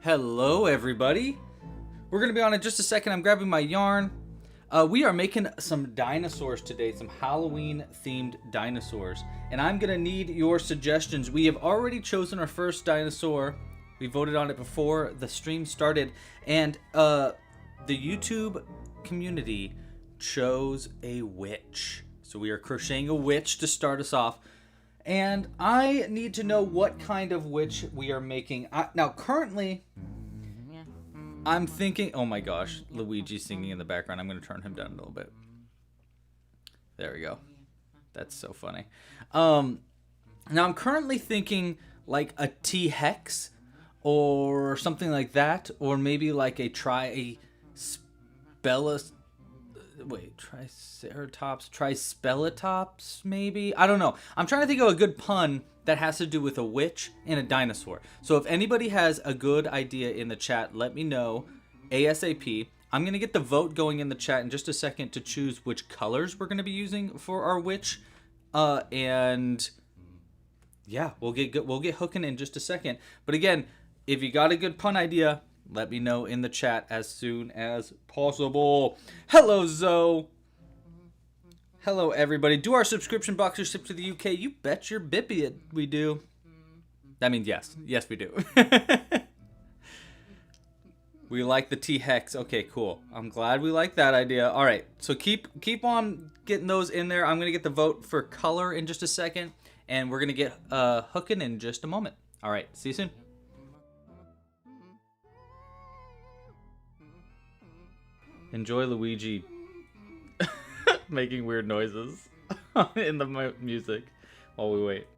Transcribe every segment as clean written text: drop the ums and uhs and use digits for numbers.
Hello everybody. We're going to be on in just a second. I'm grabbing my yarn. We are making some dinosaurs today, some Halloween themed dinosaurs. And I'm going to need your suggestions. We have already chosen our first dinosaur. We voted on it before the stream started. And the YouTube community chose a witch. So we are crocheting a witch to start us off. And I need to know what kind of witch we are making. Now, currently, I'm thinking... Oh my gosh, Luigi's singing in the background. I'm going to turn him down a little bit. There we go. That's so funny. Now, I'm currently thinking like a T-Hex or something like that. Or maybe like a Triceratops, maybe? I don't know. I'm trying to think of a good pun that has to do with a witch and a dinosaur. So if anybody has a good idea in the chat, let me know ASAP. I'm going to get the vote going in the chat in just a second to choose which colors we're going to be using for our witch. And yeah, we'll get hooking in just a second. But again, if you got a good pun idea, let me know in the chat as soon as possible. Hello, Zoe. Hello, everybody. Do our subscription boxers ship to the UK? You bet your bippy we do. That means yes. Yes, we do. We like the T-Hex. Okay, cool. I'm glad we like that idea. All right, so keep on getting those in there. I'm going to get the vote for color in just a second, and we're going to get hooking in just a moment. All right, see you soon. Enjoy Luigi making weird noises in the music while we wait.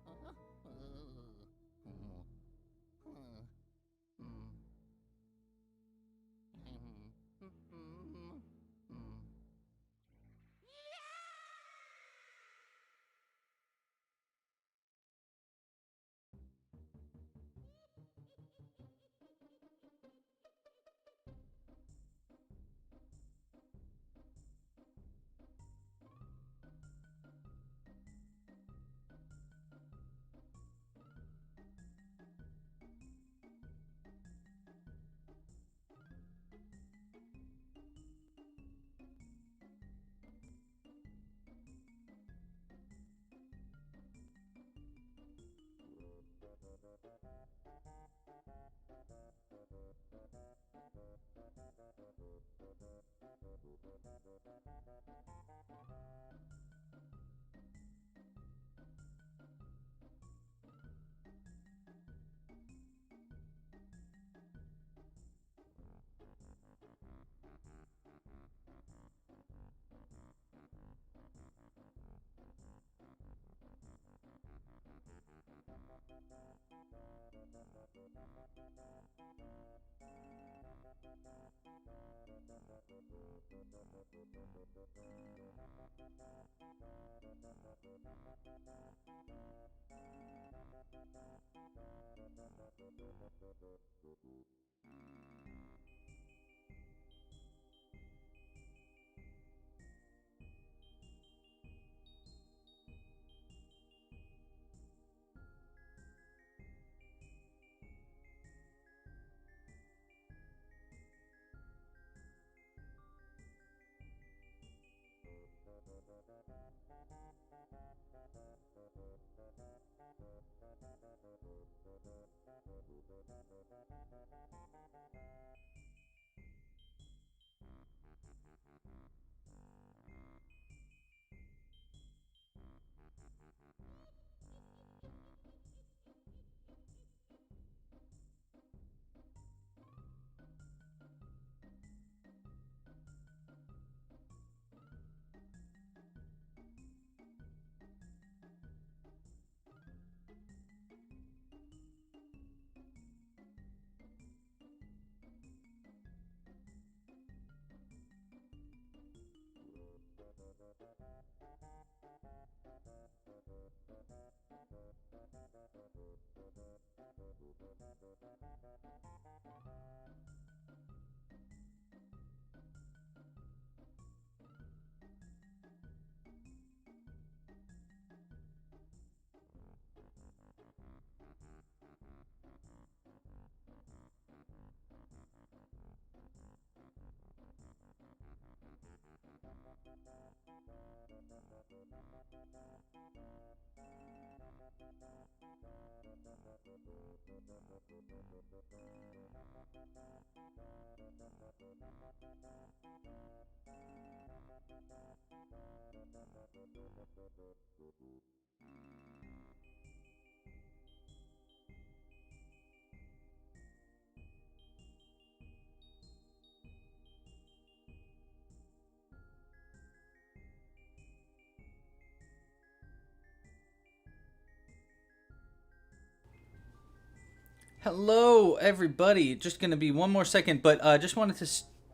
Hello, everybody. Just going to be one more second, but just wanted to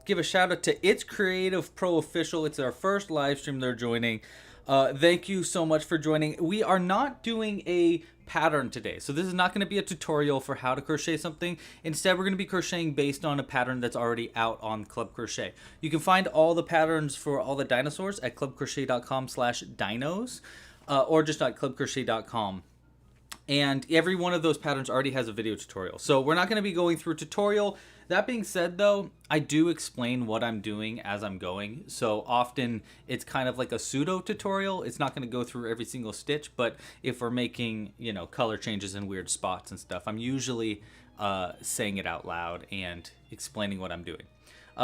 give a shout out to It's Creative Pro Official. It's our first live stream they're joining. Thank you so much for joining. We are not doing a pattern today, so this is not going to be a tutorial for how to crochet something. Instead, we're going to be crocheting based on a pattern that's already out on Club Crochet. You can find all the patterns for all the dinosaurs at clubcrochet.com/dinos, or just at clubcrochet.com. And every one of those patterns already has a video tutorial. So we're not going to be going through a tutorial. That being said, though, I do explain what I'm doing as I'm going. So often it's kind of like a pseudo tutorial. It's not going to go through every single stitch. But if we're making, you know, color changes in weird spots and stuff, I'm usually saying it out loud and explaining what I'm doing.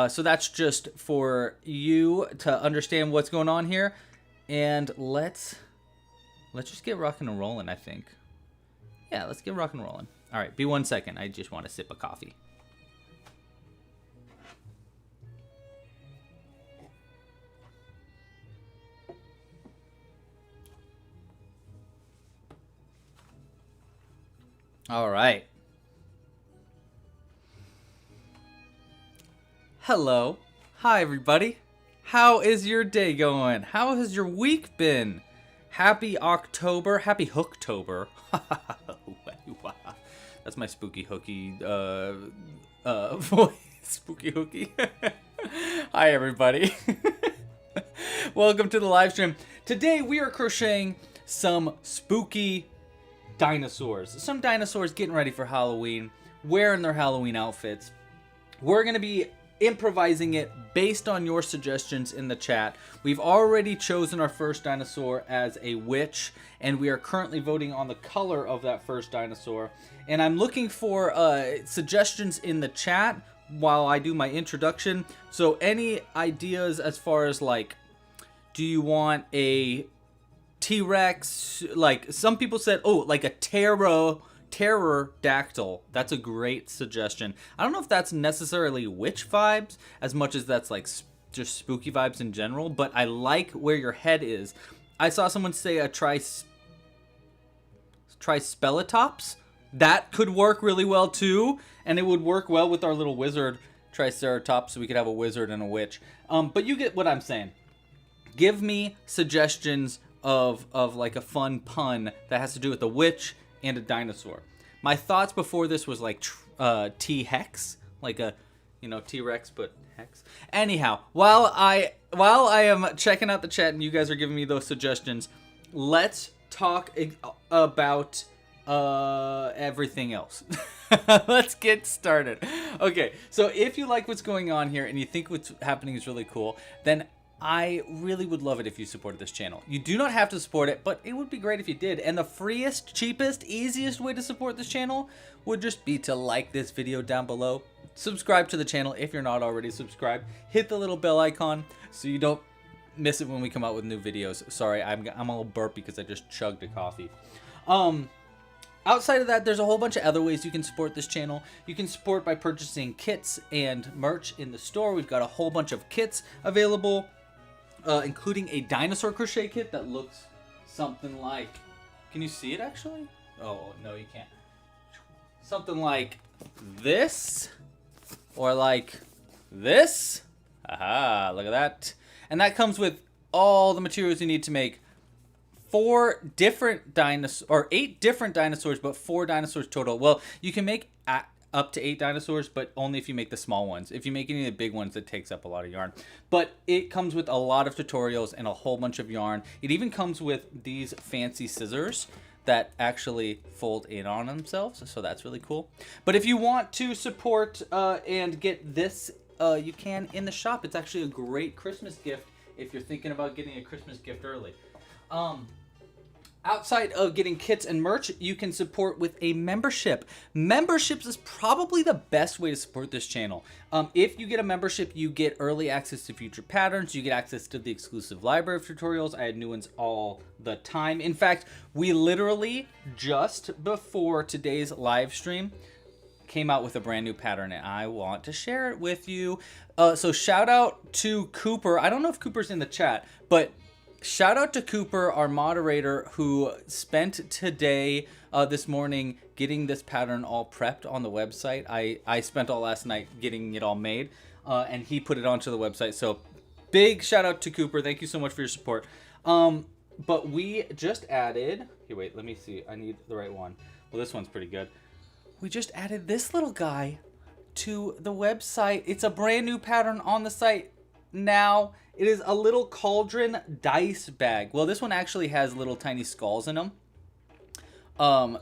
So that's just for you to understand what's going on here. And let's just get rocking and rolling, I think. Yeah, let's get rock and rolling. All right, be 1 second. I just want to sip a coffee. All right. Hello. Hi, everybody. How is your day going? How has your week been? Happy October. Happy Hooktober. That's my spooky hooky voice. Spooky hooky. Hi, everybody. Welcome to the live stream. Today we are crocheting some spooky dinosaurs. Some dinosaurs getting ready for Halloween, wearing their Halloween outfits. We're going to be improvising it based on your suggestions in the chat. We've already chosen our first dinosaur as a witch, and we are currently voting on the color of that first dinosaur. And I'm looking for suggestions in the chat while I do my introduction. So any ideas as far as, like, do you want a T-Rex? Like, some people said, oh, like a pterodactyl. That's a great suggestion. I don't know if that's necessarily witch vibes as much as that's like just spooky vibes in general, but I like where your head is. I saw someone say a trispelatops. That could work really well too, and it would work well with our little wizard triceratops, so we could have a wizard and a witch. But you get what I'm saying. Give me suggestions of like a fun pun that has to do with a witch and a dinosaur. My thoughts before this was like T-Hex, like a, you know, T-Rex but hex. Anyhow, while I am checking out the chat and you guys are giving me those suggestions, let's talk about everything else. Let's get started. Okay, so if you like what's going on here and you think what's happening is really cool, then I really would love it if you supported this channel. You do not have to support it, but it would be great if you did. And the freest, cheapest, easiest way to support this channel would just be to like this video down below. Subscribe to the channel if you're not already subscribed. Hit the little bell icon so you don't miss it when we come out with new videos. Sorry, I'm a little burp because I just chugged a coffee. Outside of that, there's a whole bunch of other ways you can support this channel. You can support by purchasing kits and merch in the store. We've got a whole bunch of kits available, including a dinosaur crochet kit that looks something like... Can you see it, actually? Oh, no, you can't. Something like this, or like this. Aha, look at that. And that comes with all the materials you need to make 8 different dinosaurs, but 4 dinosaurs total. Well, you can make up to 8 dinosaurs, but only if you make the small ones. If you make any of the big ones, it takes up a lot of yarn. But it comes with a lot of tutorials and a whole bunch of yarn. It even comes with these fancy scissors that actually fold in on themselves, so that's really cool. But if you want to support and get this, you can in the shop. It's actually a great Christmas gift if you're thinking about getting a Christmas gift early. Outside of getting kits and merch, you can support with a membership. Memberships is probably the best way to support this channel. If you get a membership, you get early access to future patterns. You get access to the exclusive library of tutorials. I add new ones all the time. In fact, we literally just before today's live stream came out with a brand new pattern, and I want to share it with you. So shout out to Cooper. I don't know if Cooper's in the chat, but shout out to Cooper, our moderator, who spent today, this morning, getting this pattern all prepped on the website. I spent all last night getting it all made, and he put it onto the website. So big shout out to Cooper. Thank you so much for your support. But we just added, here, wait, let me see. I need the right one. Well, this one's pretty good. We just added this little guy to the website. It's a brand new pattern on the site now. It is a little cauldron dice bag. Well, this one actually has little tiny skulls in them.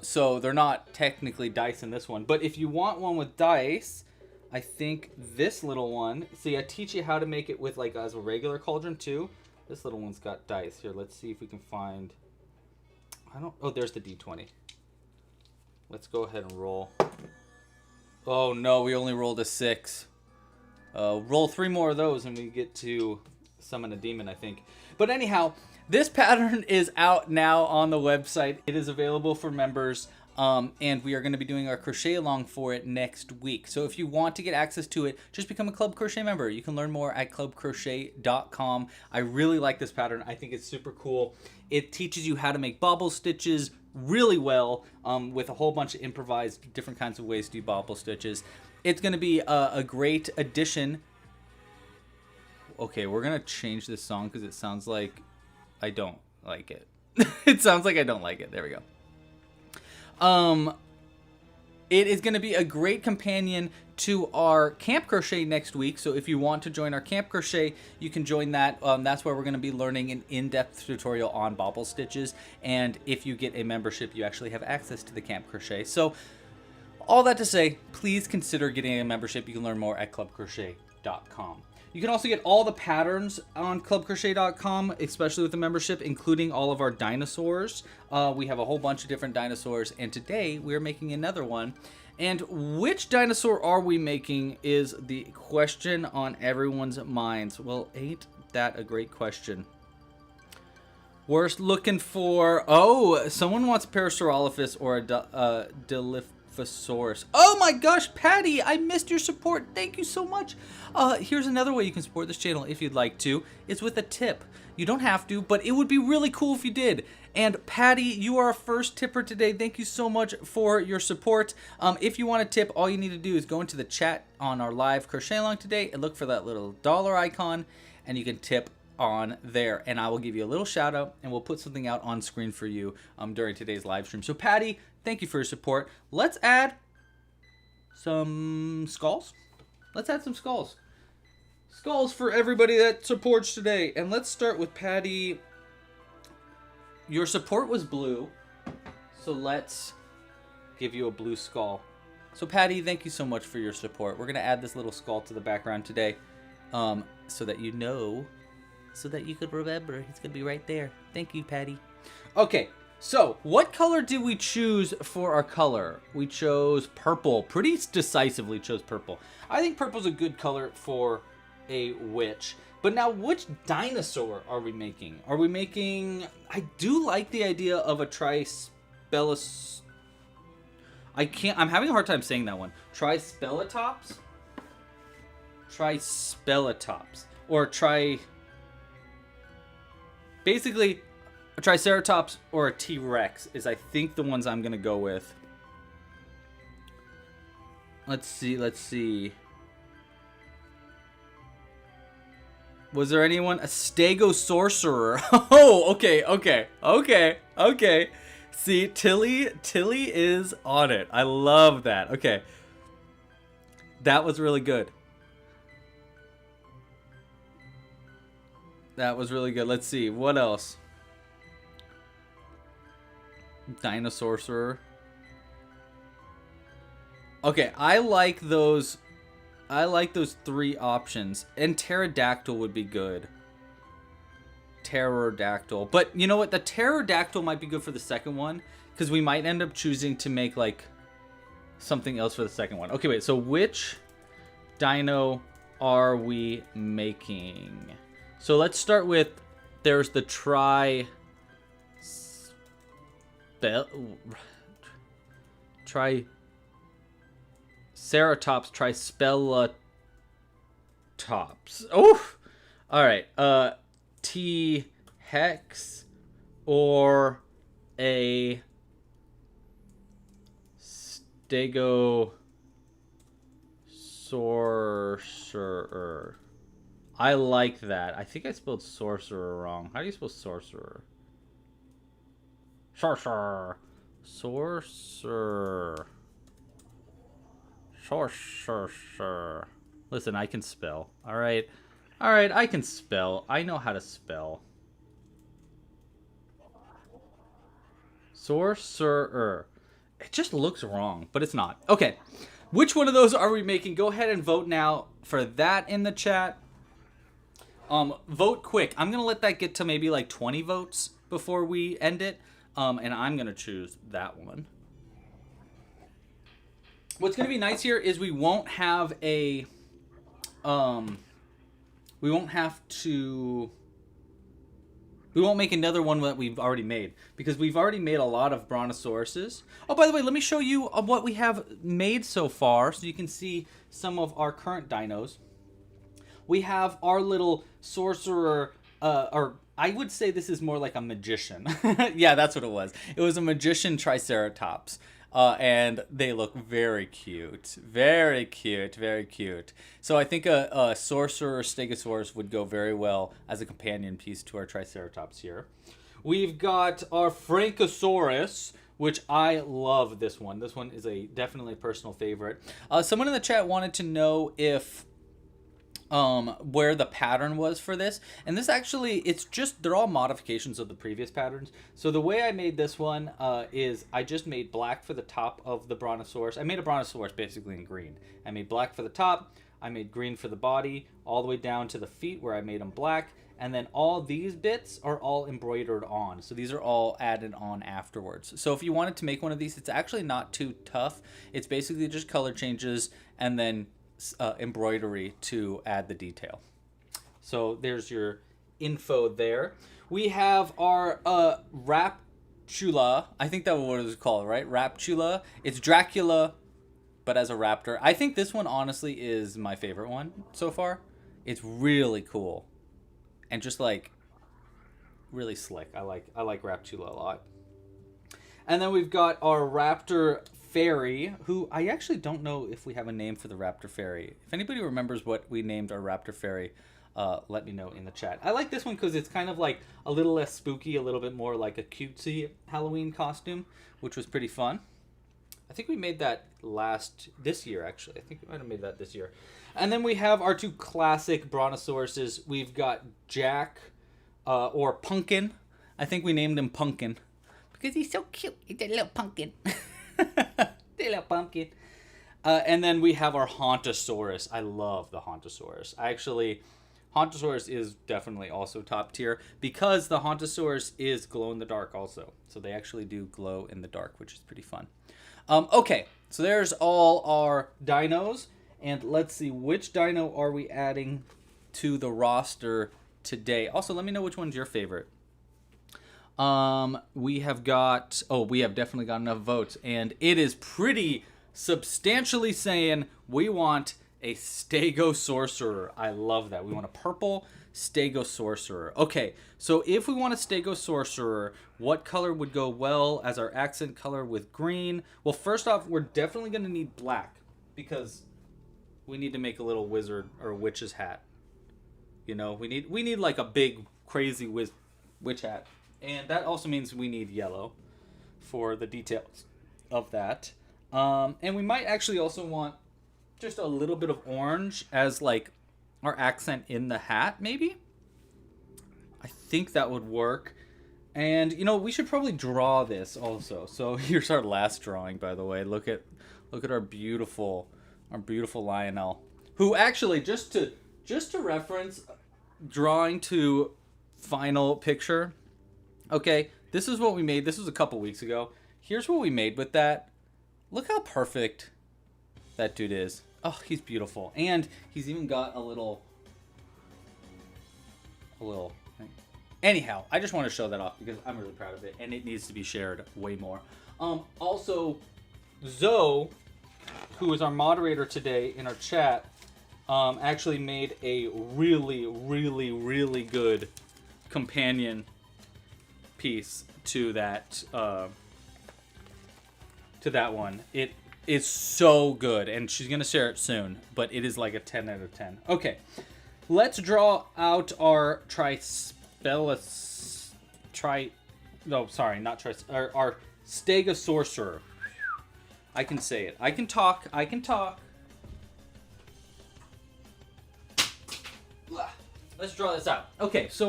So they're not technically dice in this one. But if you want one with dice, I think this little one, see, I teach you how to make it with like as a regular cauldron too. This little one's got dice. Here, let's see if we can find, oh, there's the D20. Let's go ahead and roll. Oh no, we only rolled a 6. Roll 3 more of those and we get to summon a demon, I think. But anyhow, this pattern is out now on the website. It is available for members, and we are going to be doing our crochet along for it next week. So if you want to get access to it, just become a Club Crochet member. You can learn more at clubcrochet.com. I really like this pattern. I think it's super cool. It teaches you how to make bobble stitches really well, with a whole bunch of improvised different kinds of ways to do bobble stitches. It's going to be a great addition. Okay, we're going to change this song because it sounds like I don't like it. It sounds like I don't like it. There we go. It is going to be a great companion to our Camp Crochet next week. So if you want to join our Camp Crochet, you can join that. That's where we're going to be learning an in-depth tutorial on bobble stitches. And if you get a membership, you actually have access to the Camp Crochet. So all that to say, please consider getting a membership. You can learn more at clubcrochet.com. You can also get all the patterns on clubcrochet.com, especially with the membership, including all of our dinosaurs. We have a whole bunch of different dinosaurs, and today we're making another one. And which dinosaur are we making is the question on everyone's minds. Well, ain't that a great question? We're looking for, oh, someone wants a Parasaurolophus or a Dilophosaurus. Oh my gosh, Patty, I missed your support. Thank you so much. Here's another way you can support this channel if you'd like to. It's with a tip. You don't have to, but it would be really cool if you did. And Patty, you are our first tipper today. Thank you so much for your support. If you want to tip, all you need to do is go into the chat on our live crochet along today and look for that little dollar icon, and you can tip on there, and I will give you a little shout out, and we'll put something out on screen for you during today's live stream. So Patty, thank you for your support. Let's add some skulls. Let's add some skulls. Skulls for everybody that supports today. And let's start with Patty. Your support was blue, so let's give you a blue skull. So Patty, thank you so much for your support. We're gonna add this little skull to the background today, so that you know, so that you could remember. It's gonna be right there. Thank you, Patty. Okay, so what color did we choose for our color? We chose purple. Pretty decisively chose purple. I think purple's a good color for a witch. But now, which dinosaur are we making? Are we making... I do like the idea of a Trispellos... I'm having a hard time saying that one. Trispelatops? Trispelatops. Or basically, a Triceratops or a T-Rex is, I think, the ones I'm going to go with. Let's see. Was there anyone? A Stegosaurus. Oh, okay. See, Tilly is on it. I love that. Okay. That was really good. Let's see. What else? Dinosaur. Okay, I like those 3 options. And pterodactyl would be good. pterodactyl. But you know what? The pterodactyl might be good for the second one, because we might end up choosing to make like something else for the second one. Okay, wait. So which dino are we making? So let's start with, there's the Triceratops, Trispellatops. Oh, all right. T-Hex or a Stegosaurus. I like that. I think I spelled sorcerer wrong. How do you spell sorcerer? Sorcerer. Sorcerer. Sorcerer. Listen, I can spell. All right. All right, I can spell. I know how to spell. Sorcerer. It just looks wrong, but it's not. Okay. Which one of those are we making? Go ahead and vote now for that in the chat. Vote quick. I'm going to let that get to maybe like 20 votes before we end it. And I'm going to choose that one. What's going to be nice here is we won't have a, we won't make another one that we've already made, because we've already made a lot of brontosauruses. Oh, by the way, let me show you what we have made so far so you can see some of our current dinos. We have our little sorcerer, or I would say this is more like a magician. Yeah, that's what it was. It was a magician Triceratops. And they look very cute. Very cute, very cute. So I think a sorcerer Stegosaurus would go very well as a companion piece to our Triceratops here. We've got our Frankosaurus, which I love this one. This one is definitely a personal favorite. Someone in the chat wanted to know if where the pattern was for this, and this actually, they're all modifications of the previous patterns. So the way I made this one is I just made black for the top of the brontosaurus. I made a brontosaurus basically in green. I made black for the top, I made green for the body, all the way down to the feet where I made them black, and then all these bits are all embroidered on. So these are all added on afterwards. So if you wanted to make one of these, it's actually not too tough. It's basically just color changes and then embroidery to add the detail. So there's your info there. We have our Raptula. I think that was what it was called, right? Raptula. It's Dracula, but as a raptor. I think this one honestly is my favorite one so far. It's really cool and just like really slick. I like Raptula a lot. And then we've got our Raptor Fairy, who I actually don't know if we have a name for the Raptor Fairy. If anybody remembers what we named our Raptor Fairy, let me know in the chat. I like this one because it's kind of like a little less spooky, a little bit more like a cutesy Halloween costume, which was pretty fun. I think we made that this year, actually. I think we might have made that this year. And then we have our two classic brontosauruses. We've got Jack, or Pumpkin. I think we named him Pumpkin because he's so cute. He's a little pumpkin. Little pumpkin. And then we have our Hauntosaurus. I love the Hauntosaurus. Hauntosaurus is definitely also top tier because the Hauntosaurus is glow in the dark also. So they actually do glow in the dark, which is pretty fun. Okay, so there's all our dinos. And let's see, which dino are we adding to the roster today? Also, let me know which one's your favorite. We have definitely got enough votes, and it is pretty substantially saying we want a Stegosaurus. I love that. We want a purple Stegosaurus. Okay, so if we want a Stegosaurus, what color would go well as our accent color with green? Well, first off, we're definitely going to need black because we need to make a little wizard or witch's hat. You know, we need like a big crazy witch hat. And that also means we need yellow for the details of that. And we might actually also want just a little bit of orange as like our accent in the hat, maybe. I think that would work. And, you know, we should probably draw this also. So here's our last drawing, by the way. Look at our beautiful Lionel, who actually, just to reference, drawing to final picture. Okay, this is what we made. This was a couple weeks ago. Here's what we made with that. Look how perfect that dude is. Oh, he's beautiful. And he's even got a little... Anyhow, I just want to show that off because I'm really proud of it. And it needs to be shared way more. Also, Zoe, who is our moderator today in our chat, actually made a really, really, really good companion piece to that one. It is so good, and she's gonna share it soon, but it is like a 10 out of 10. Okay, let's draw out our our Stegosaurus. I can say it. I can talk. Let's draw this out. Okay, so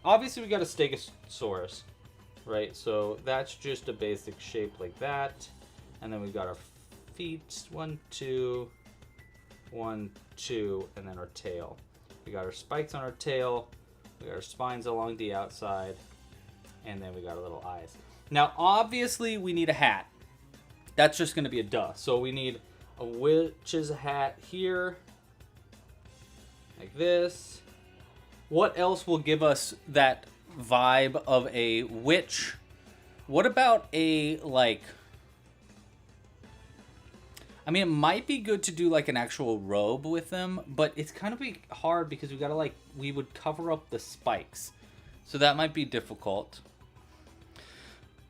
obviously we got a Stegosaurus, right? So that's just a basic shape like that. And then we've got our feet, 1, 2, 1, 2, and then our tail. We got our spikes on our tail. We got our spines along the outside. And then we got our little eyes. Now, obviously, we need a hat. That's just going to be a duh. So we need a witch's hat here. Like this. What else will give us that vibe of a witch? What about a, like... I mean, it might be good to do, like, an actual robe with them, but it's kind of be hard because we would cover up the spikes. So that might be difficult.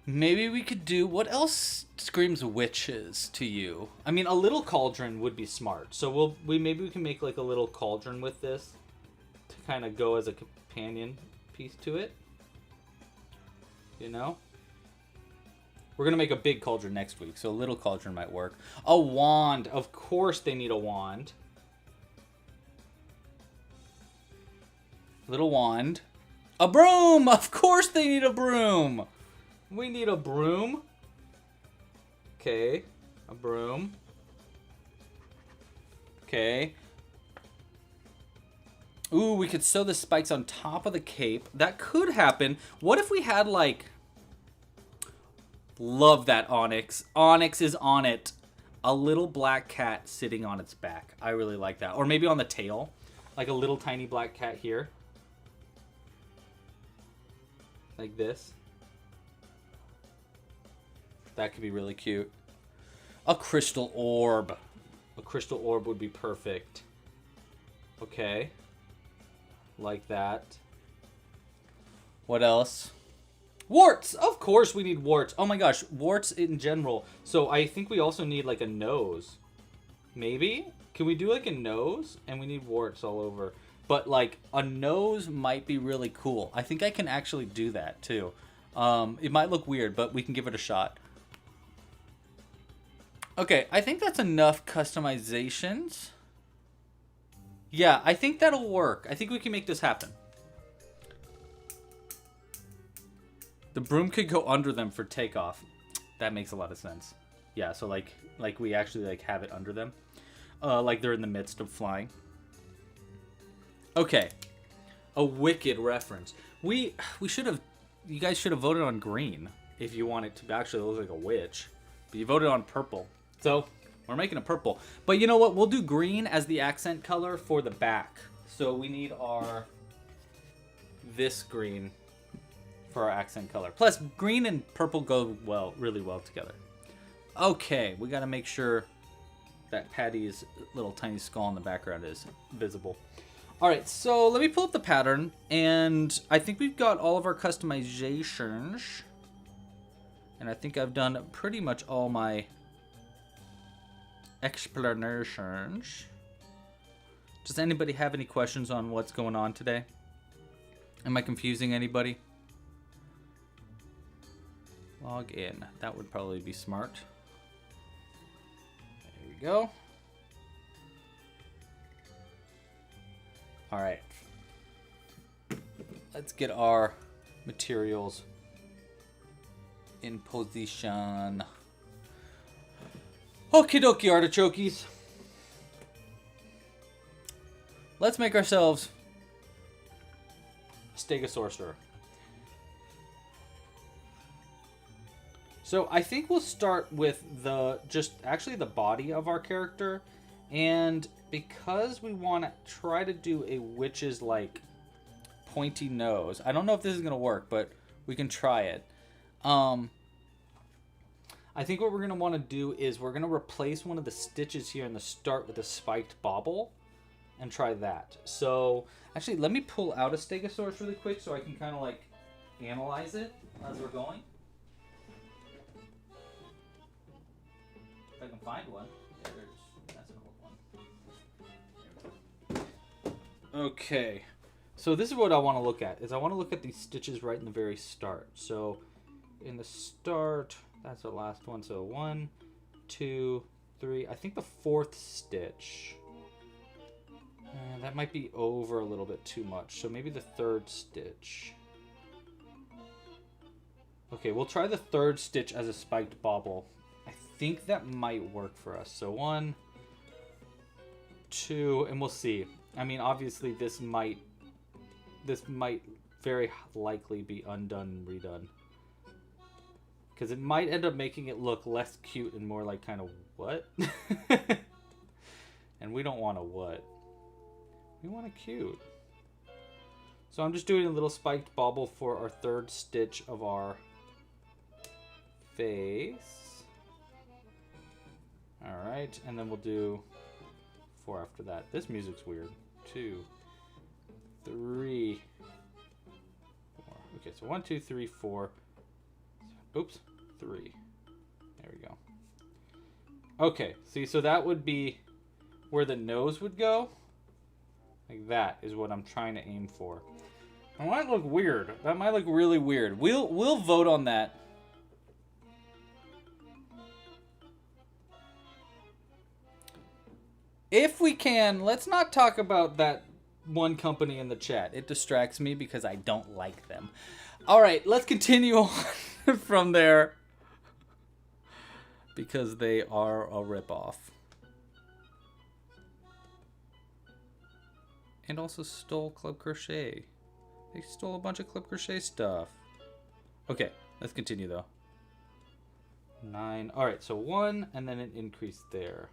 Maybe we could do... What else screams witches to you? I mean, a little cauldron would be smart. So maybe we can make, like, a little cauldron with this to kind of go as a companion piece to it. You know? We're going to make a big cauldron next week, so a little cauldron might work. A wand. Of course they need a wand. Little wand. A broom! Of course they need a broom! We need a broom. Okay. A broom. Okay. Ooh, we could sew the spikes on top of the cape. That could happen. What if we had, like... Love that onyx. Onyx is on it. A little black cat sitting on its back. I really like that. Or maybe on the tail. Like a little tiny black cat here. Like this. That could be really cute. A crystal orb. A crystal orb would be perfect. Okay. Like that. What else? Warts! Of course we need warts. Oh my gosh, warts in general. So I think we also need like a nose. Maybe? Can we do like a nose? And we need warts all over. But like a nose might be really cool. I think I can actually do that too. It might look weird, but we can give it a shot. Okay, I think that's enough customizations. Yeah, I think that'll work. I think we can make this happen. The broom could go under them for takeoff. That makes a lot of sense. Yeah, so like we actually like have it under them. Like they're in the midst of flying. Okay. A wicked reference. We should have... You guys should have voted on green if you want it to actually look like a witch. But you voted on purple. So, we're making a purple. But you know what? We'll do green as the accent color for the back. So we need this green for our accent color. Plus, green and purple go really well together. Okay, we gotta make sure that Patty's little tiny skull in the background is visible. Alright, so let me pull up the pattern, and I think we've got all of our customizations. And I think I've done pretty much all my explanations. Does anybody have any questions on what's going on today? Am I confusing anybody? Log in. That would probably be smart. There we go. All right. Let's get our materials in position. Okie dokie, artichokes. Let's make ourselves Stegosaurus. So I think we'll start with actually the body of our character, and because we want to try to do a witch's like pointy nose. I don't know if this is gonna work, but we can try it. I think what we're gonna want to do is we're gonna replace one of the stitches here in the start with a spiked bobble, and try that. So actually, let me pull out a Stegosaurus really quick so I can kind of like analyze it as we're going. If I can find one. That's an old one. Okay, so this is what I want to look at. I want to look at these stitches right in the very start. So in the start, that's the last one. So 1, 2, 3. I think the 4th stitch. That might be over a little bit too much. So maybe the 3rd stitch. Okay, we'll try the 3rd stitch as a spiked bobble. I think that might work for us. So 1, 2, and we'll see. I mean, obviously this might very likely be undone and redone. Because it might end up making it look less cute and more like kind of what? And we don't want a what. We want a cute. So I'm just doing a little spiked bobble for our 3rd stitch of our face. Alright, and then we'll do 4 after that. This music's weird. 2, 3, 4. Okay, so 1, 2, 3, 4. Oops, 3. There we go. Okay, see, so that would be where the nose would go. Like that is what I'm trying to aim for. It might look weird. That might look really weird. We'll vote on that. If we can, let's not talk about that one company in the chat. It distracts me because I don't like them. All right, let's continue on from there because they are a ripoff. And also stole Club Crochet. They stole a bunch of Club Crochet stuff. Okay, let's continue though. 9. All right, so 1 and then an increase there.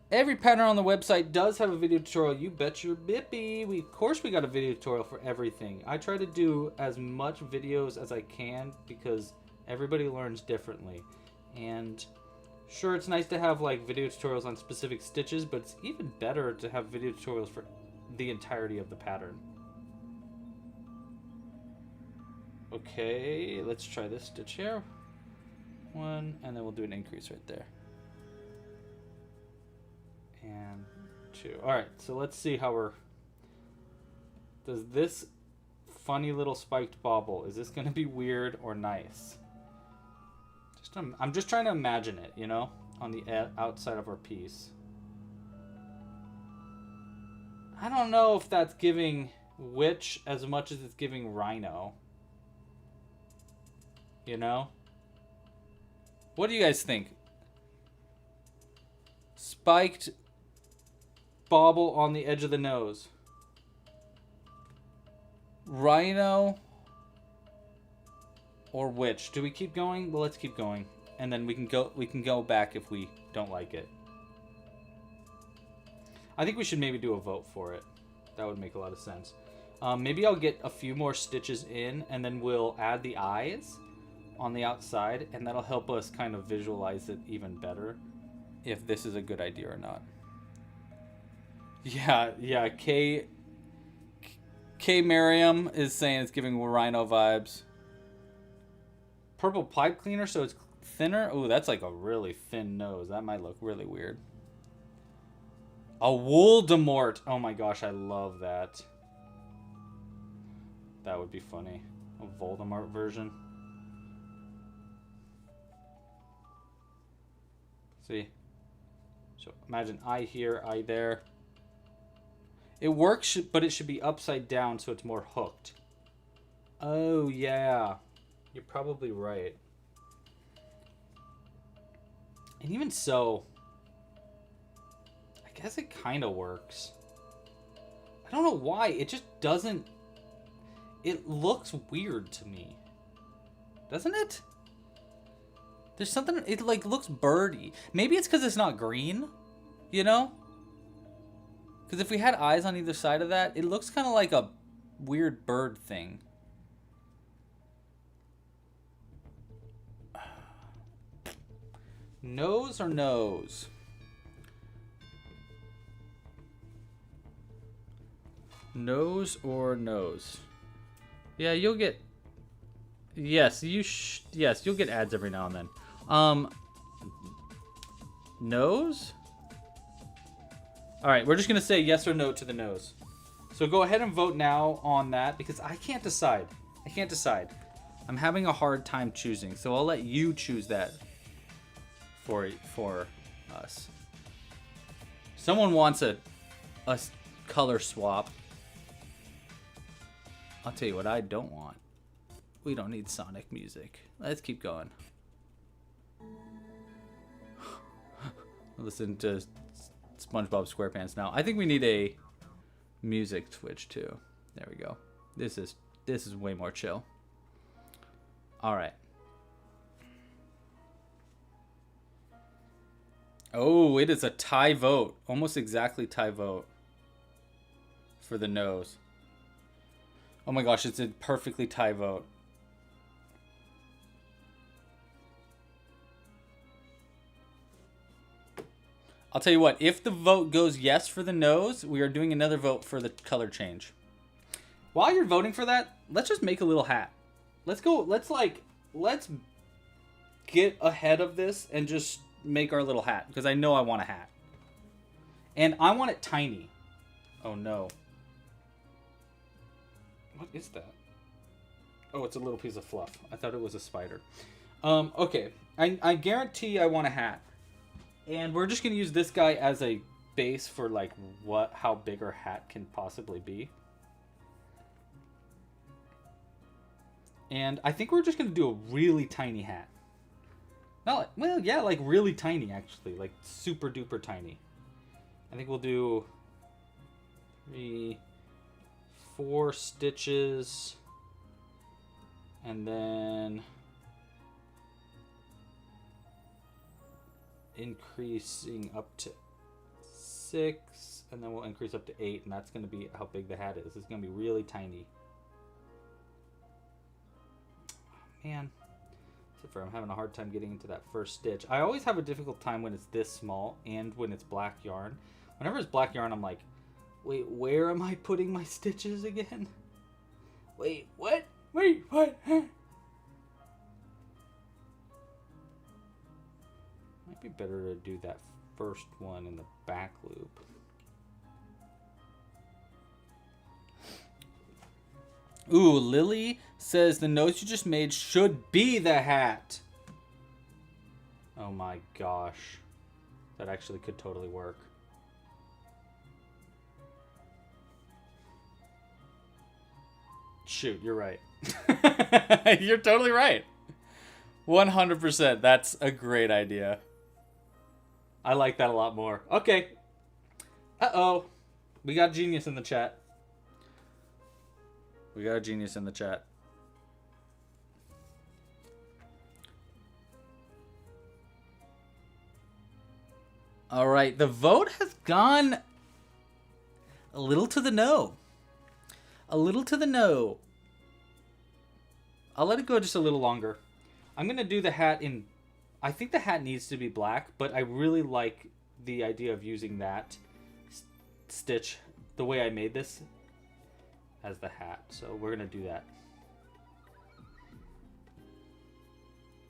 Every pattern on the website does have a video tutorial. You bet your bippy. Of course we got a video tutorial for everything. I try to do as much videos as I can because everybody learns differently. And sure, it's nice to have like video tutorials on specific stitches, but it's even better to have video tutorials for the entirety of the pattern. Okay, let's try this stitch here. 1, and then we'll do an increase right there. And 2. Alright, so let's see how we're... Does this funny little spiked bobble, is this going to be weird or nice? I'm just trying to imagine it, you know, on the outside of our piece. I don't know if that's giving witch as much as it's giving rhino. You know? What do you guys think? Spiked bobble on the edge of the nose. Rhino or witch? Do we keep going? Well, let's keep going, and then we can go back if we don't like it. I think we should maybe do a vote for it. That would make a lot of sense. Maybe I'll get a few more stitches in, and then we'll add the eyes on the outside, and that'll help us kind of visualize it even better, if this is a good idea or not. Yeah, K Miriam is saying it's giving rhino vibes. Purple pipe cleaner, so it's thinner. Oh, that's like a really thin nose. That might look really weird. A Voldemort. Oh my gosh, I love that. That would be funny. A Voldemort version. See? So imagine eye here, eye there. It works, but it should be upside down so it's more hooked. Oh, yeah. You're probably right. And even so, I guess it kind of works. I I don't know why. It just doesn't... It looks weird to me. Doesn't it? There's something... It, like, looks birdy. Maybe it's because it's not green. You know? Because if we had eyes on either side of that, it looks kind of like a weird bird thing. Nose or nose? Nose or nose? Yeah, you'll get... Yes, yes, you'll get ads every now and then. Nose? Alright, we're just going to say yes or no to the nose. So go ahead and vote now on that, because I can't decide. I can't decide. I'm having a hard time choosing, so I'll let you choose that for us. Someone wants a color swap. I'll tell you what I don't want. We don't need Sonic music. Let's keep going. Listen to SpongeBob SquarePants now. I think we need a music switch too. There we go. This is way more chill. All right. Oh, it is a tie vote. Almost exactly tie vote for the nose. Oh my gosh, it's a perfectly tie vote. I'll tell you what, if the vote goes yes for the nose, we are doing another vote for the color change. While you're voting for that, let's just make a little hat. Let's get ahead of this and just make our little hat, because I know I want a hat. And I want it tiny. Oh no. What is that? Oh, it's a little piece of fluff. I thought it was a spider. Okay. I guarantee I want a hat. And we're just going to use this guy as a base for like how big our hat can possibly be. And I think we're just going to do a really tiny hat. No, well, yeah, like really tiny actually, like super duper tiny. I think we'll do 4 stitches, and then increasing up to 6, and then we'll increase up to 8, and that's going to be how big the hat is. It's going to be really tiny. Oh, man. Except for I'm having a hard time getting into that first stitch. I always have a difficult time when it's this small and when it's black yarn. Whenever it's black yarn, I'm like, wait, where am I putting my stitches again? Wait, what? Wait, what? Huh? Might be better to do that first one in the back loop. Ooh, Lily says the nose you just made should be the hat. Oh my gosh. That actually could totally work. Shoot, you're right. You're totally right. 100%. That's a great idea. I like that a lot more. Okay. Uh-oh. We got a genius in the chat. We got a genius in the chat. All right. The vote has gone a little to the no. A little to the no. I'll let it go just a little longer. I'm going to do the hat in... I think the hat needs to be black, but I really like the idea of using that stitch the way I made this as the hat. So we're going to do that.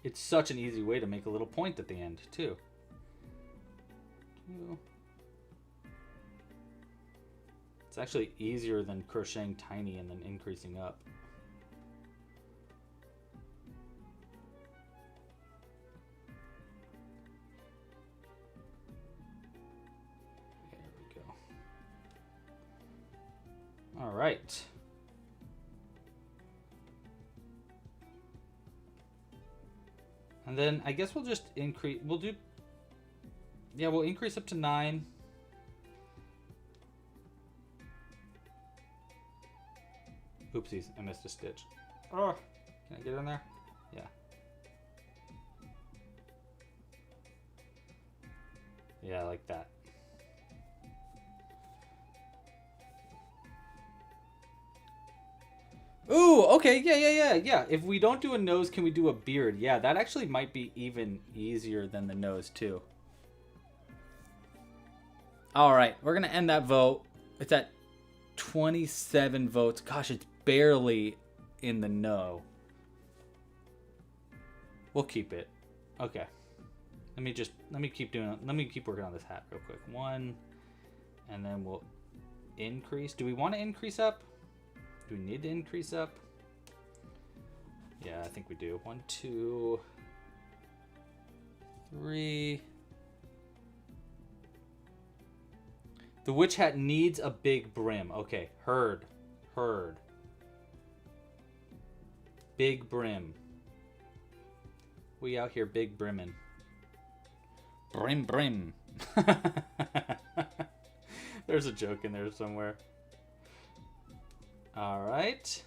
It's such an easy way to make a little point at the end, too. It's actually easier than crocheting tiny and then increasing up. There we go. All right. And then I guess we'll just increase, we'll increase up to 9. Oopsies, I missed a stitch. Oh, can I get in there? Yeah. Yeah, like that. Ooh, okay, yeah. If we don't do a nose, can we do a beard? Yeah, that actually might be even easier than the nose, too. All right, we're going to end that vote. It's at 27 votes. Gosh, it's barely in the no. We'll keep it. Okay. Let me keep working on this hat real quick. One, and then we'll increase. Do we want to increase up? Do we need to increase up? Yeah, I think we do. 1, 2, 3. The witch hat needs a big brim. Okay, heard. Big brim. We out here big brimmin'. Brim. There's a joke in there somewhere. All right.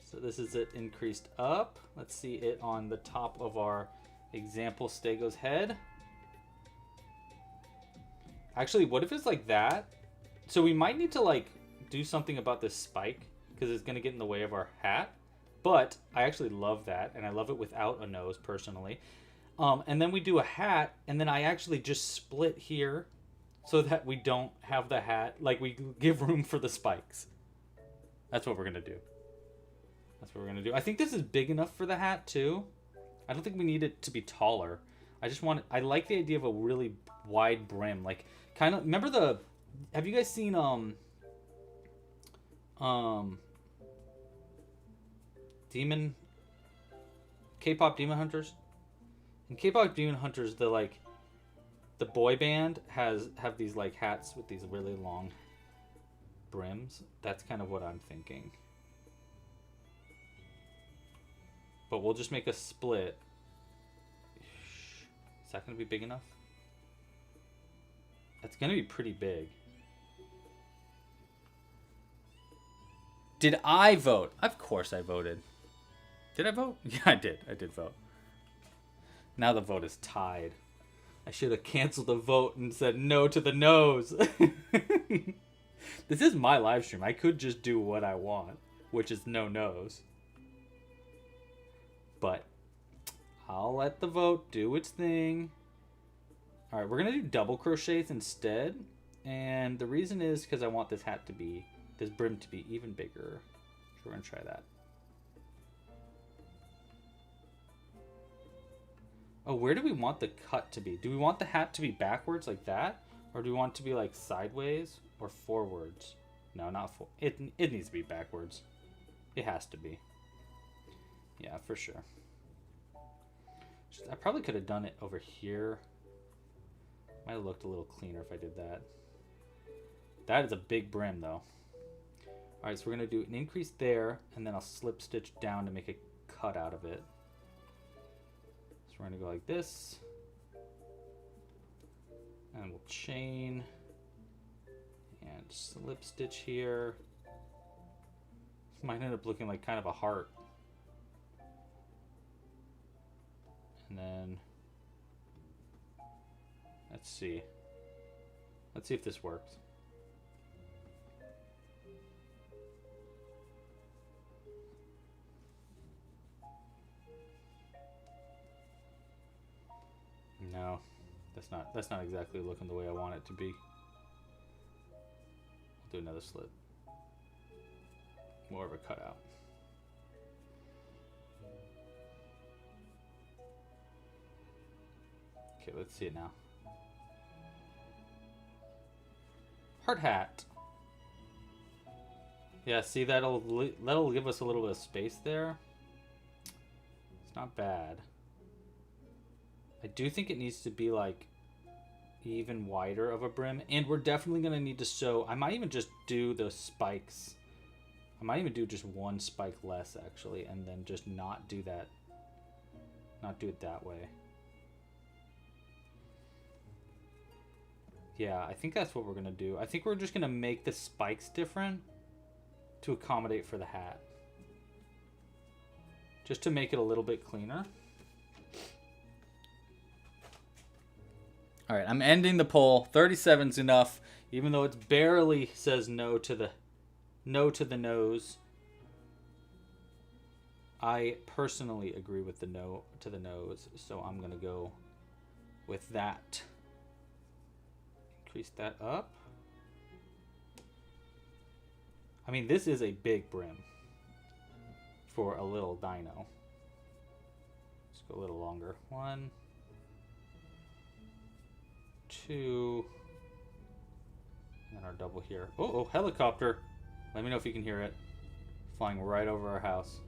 So this is it increased up. Let's see it on the top of our example Stego's head. Actually, what if it's like that? So we might need to like do something about this spike because it's going to get in the way of our hat. But I actually love that, and I love it without a nose personally. And then we do a hat, and then I actually just split here so that we don't have the hat. Like, we give room for the spikes. That's what we're going to do. I think this is big enough for the hat, too. I don't think we need it to be taller. I like the idea of a really wide brim. Like, kind of, remember have you guys seen, K-pop Demon Hunters? In K-pop Demon Hunters, the boy band have these like hats with these really long brims. That's kind of what I'm thinking. But we'll just make a split. Is that going to be big enough? That's going to be pretty big. Did I vote? Of course I voted. Did I vote? Yeah, I did. I did vote. Now the vote is tied. I should have canceled the vote and said no to the nose. This is my live stream. I could just do what I want, which is no nose. But I'll let the vote do its thing. All right, we're going to do double crochets instead. And the reason is because I want this brim to be even bigger. So we're going to try that. Oh, where do we want the cut to be? Do we want the hat to be backwards like that? Or do we want it to be like sideways or forwards? No, not it needs to be backwards. It has to be. Yeah, for sure. I probably could have done it over here. Might have looked a little cleaner if I did that. That is a big brim though. Alright, so we're going to do an increase there, and then I'll slip stitch down to make a cut out of it. So we're going to go like this. And we'll chain. And slip stitch here. This might end up looking like kind of a heart. And then, let's see. Let's see if this works. No, that's not exactly looking the way I want it to be. I'll do another slit. More of a cutout. Okay, let's see it now. Heart hat. Yeah, see, that'll give us a little bit of space there. It's not bad. I do think it needs to be like even wider of a brim, and we're definitely going to need to sew. I might even just do the spikes. I might even do just one spike less actually, and then just not do that. Not do it that way. Yeah, I think that's what we're going to do. I think we're just going to make the spikes different to accommodate for the hat. just to make it a little bit cleaner. All right, I'm ending the poll. 37's enough, even though it barely says no to the nose. I personally agree with the no to the nose, so I'm gonna go with that. Increase that up. I mean, this is a big brim for a little dino. Let's go a little longer. 1, 2, and then our double here. Oh, helicopter. Let me know if you can hear it. Flying right over our house.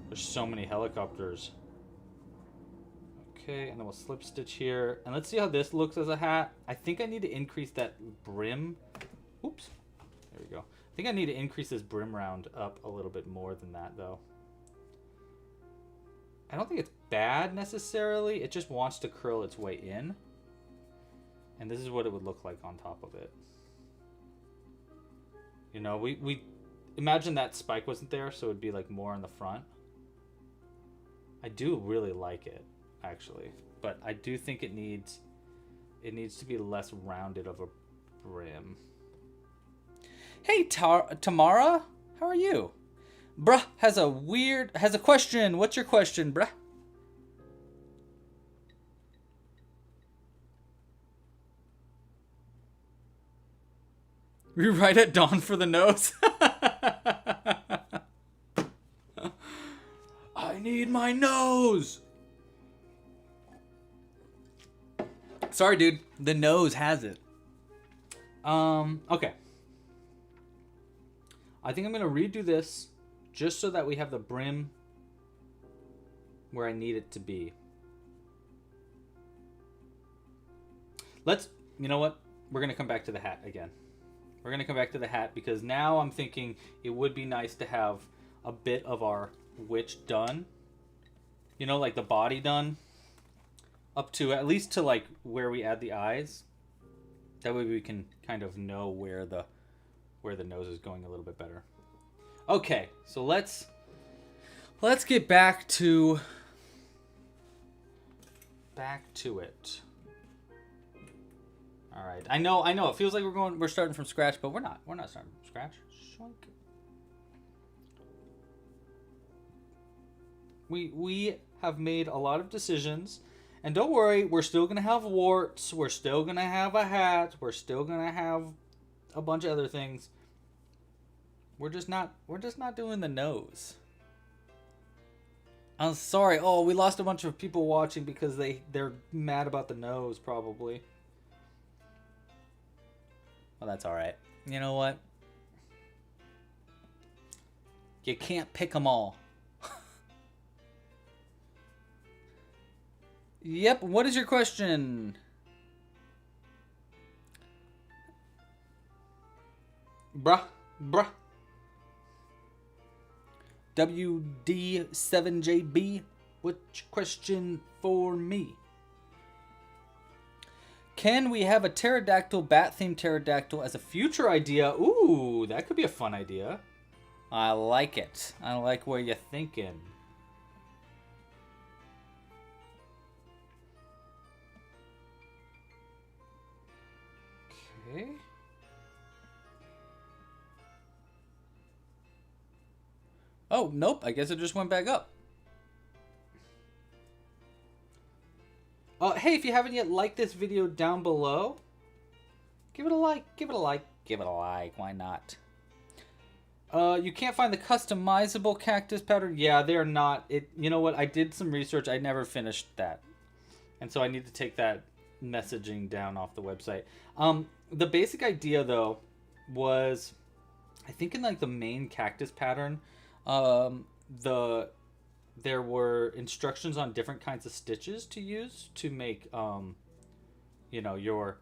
There's so many helicopters. Okay, and then we'll slip stitch here. And let's see how this looks as a hat. I think I need to increase that brim. Oops. There we go. I think I need to increase this brim round up a little bit more than that, though. I don't think it's bad necessarily. It just wants to curl its way in. And this is what it would look like on top of it. You know, we imagine that spike wasn't there, so it would be like more in the front. I do really like it, actually, but I do think it needs to be less rounded of a brim. Hey, Tamara, how are you? Bruh has a question. What's your question, bruh? We right at dawn for the nose. I need my nose. Sorry, dude. The nose has it. Okay. I think I'm gonna redo this just so that we have the brim where I need it to be. You know what? We're gonna come back to the hat again. We're gonna come back to the hat because now I'm thinking it would be nice to have a bit of our witch done. You know, like the body done. Up to, at least to like where we add the eyes. That way we can kind of know where the nose is going a little bit better. Okay, so let's get back to it. All right. I know it feels like we're starting from scratch, but we're not starting from scratch. Shoink. We have made a lot of decisions, and don't worry, we're still gonna have warts, we're still gonna have a hat, we're still gonna have a bunch of other things. We're just not doing the nose. I'm sorry. Oh, we lost a bunch of people watching because they're mad about the nose, probably. Well, that's all right. You know what? You can't pick them all. Yep, what is your question? Bruh. WD7JB, what's your question for me? Can we have a pterodactyl, bat-themed pterodactyl as a future idea? Ooh, that could be a fun idea. I like it. I like where you're thinking. Okay. Oh, nope. I guess it just went back up. Hey, if you haven't yet liked this video down below, give it a like, give it a like, give it a like. Why not? You can't find the customizable cactus pattern. Yeah, they're not. You know what? I did some research. I never finished that. And so I need to take that messaging down off the website. The basic idea, though, was, I think in like the main cactus pattern, there were instructions on different kinds of stitches to use to make you know, your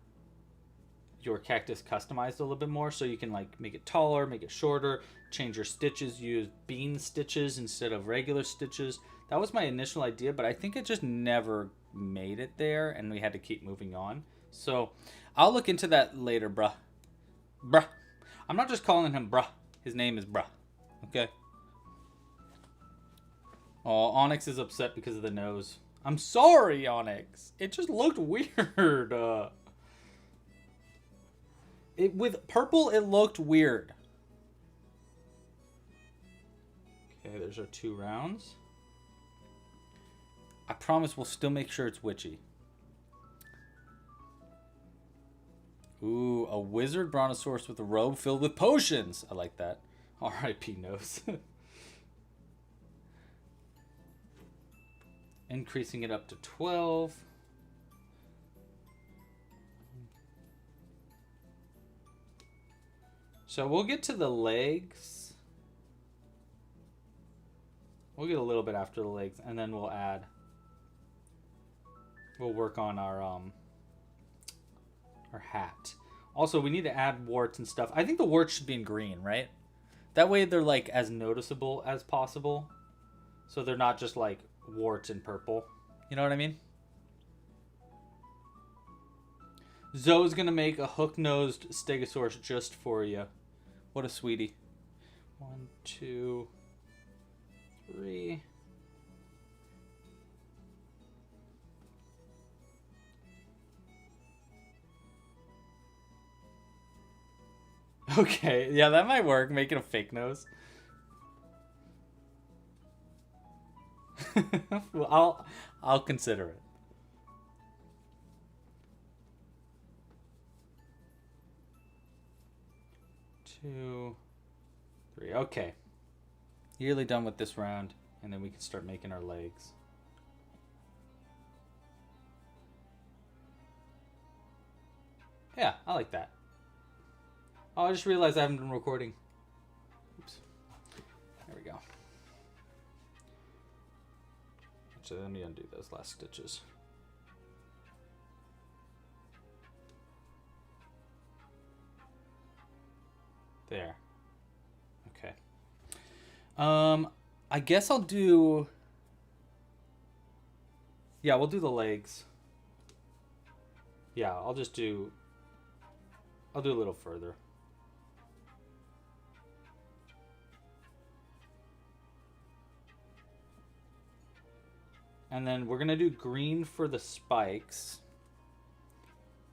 cactus customized a little bit more, so you can like make it taller, make it shorter, change your stitches, use bean stitches instead of regular stitches. That was my initial idea, but I think it just never made it there and we had to keep moving on. So I'll look into that later, bruh. Bruh. I'm not just calling him bruh. His name is bruh. Okay? Oh, Onyx is upset because of the nose. I'm sorry, Onyx. It just looked weird. With purple, it looked weird. Okay, there's our 2 rounds. I promise we'll still make sure it's witchy. Ooh, a wizard brontosaurus with a robe filled with potions. I like that. R.I.P. nose. Increasing it up to 12. So we'll get to the legs. We'll get a little bit after the legs, and then we'll add. We'll work on our hat. Also, we need to add warts and stuff. I think the warts should be in green, right? That way they're like as noticeable as possible. So they're not just like warts in purple. You know what I mean? Zoe's gonna make a hook-nosed stegosaurus just for you. What a sweetie. 1, 2, 3. Okay, yeah, that might work. Making a fake nose. Well, I'll consider it. Two, 3. Okay. Nearly done with this round, and then we can start making our legs. Yeah, I like that. Oh, I just realized I haven't been recording. Oops. There we go. Actually, let me undo those last stitches. There. Okay. I guess I'll do... Yeah, we'll do the legs. Yeah, I'll do a little further. And then we're going to do green for the spikes.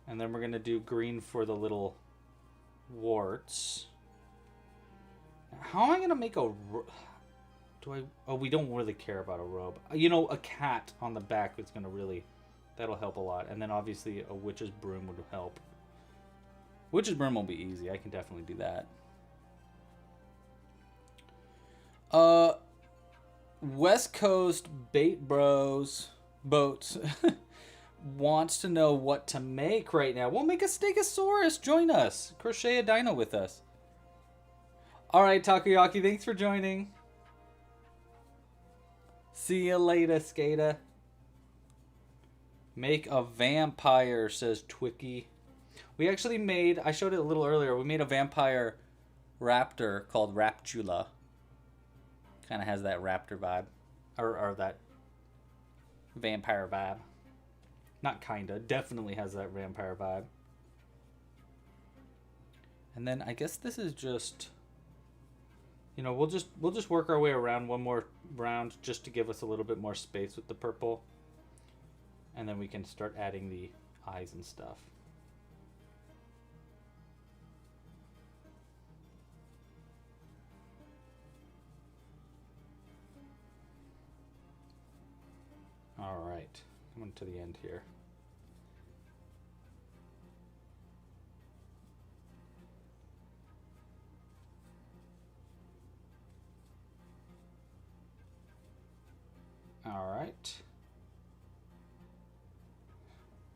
And then we're going to do green for the little warts. How am I going to make a... Oh, we don't really care about a robe. You know, a cat on the back is going to really... That'll help a lot. And then obviously a witch's broom would help. Witch's broom will be easy. I can definitely do that. West Coast Bait Bros Boats wants to know what to make right now. We'll make a Stegosaurus. Join us. Crochet a dino with us. Alright, Takoyaki, thanks for joining. See you later, Skata. Make a vampire, says Twicky. We actually made, I showed it a little earlier, we made a vampire raptor called Raptula. Kind of has that raptor vibe. Or that vampire vibe. Not kinda, definitely has that vampire vibe. And then I guess this is just... You know, we'll just work our way around one more round just to give us a little bit more space with the purple. And then we can start adding the eyes and stuff. All right, coming to the end here. All right.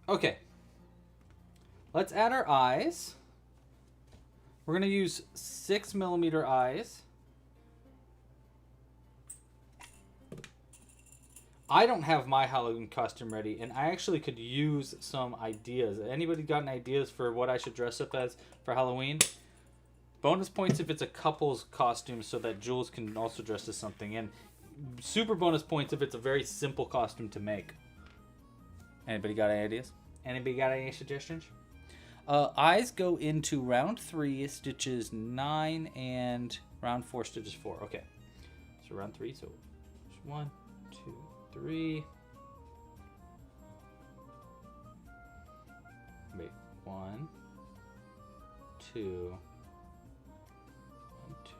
Okay. Let's add our eyes. We're going to use 6mm eyes. I don't have my Halloween costume ready, and I actually could use some ideas. Anybody got any ideas for what I should dress up as for Halloween? Bonus points if it's a couple's costume so that Jules can also dress as something. And super bonus points if it's a very simple costume to make. Anybody got any ideas? Anybody got any suggestions? Eyes go into round 3, stitches 9, and round 4, stitches 4. Okay. So round 3, so 1, 2, 3. Wait, 1, 2, 1, 2,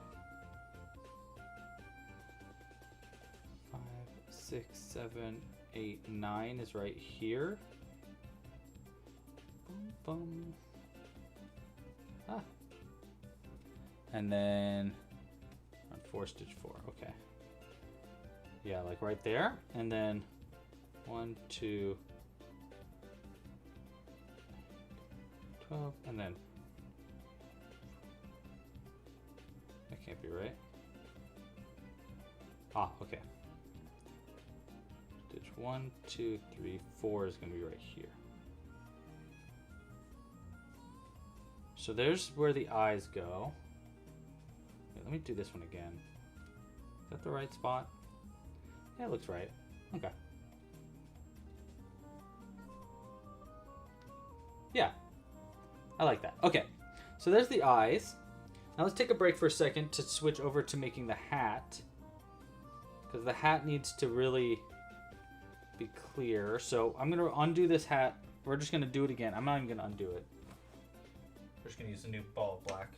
5, 6, 7, 8, 9 is right here. Boom, boom. Ah. And then on 4, stitch 4. Okay. Yeah, like right there. And then 1, 2, 12, and then that can't be right. Ah, okay. Stitch 1, 2, 3, 4 is going to be right here. So there's where the eyes go. Wait, let me do this one again. Is that the right spot? Yeah, it looks right. Okay. Yeah, I like that. Okay, so there's the eyes. Now let's take a break for a second to switch over to making the hat, because the hat needs to really be clear. So I'm going to undo this hat. We're just going to do it again. I'm not even going to undo it. We're just going to use a new ball of black.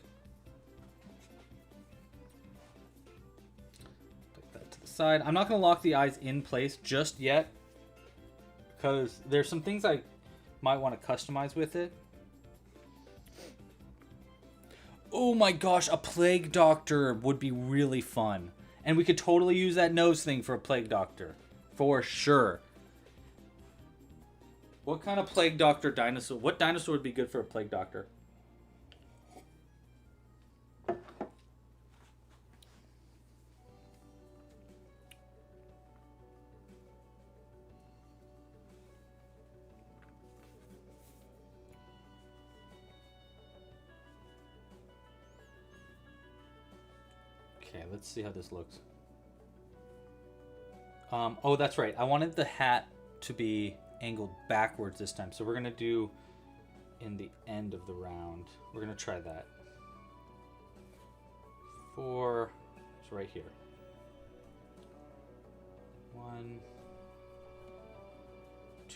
Put that to the side. I'm not going to lock the eyes in place just yet, because there's some things I might want to customize with it. Oh my gosh, a plague doctor would be really fun. And we could totally use that nose thing for a plague doctor. For sure. What kind of plague doctor dinosaur? What dinosaur would be good for a plague doctor? Okay, let's see how this looks. Oh, that's right. I wanted the hat to be angled backwards this time. So we're going to do in the end of the round. We're going to try that. 4, so right here. 1,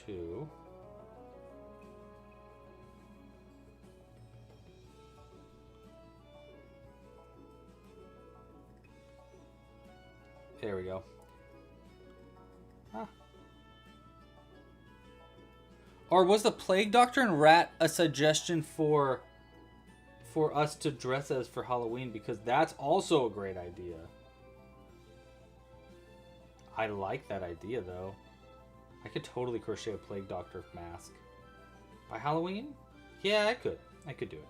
2. There we go. Huh. Or was the plague doctor and rat a suggestion for us to dress as for Halloween? Because that's also a great idea. I like that idea though. I could totally crochet a plague doctor mask. By Halloween? Yeah, I could. I could do it.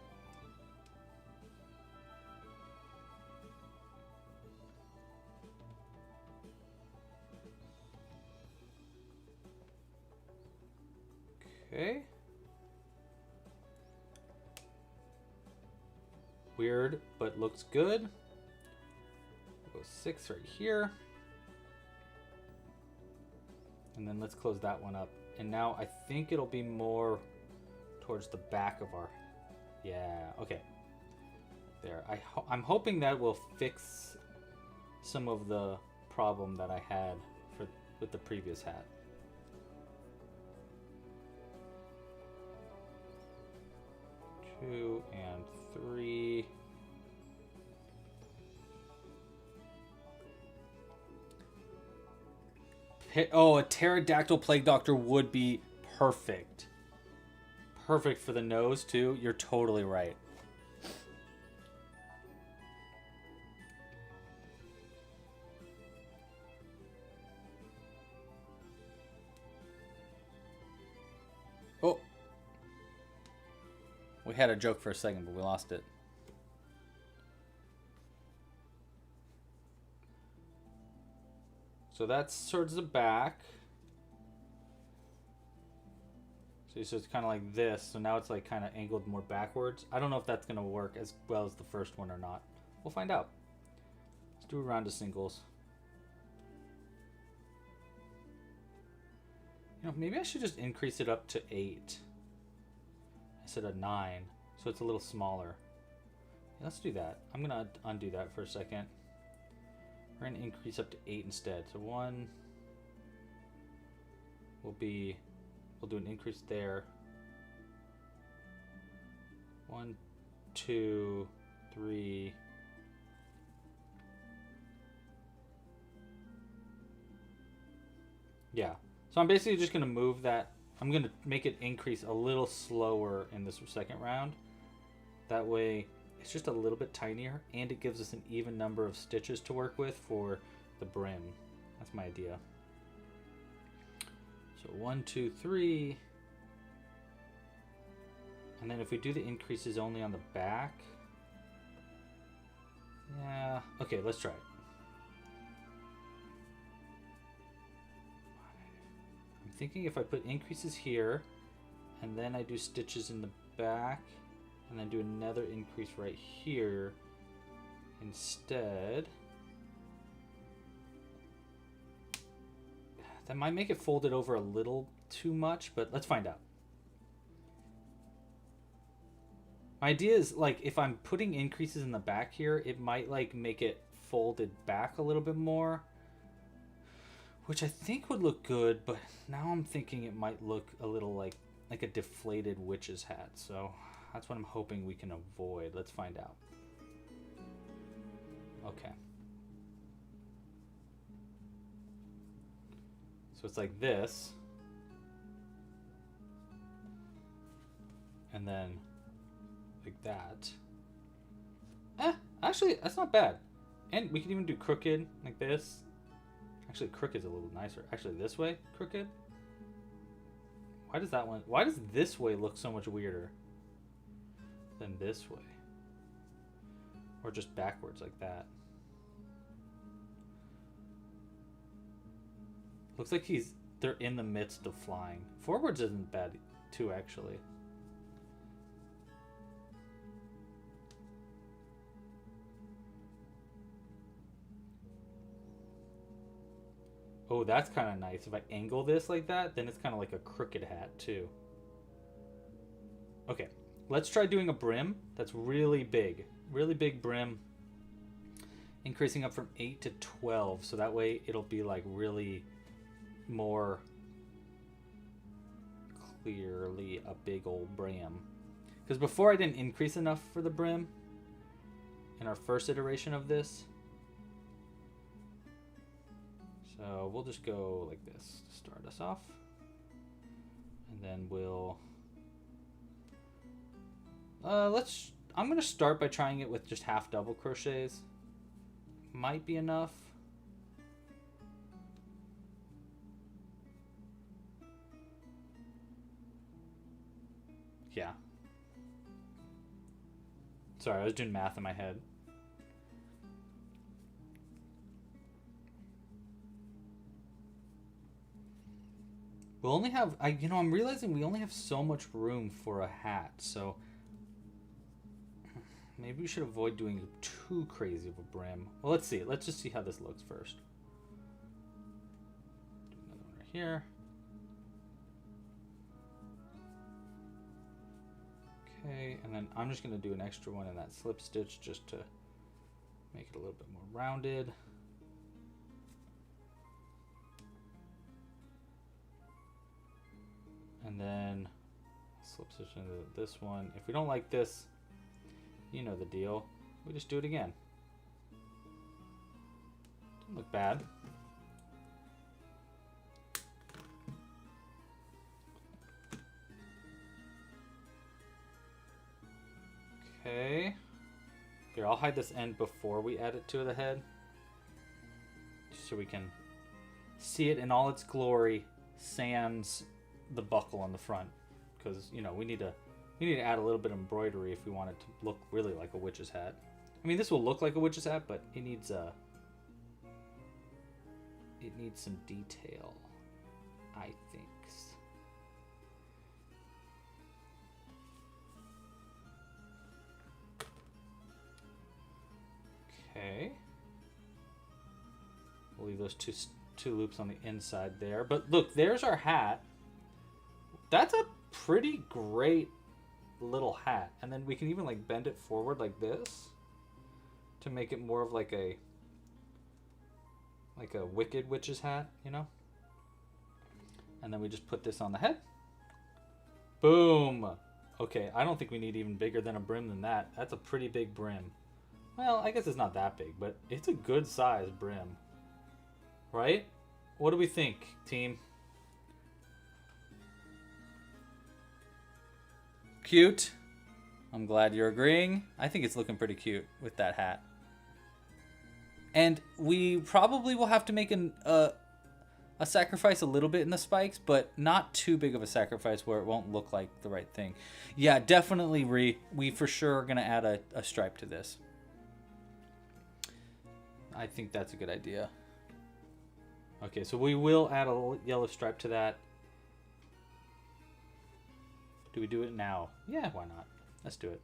Okay. Weird, but looks good. We'll go 6 right here. And then let's close that one up. And now I think it'll be more towards the back of our... Yeah, okay. There. I'm hoping that will fix some of the problem that I had with the previous hat. 2 and 3. Oh, a pterodactyl plague doctor would be perfect. Perfect for the nose too. You're totally right. Oh. We had a joke for a second, but we lost it. So that's towards the back. So it's kind of like this. So now it's like kind of angled more backwards. I don't know if that's going to work as well as the first one or not. We'll find out. Let's do a round of singles. You know, maybe I should just increase it up to 8. instead of 9, so it's a little smaller. Let's do that. I'm gonna undo that for a second. We're gonna increase up to 8 instead. So 1 will be, we'll do an increase there. 1, 2, 3. Yeah. So I'm basically just gonna move that. I'm gonna make it increase a little slower in this second round. That way it's just a little bit tinier, and it gives us an even number of stitches to work with for the brim. That's my idea. So 1, 2, 3. And then if we do the increases only on the back. Yeah, okay, let's try it. I'm thinking if I put increases here, and then I do stitches in the back, and then do another increase right here instead. That might make it folded over a little too much, but let's find out. My idea is, like, if I'm putting increases in the back here, it might, like, make it folded back a little bit more, which I think would look good, but now I'm thinking it might look a little like a deflated witch's hat. So that's what I'm hoping we can avoid. Let's find out. Okay. So it's like this. And then like that. Actually, that's not bad. And we can even do crooked like this. Actually, crooked's a little nicer. Actually, this way, crooked. Why does this way look so much weirder than this way? Or just backwards like that. Looks like they're in the midst of flying. Forwards isn't bad too, actually. Oh, that's kind of nice. If I angle this like that, then it's kind of like a crooked hat too. Okay, let's try doing a brim that's really big. Really big brim. Increasing up from 8 to 12, so that way it'll be like really more clearly a big old brim. Because before I didn't increase enough for the brim in our first iteration of this. So we'll just go like this to start us off. And then we'll... I'm going to start by trying it with just half double crochets. Might be enough. Yeah. Sorry, I was doing math in my head. We'll only have, I'm realizing we only have so much room for a hat, so maybe we should avoid doing too crazy of a brim. Well, let's see. Let's just see how this looks first. Do another one right here. Okay, and then I'm just going to do an extra one in that slip stitch just to make it a little bit more rounded. And then slip stitch into this one. If we don't like this, you know the deal. We just do it again. Doesn't look bad. Okay. Here, I'll hide this end before we add it to the head, so we can see it in all its glory, sans the buckle on the front, because we need to add a little bit of embroidery if we want it to look really like a witch's hat. I mean, this will look like a witch's hat, but it needs some detail, I think. Okay. We'll leave those two loops on the inside there. But look, there's our hat. That's a pretty great little hat. And then we can even like bend it forward like this to make it more of like a Wicked Witch's hat, you know? And then we just put this on the head. Boom! Okay, I don't think we need even bigger than a brim than that. That's a pretty big brim. Well, I guess it's not that big, but it's a good size brim. Right? What do we think, team? Cute. I'm glad you're agreeing. I think it's looking pretty cute with that hat. And we probably will have to make a sacrifice a little bit in the spikes, but not too big of a sacrifice where it won't look like the right thing. Yeah, definitely we for sure are going to add a stripe to this. I think that's a good idea. Okay, so we will add a yellow stripe to that. Do we do it now? Yeah, why not? Let's do it.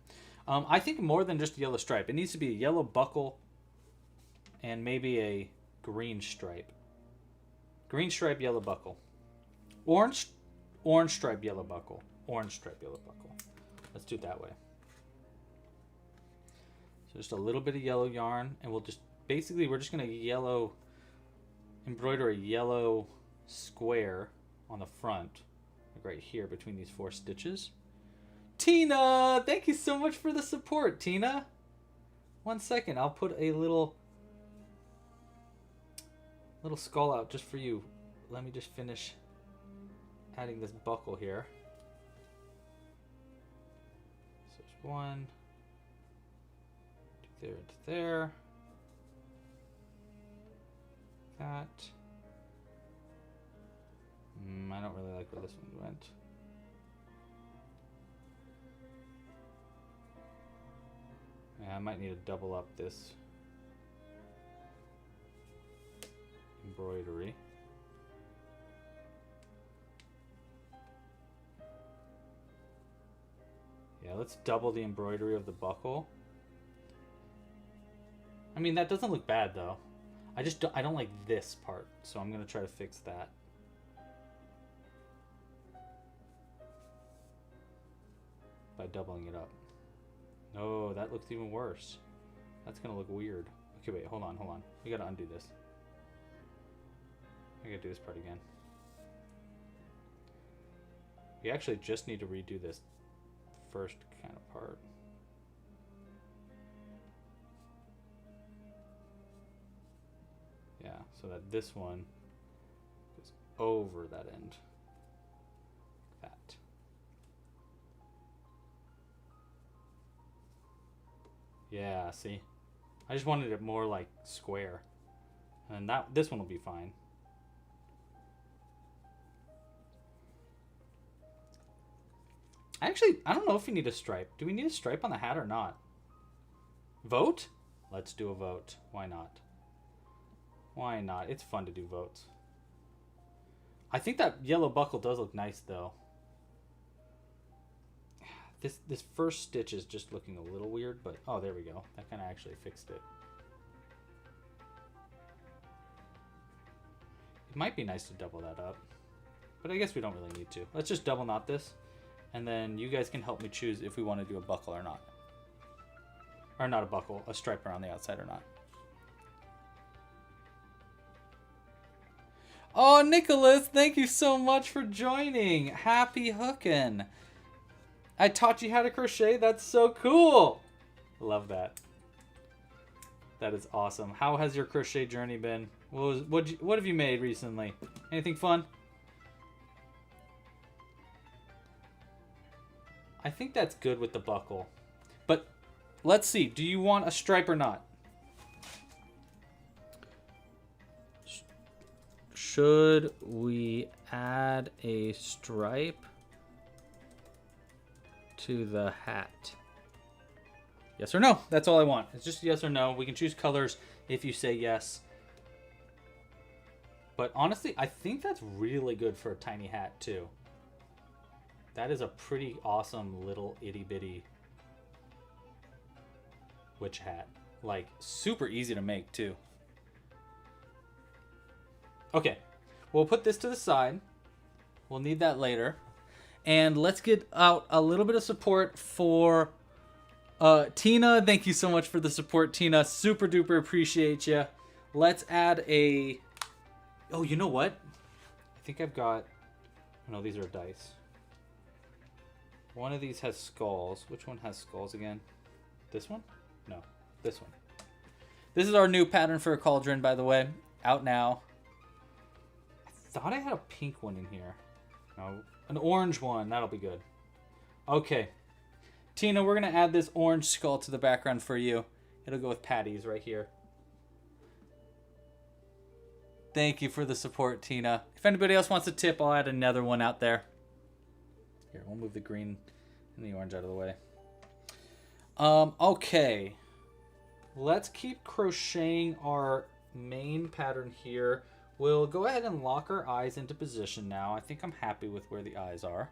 I think more than just a yellow stripe. It needs to be a yellow buckle and maybe a green stripe. Green stripe, yellow buckle. Orange stripe, yellow buckle. Orange stripe, yellow buckle. Let's do it that way. So just a little bit of yellow yarn, and we'll just, basically we're just going to embroider a yellow square on the front, like right here between these 4 stitches. Tina, thank you so much for the support, Tina. 1 second, I'll put a little skull out just for you. Let me just finish adding this buckle here. So there's 1, 2 there, to there. That. I don't really like where this one went. Yeah, I might need to double up this embroidery. Yeah, let's double the embroidery of the buckle. I mean, that doesn't look bad though. I don't like this part, so I'm gonna try to fix that. By doubling it up. No, that looks even worse. That's gonna look weird. Okay, wait, hold on. We gotta undo this. I gotta do this part again. We actually just need to redo this first kind of part. Yeah, so that this one goes over that end. Like that. Yeah, see? I just wanted it more like square. And this one will be fine. Actually, I don't know if we need a stripe. Do we need a stripe on the hat or not? Vote? Let's do a vote. Why not? Why not? It's fun to do votes. I think that yellow buckle does look nice though. This first stitch is just looking a little weird, but oh, there we go. That kind of actually fixed it. It might be nice to double that up, but I guess we don't really need to. Let's just double knot this, and then you guys can help me choose if we want to do a buckle or not. Or not a buckle, a stripe around the outside or not. Oh, Nicholas, thank you so much for joining. Happy hooking. I taught you how to crochet. That's so cool. Love that. That is awesome. How has your crochet journey been? What have you made recently? Anything fun? I think that's good with the buckle. But let's see. Do you want a stripe or not? Should we add a stripe to the hat? Yes or no? That's all I want. It's just yes or no. We can choose colors if you say yes. But honestly, I think that's really good for a tiny hat too. That is a pretty awesome little itty bitty witch hat. Like super easy to make too. Okay, we'll put this to the side. We'll need that later. And let's get out a little bit of support for Tina. Thank you so much for the support, Tina. Super duper appreciate you. Let's add a... Oh, you know what? I think I've got... No, these are dice. One of these has skulls. Which one has skulls again? This one? No, this one. This is our new pattern for a cauldron, by the way. Out now. I thought I had a pink one in here. No, an orange one. That'll be good. Okay. Tina, we're going to add this orange skull to the background for you. It'll go with Patty's right here. Thank you for the support, Tina. If anybody else wants a tip, I'll add another one out there. Here, we'll move the green and the orange out of the way. Okay. Let's keep crocheting our main pattern here. We'll go ahead and lock our eyes into position now. I think I'm happy with where the eyes are.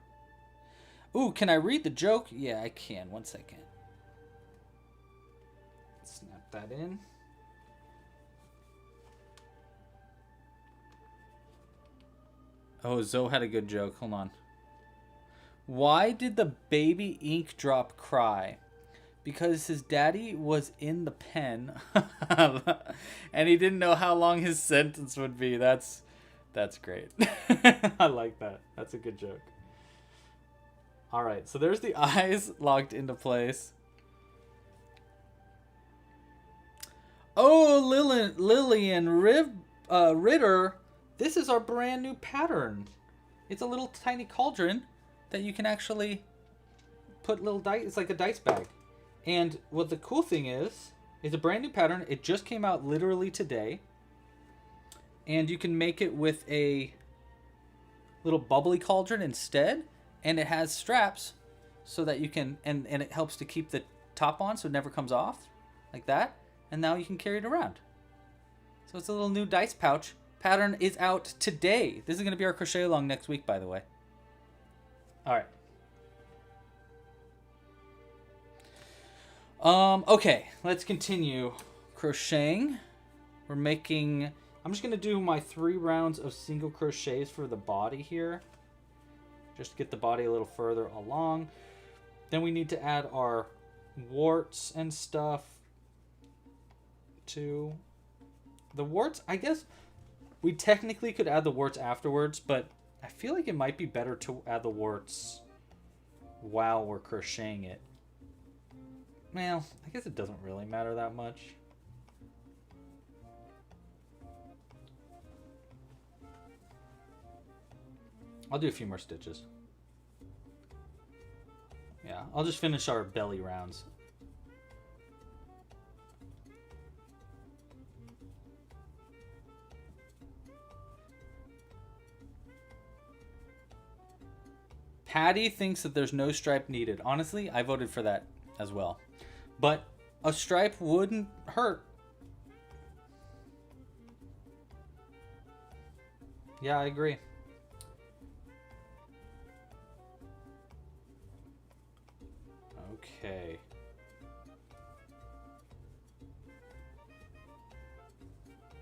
Ooh, can I read the joke? Yeah, I can. 1 second. Snap that in. Oh, Zoe had a good joke. Hold on. Why did the baby ink drop cry? Because his daddy was in the pen and he didn't know how long his sentence would be. That's great. I like that. That's a good joke. All right, so there's the eyes locked into place. Oh, Lillian Ritter, this is our brand new pattern. It's a little tiny cauldron that you can actually put little dice. It's like a dice bag. And what the cool thing is, it's a brand new pattern. It just came out literally today. And you can make it with a little bubbly cauldron instead. And it has straps so that you can, and it helps to keep the top on so it never comes off. Like that. And now you can carry it around. So it's a little new dice pouch. Pattern is out today. This is going to be our crochet along next week, by the way. All right. Okay, let's continue crocheting. We're making, I'm just going to do my 3 rounds of single crochets for the body here. Just to get the body a little further along. Then we need to add our warts and stuff to the warts. I guess we technically could add the warts afterwards, but I feel like it might be better to add the warts while we're crocheting it. Well, I guess it doesn't really matter that much. I'll do a few more stitches. Yeah, I'll just finish our belly rounds. Patty thinks that there's no stripe needed. Honestly, I voted for that as well. But a stripe wouldn't hurt. Yeah, I agree. Okay.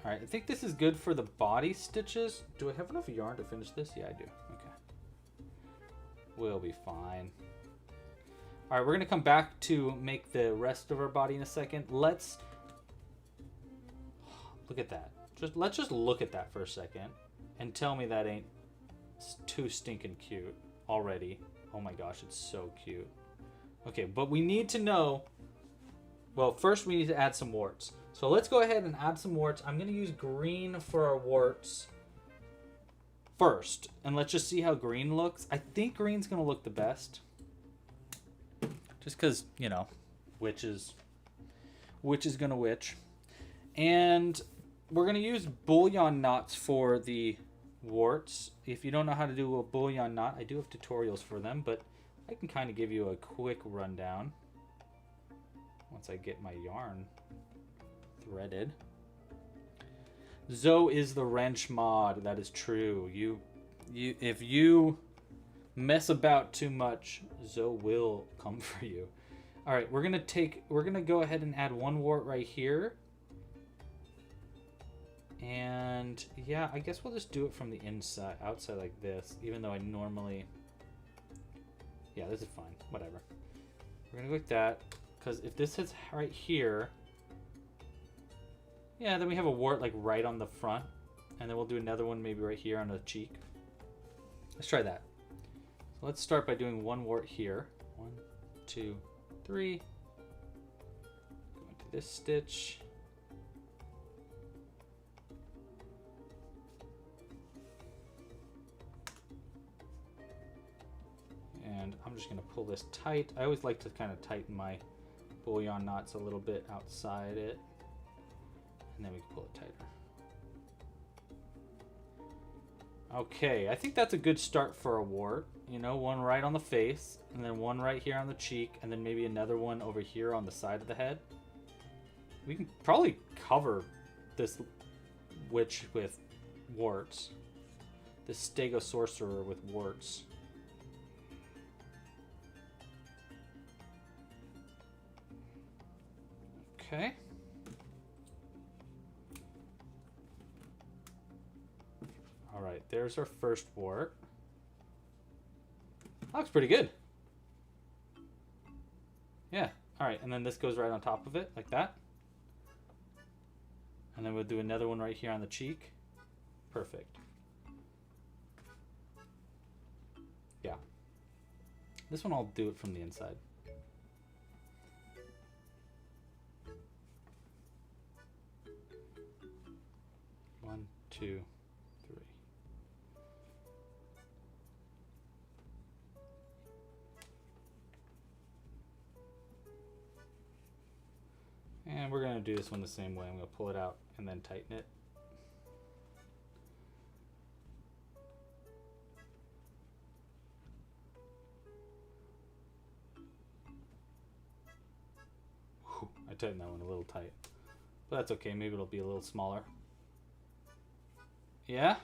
Alright, I think this is good for the body stitches. Do I have enough yarn to finish this? Yeah, I do. Okay. We'll be fine. Alright, we're going to come back to make the rest of our body in a second. Let's look at that. Let's just look at that for a second and tell me that ain't too stinking cute already. Oh my gosh, it's so cute. Okay, but we need to know, well, first we need to add some warts. So let's go ahead and add some warts. I'm going to use green for our warts first, and let's just see how green looks. I think green's going to look the best. Just because, you know, witch is going to witch. And we're going to use bullion knots for the warts. If you don't know how to do a bullion knot, I do have tutorials for them, but I can kind of give you a quick rundown once I get my yarn threaded. Zoe is the wrench mod. That is true. If you mess about too much, Zoe will come for you. All right, we're gonna go ahead and add 1 wart right here. And yeah, I guess we'll just do it from the outside like this, even though I normally Yeah, this is fine. Whatever. We're going to go like that. Because if this hits right here... Yeah, then we have a wart like right on the front. And then we'll do another one maybe right here on the cheek. Let's try that. So let's start by doing one wart here. 1, 2, 3. Go into this stitch. And I'm just going to pull this tight. I always like to kind of tighten my bullion knots a little bit outside it. And then we can pull it tighter. Okay, I think that's a good start for a wart. You know, one right on the face, and then one right here on the cheek, and then maybe another one over here on the side of the head. We can probably cover this witch with warts. This stego sorcerer with warts. Okay. All right, there's our first wart. That looks pretty good. Yeah, all right, and then this goes right on top of it, like that. And then we'll do another one right here on the cheek. Perfect. Yeah. This one I'll do it from the inside. One, two, three. And we're going to do this one the same way. I'm going to pull it out and then tighten it. Whew, I tightened that one a little tight. But that's okay. Maybe it'll be a little smaller. Yeah?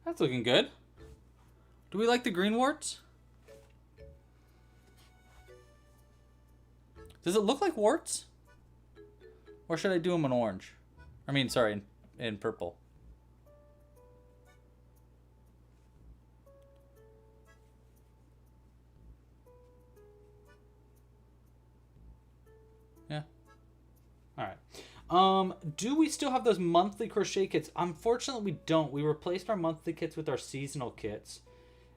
That's looking good. Do we like the green warts? Does it look like warts? Or should I do them in orange? I mean, sorry, in purple. Yeah. All right. Do we still have those monthly crochet kits? Unfortunately, we don't. We replaced our monthly kits with our seasonal kits.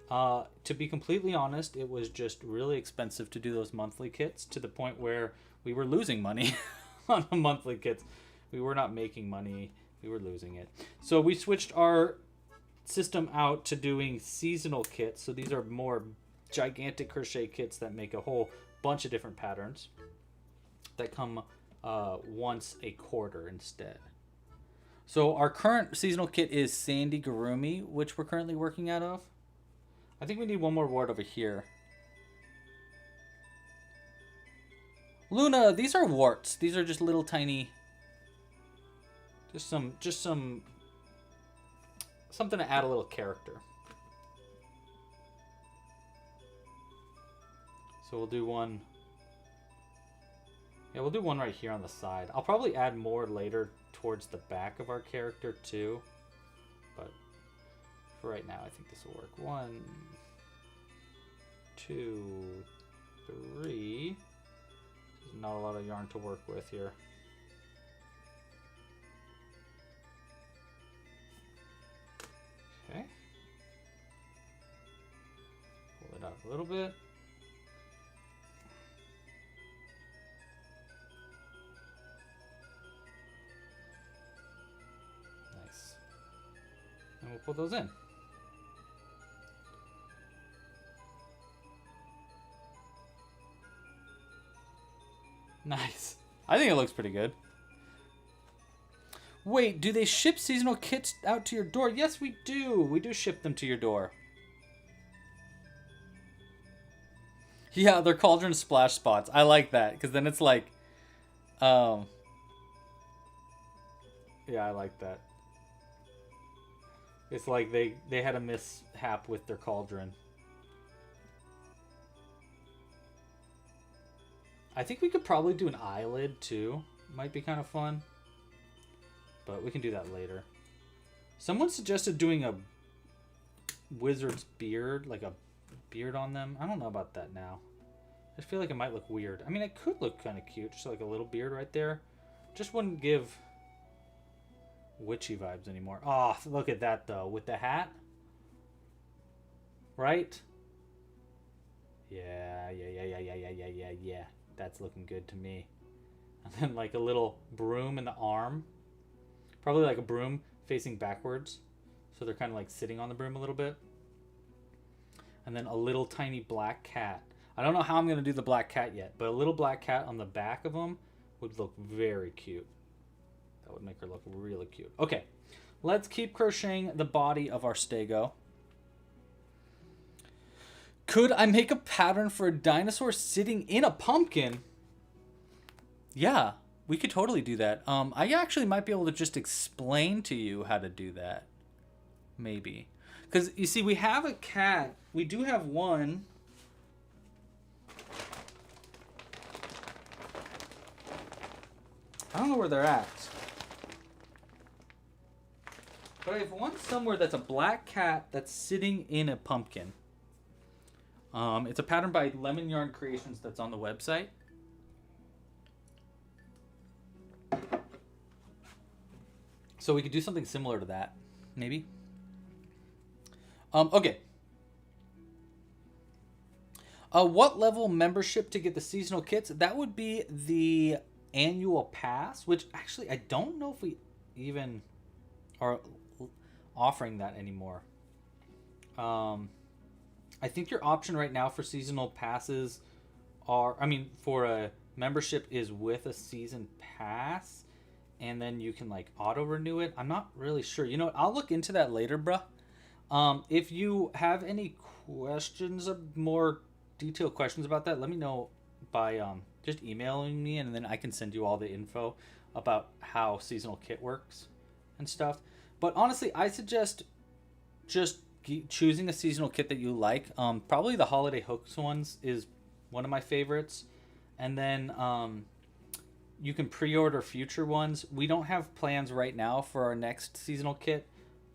To be completely honest, it was just really expensive to do those monthly kits to the point where we were losing money on the monthly kits. We were not making money. We were losing it. So we switched our system out to doing seasonal kits. So these are more gigantic crochet kits that make a whole bunch of different patterns that come once a quarter instead. So our current seasonal kit is Amigurumi, which we're currently working out of. I think we need one more wart over here. Luna, these are warts. These are just little tiny, something to add a little character. So we'll do one. Yeah, we'll do one right here on the side. I'll probably add more later towards the back of our character too. But for right now, I think this will work. 1, 2, 3. There's not a lot of yarn to work with here. Okay. Pull it out a little bit. Nice. And we'll put those in. Nice. I think it looks pretty good. Wait, do they ship seasonal kits out to your door? Yes, we do. We do ship them to your door. Yeah, they're cauldron splash spots. I like that because then it's like, yeah, I like that. It's like they had a mishap with their cauldron. I think we could probably do an eyelid too. Might be kind of fun. But we can do that later. Someone suggested doing a wizard's beard, like a beard on them. I don't know about that now. I feel like it might look weird. I mean, it could look kind of cute, just like a little beard right there. Just wouldn't give witchy vibes anymore. Oh, look at that though, with the hat. Right? Yeah. That's looking good to me. And then like a little broom in the arm. Probably like a broom facing backwards. So they're kind of like sitting on the broom a little bit. And then a little tiny black cat. I don't know how I'm going to do the black cat yet, but a little black cat on the back of them would look very cute. That would make her look really cute. Okay, let's keep crocheting the body of our stego. Could I make a pattern for a dinosaur sitting in a pumpkin? Yeah, we could totally do that. I actually might be able to just explain to you how to do that. Maybe. Because, you see, we have a cat. We do have one. I don't know where they're at. But I have one somewhere that's a black cat that's sitting in a pumpkin. It's a pattern by Lemon Yarn Creations that's on the website. So we could do something similar to that, maybe. Okay. What level membership to get the seasonal kits? That would be the annual pass, which actually I don't know if we even are offering that anymore. I think your option right now for seasonal passes for a membership is with a season pass, and then you can like auto renew it. I'm not really sure. You know what? I'll look into that later, bruh. If you have any questions, more detailed questions about that, let me know by just emailing me, and then I can send you all the info about how seasonal kit works and stuff. But honestly, I suggest just choosing a seasonal kit that you like. Probably the holiday hooks ones is one of my favorites, and then you can pre-order future ones. We don't have plans right now for our next seasonal kit.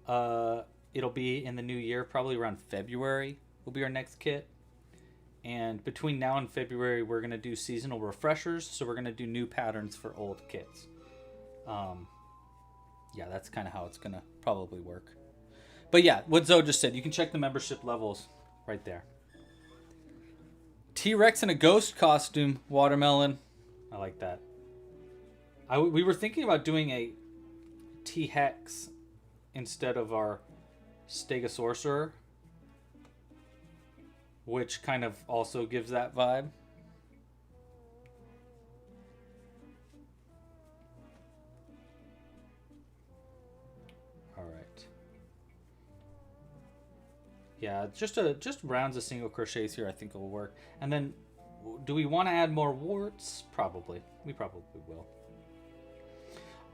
It'll be in the new year, probably around February will be our next kit. And between now and February, we're going to do seasonal refreshers. So we're going to do new patterns for old kits. Yeah, that's kind of how it's going to probably work. But yeah, what Zoe just said, you can check the membership levels right there. T-Rex in a ghost costume, Watermelon. I like that. We were thinking about doing a T-Hex instead of our Stegosaurus, which kind of also gives that vibe. All right. Yeah, just rounds of single crochets here I think will work. And then do we want to add more warts? Probably. We probably will.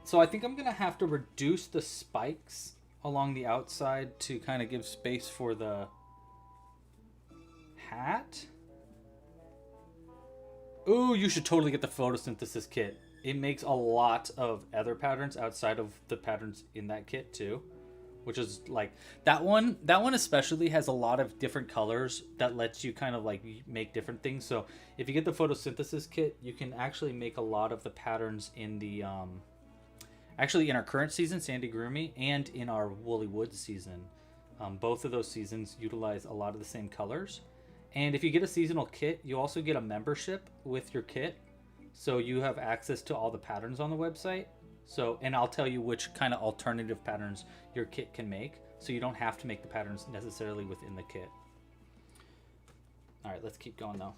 So I think I'm going to have to reduce the spikes along the outside to kind of give space for the hat. Ooh, you should totally get the photosynthesis kit. It makes a lot of other patterns outside of the patterns in that kit too, which is like that one especially has a lot of different colors that lets you kind of like make different things. So if you get the photosynthesis kit, you can actually make a lot of the patterns in the actually in our current season, Amigurumi, and in our Woolly Woods season. Both of those seasons utilize a lot of the same colors. And if you get a seasonal kit, you also get a membership with your kit. So you have access to all the patterns on the website. So, and I'll tell you which kind of alternative patterns your kit can make. So you don't have to make the patterns necessarily within the kit. All right, let's keep going though.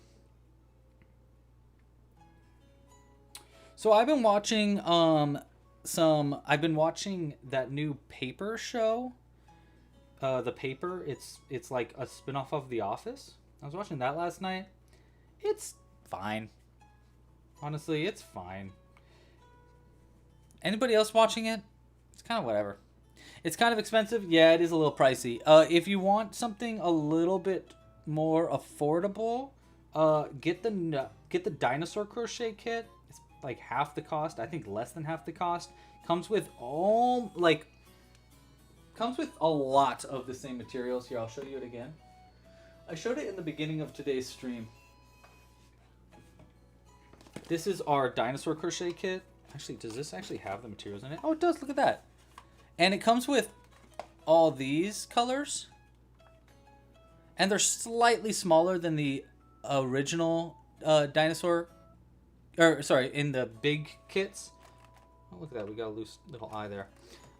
So I've been watching I've been watching that new Paper show. The Paper, it's like a spin-off of The Office. I was watching that last night. It's fine. Honestly, it's fine. Anybody else watching it? It's kind of whatever. It's kind of expensive. Yeah, it is a little pricey. If you want something a little bit more affordable, get the Dinosaur crochet kit. It's like half the cost. I think less than half the cost. Comes with a lot of the same materials. Here, I'll show you it again. I showed it in the beginning of today's stream. This is our dinosaur crochet kit. Actually, does this actually have the materials in it? Oh, it does. Look at that. And it comes with all these colors. And they're slightly smaller than the original dinosaur. Or, sorry, in the big kits. Oh, look at that. We got a loose little eye there.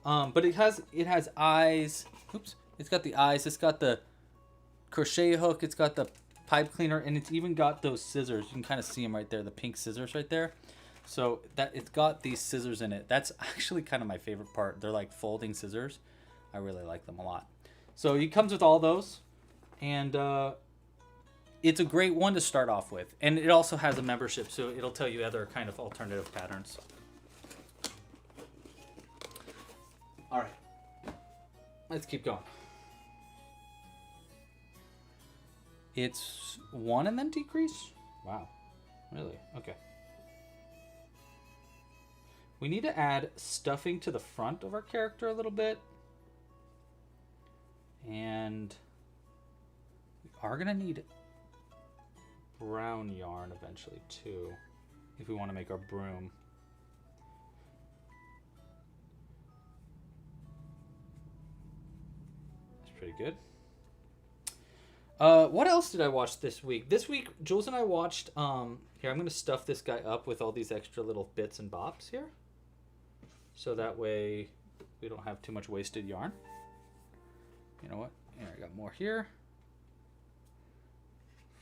But it has eyes. Oops. It's got the eyes. It's got the crochet hook. It's got the pipe cleaner, and it's even got those scissors. You can kind of see them right there, the pink scissors right there. So that it's got these scissors in it. That's actually kind of my favorite part. They're like folding scissors. I really like them a lot. So it comes with all those, and it's a great one to start off with. And it also has a membership, so it'll tell you other kind of alternative patterns. All right, let's keep going. It's 1 and then decrease? Wow. Really? Okay. We need to add stuffing to the front of our character a little bit. And we are going to need brown yarn eventually too, if we want to make our broom. That's pretty good. What else did I watch this week? This week, Jules and I watched, here, I'm going to stuff this guy up with all these extra little bits and bops here. So that way we don't have too much wasted yarn. You know what? Here, I got more here.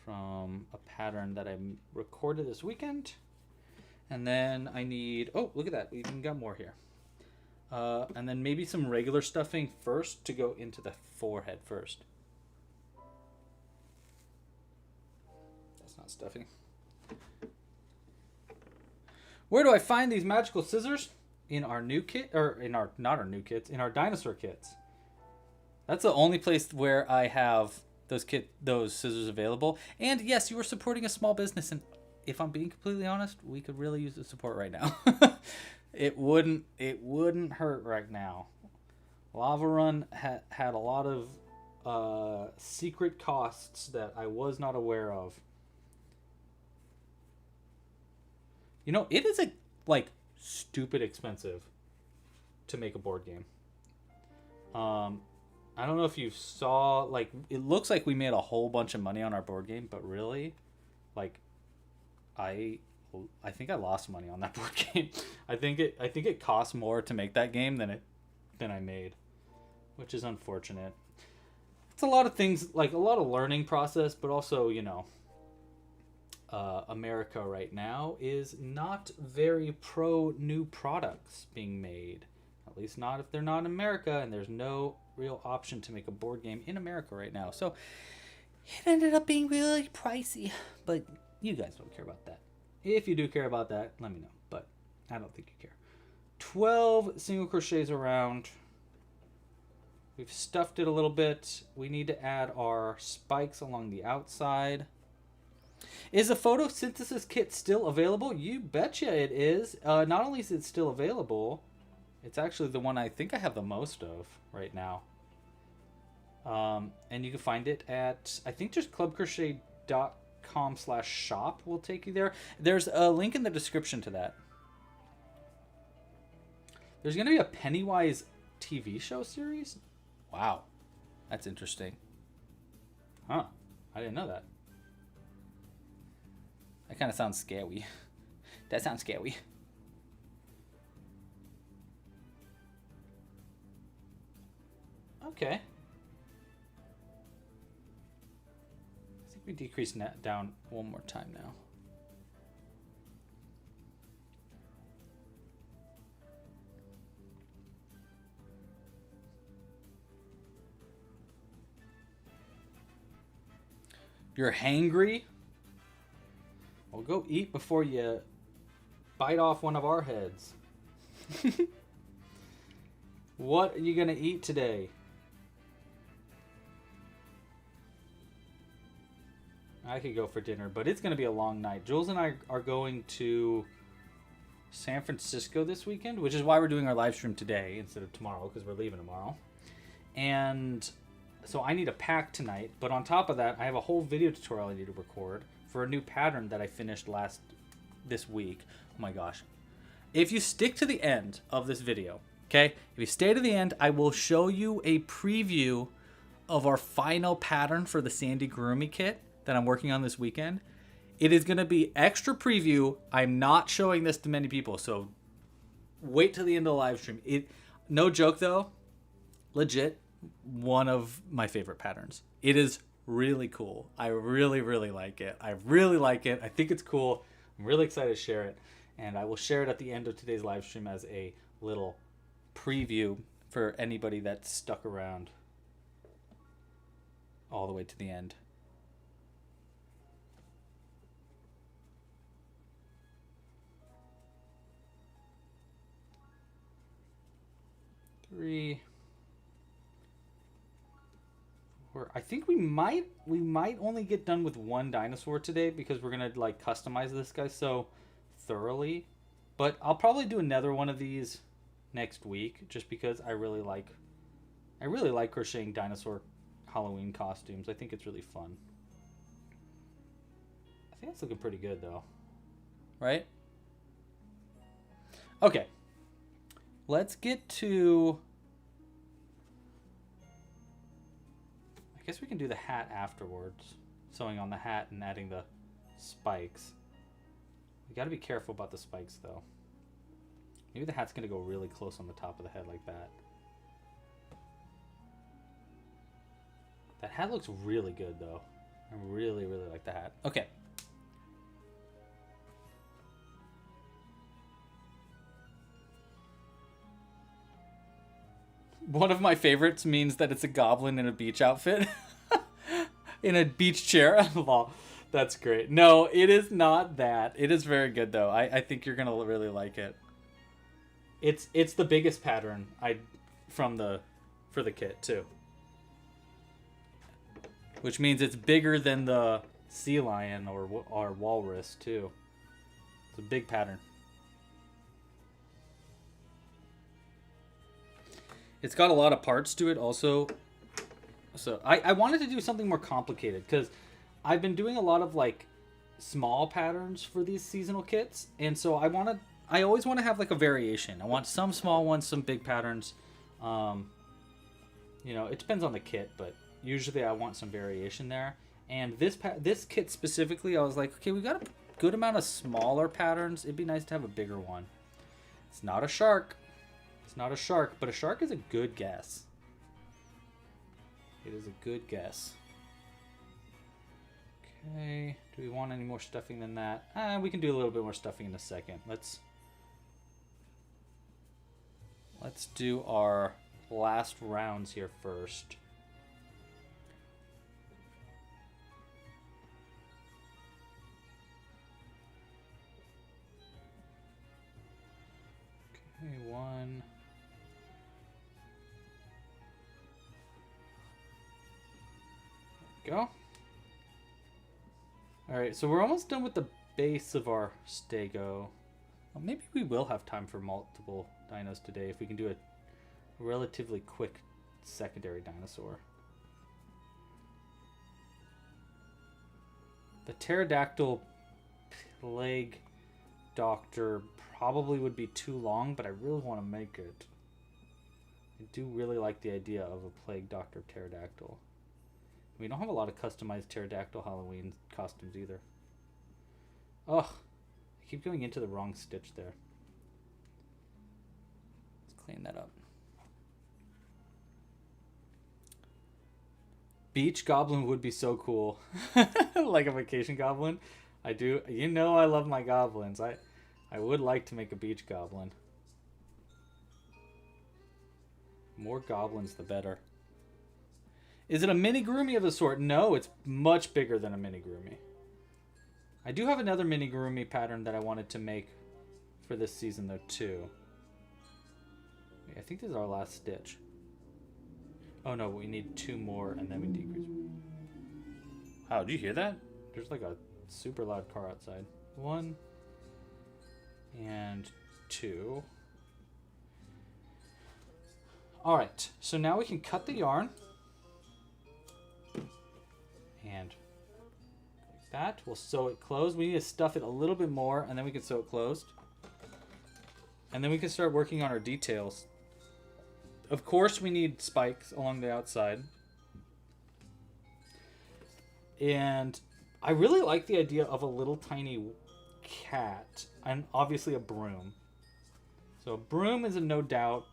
From a pattern that I recorded this weekend. And then I need, oh, look at that. We even got more here. And then maybe some regular stuffing first to go into the forehead first. Not stuffing. Where do I find these magical scissors? In our new kit, or in our, not our new kits, in our dinosaur kits. That's the only place where I have those scissors available. And yes, you are supporting a small business, and if I'm being completely honest, we could really use the support right now. It wouldn't hurt right now. Lava Run had a lot of secret costs that I was not aware of. You know, it is stupid expensive to make a board game. I don't know if you saw, it looks like we made a whole bunch of money on our board game, but really, I think I lost money on that board game. I think it cost more to make that game than I made, which is unfortunate. It's a lot of things, a lot of learning process, but also, you know, America right now is not very pro new products being made. At least not if they're not in America, and there's no real option to make a board game in America right now. So it ended up being really pricey, but you guys don't care about that. If you do care about that, let me know, but I don't think you care. 12 single crochets around. We've stuffed it a little bit. We need to add our spikes along the outside. Is the photosynthesis kit still available? You betcha it is. Not only is it still available, it's actually the one I think I have the most of right now. And you can find it at, I think just clubcrochet.com/shop will take you there. There's a link in the description to that. There's going to be a Pennywise TV show series? Wow. That's interesting. Huh. I didn't know that. That kind of sounds scary. That sounds scary. Okay. I think we decrease net down one more time now. You're hangry? Well, go eat before you bite off one of our heads. What are you going to eat today? I could go for dinner, but it's going to be a long night. Jules and I are going to San Francisco this weekend, which is why we're doing our live stream today instead of tomorrow, because we're leaving tomorrow. And So I need a pack tonight, but on top of that, I have a whole video tutorial I need to record for a new pattern that I finished this week. Oh my gosh. If you stick to the end of this video, okay? If you stay to the end, I will show you a preview of our final pattern for the Amigurumi kit that I'm working on this weekend. It is going to be extra preview. I'm not showing this to many people, so wait till the end of the live stream. No joke though, legit, one of my favorite patterns. It is really cool. I really, really like it. I really like it. I think it's cool. I'm really excited to share it. And I will share it at the end of today's live stream as a little preview for anybody that's stuck around all the way to the end. Three. I think we might only get done with one dinosaur today because we're gonna like customize this guy so thoroughly, but I'll probably do another one of these next week just because I really like crocheting dinosaur Halloween costumes. I think it's really fun. I think it's looking pretty good though, right? Okay, let's get to. I guess we can do the hat afterwards. Sewing on the hat and adding the spikes. We got to be careful about the spikes though. Maybe the hat's going to go really close on the top of the head like that. That hat looks really good though. I really, really like the hat. Okay. One of my favorites means that it's a goblin in a beach outfit. In a beach chair. Lol. That's great. No, it is not that. It is very good though. I think you're gonna really like it. It's the biggest pattern for the kit too. Which means it's bigger than the sea lion or walrus too. It's a big pattern. It's got a lot of parts to it also. So I wanted to do something more complicated because I've been doing a lot of like small patterns for these seasonal kits. And so I always want to have like a variation. I want some small ones, some big patterns. You know, it depends on the kit, but usually I want some variation there. And this kit specifically, I was like, okay, we got a good amount of smaller patterns. It'd be nice to have a bigger one. It's not a shark. It's not a shark, but a shark is a good guess. It is a good guess. Okay, do we want any more stuffing than that? We can do a little bit more stuffing in a second. Let's do our last rounds here first. Okay, one. There we go. Alright, so we're almost done with the base of our stego. Well, maybe we will have time for multiple dinos today if we can do a relatively quick secondary dinosaur. The pterodactyl plague doctor probably would be too long, but I really want to make it. I do really like the idea of a plague doctor pterodactyl. We don't have a lot of customized pterodactyl Halloween costumes either. Ugh, I keep going into the wrong stitch there. Let's clean that up. Beach goblin would be so cool. Like a vacation goblin. I do, you know I love my goblins. I would like to make a beach goblin. More goblins the better. Is it a Amigurumi of a sort? No, it's much bigger than a Amigurumi. I do have another Amigurumi pattern that I wanted to make for this season though too. I think this is our last stitch. Oh no, we need two more and then we decrease. Oh, did you hear that? There's like a super loud car outside. 1 and 2. Alright, so now we can cut the yarn. that. We'll sew it closed. We need to stuff it a little bit more, and then we can sew it closed. And then we can start working on our details. Of course, we need spikes along the outside. And I really like the idea of a little tiny cat and obviously a broom. So a broom is a no doubt.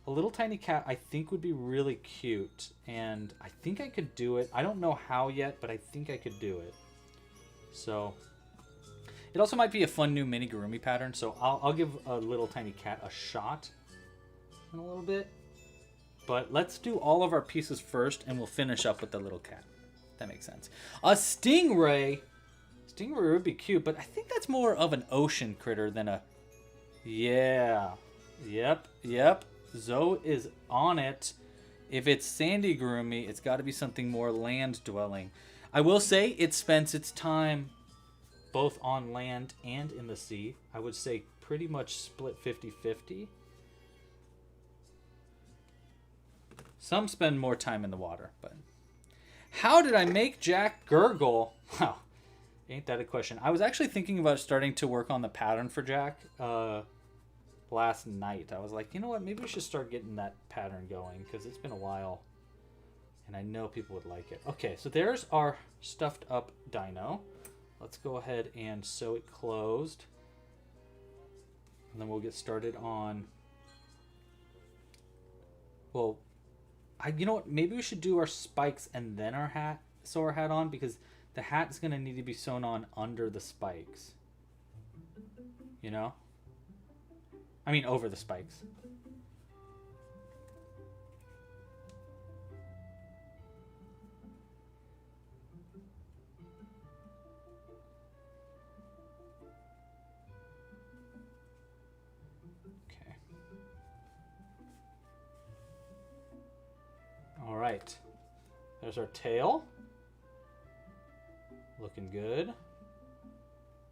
A little tiny cat I think would be really cute, and I think I could do it. I don't know how yet, but I think I could do it. So it also might be a fun new Amigurumi pattern, so I'll give a little tiny cat a shot in a little bit. But let's do all of our pieces first, and we'll finish up with the little cat. That makes sense. A stingray. Stingray would be cute, but I think that's more of an ocean critter than a... Yeah. Yep. Zoe is on it. If it's Amigurumi, it's got to be something more land-dwelling. I will say it spends its time both on land and in the sea. I would say pretty much split 50-50. Some spend more time in the water, but... How did I make Jack gurgle? Wow, ain't that a question. I was actually thinking about starting to work on the pattern for Jack last night. I was like, you know what? Maybe we should start getting that pattern going because it's been a while. And I know people would like it. Okay, so there's our stuffed up dino. Let's go ahead and sew it closed. And then we'll get started on... Well... you know what? Maybe we should do our spikes and then our hat, sew our hat on, because the hat is going to need to be sewn on under the spikes. You know? I mean, over the spikes. Okay. All right. There's our tail. Looking good.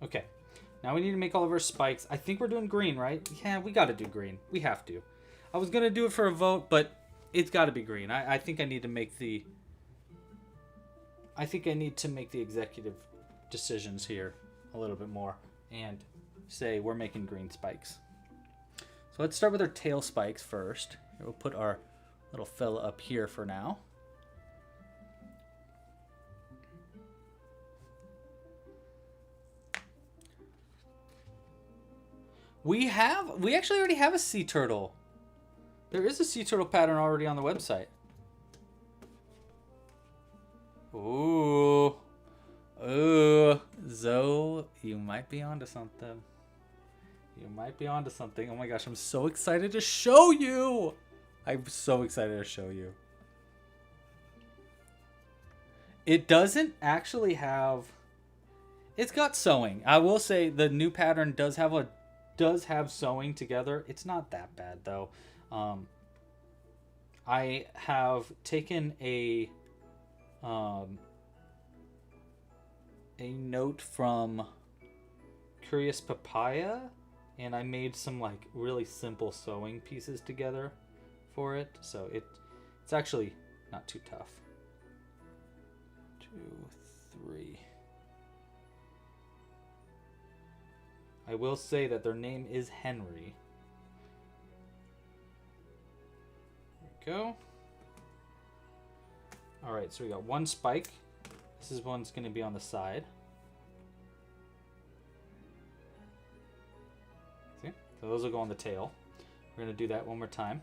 Okay. Now we need to make all of our spikes. I think we're doing green, right? Yeah, we got to do green. We have to. I was going to do it for a vote, but it's got to be green. I think I need to make the... I think I need to make the executive decisions here a little bit more and say we're making green spikes. So let's start with our tail spikes first. We'll put our little fella up here for now. We actually already have a sea turtle. There is a sea turtle pattern already on the website. Ooh. Zoe, you might be onto something. You might be onto something. Oh my gosh, I'm so excited to show you. I'm so excited to show you. It doesn't actually have... It's got sewing. I will say the new pattern does have sewing together. It's not that bad though. I have taken a note from Curious Papaya, and I made some like really simple sewing pieces together for it, so it's actually not too tough. 2, 3. I will say that their name is Henry. There we go. Alright, so we got one spike. This is one's going to be on the side. See? So those will go on the tail. We're going to do that one more time.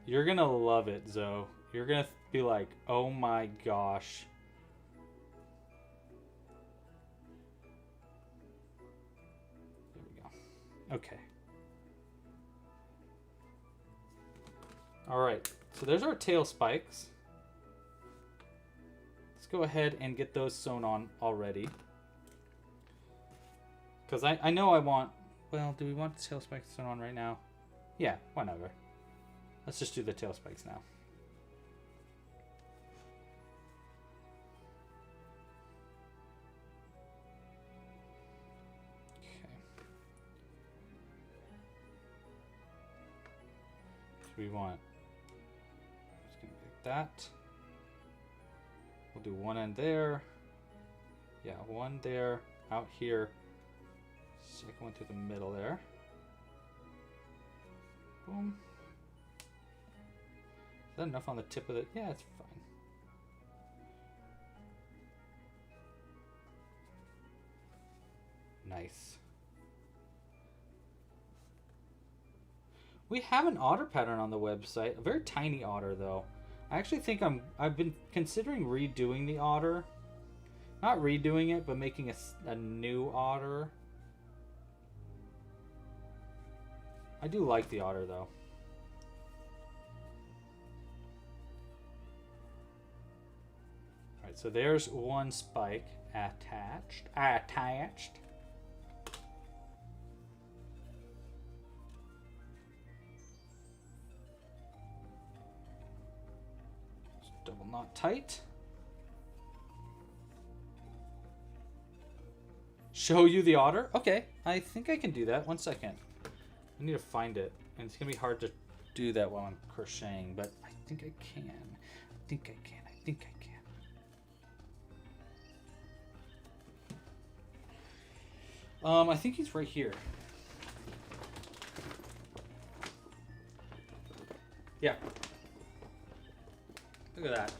You're going to love it, Zoe. You're going to be like, oh my gosh. There we go. Okay. All right. So there's our tail spikes. Let's go ahead and get those sewn on already. Because I know I want... Well, do we want the tail spikes sewn on right now? Yeah, whenever. Let's just do the tail spikes now. we want? Just gonna make that. We'll do one end there. Yeah, one there, out here. Second one through the middle there. Boom. Is that enough on the tip of it? Yeah, it's fine. Nice. We have an otter pattern on the website. A very tiny otter, though. I actually think I've been considering redoing the otter. Not redoing it, but making a new otter. I do like the otter, though. Alright, so there's one spike attached. Double knot tight. Show you the otter? Okay, I think I can do that. 1 second. I need to find it. And it's going to be hard to do that while I'm crocheting, but I think I can. I think I can. I think I can. I think he's right here. Yeah. Look at that.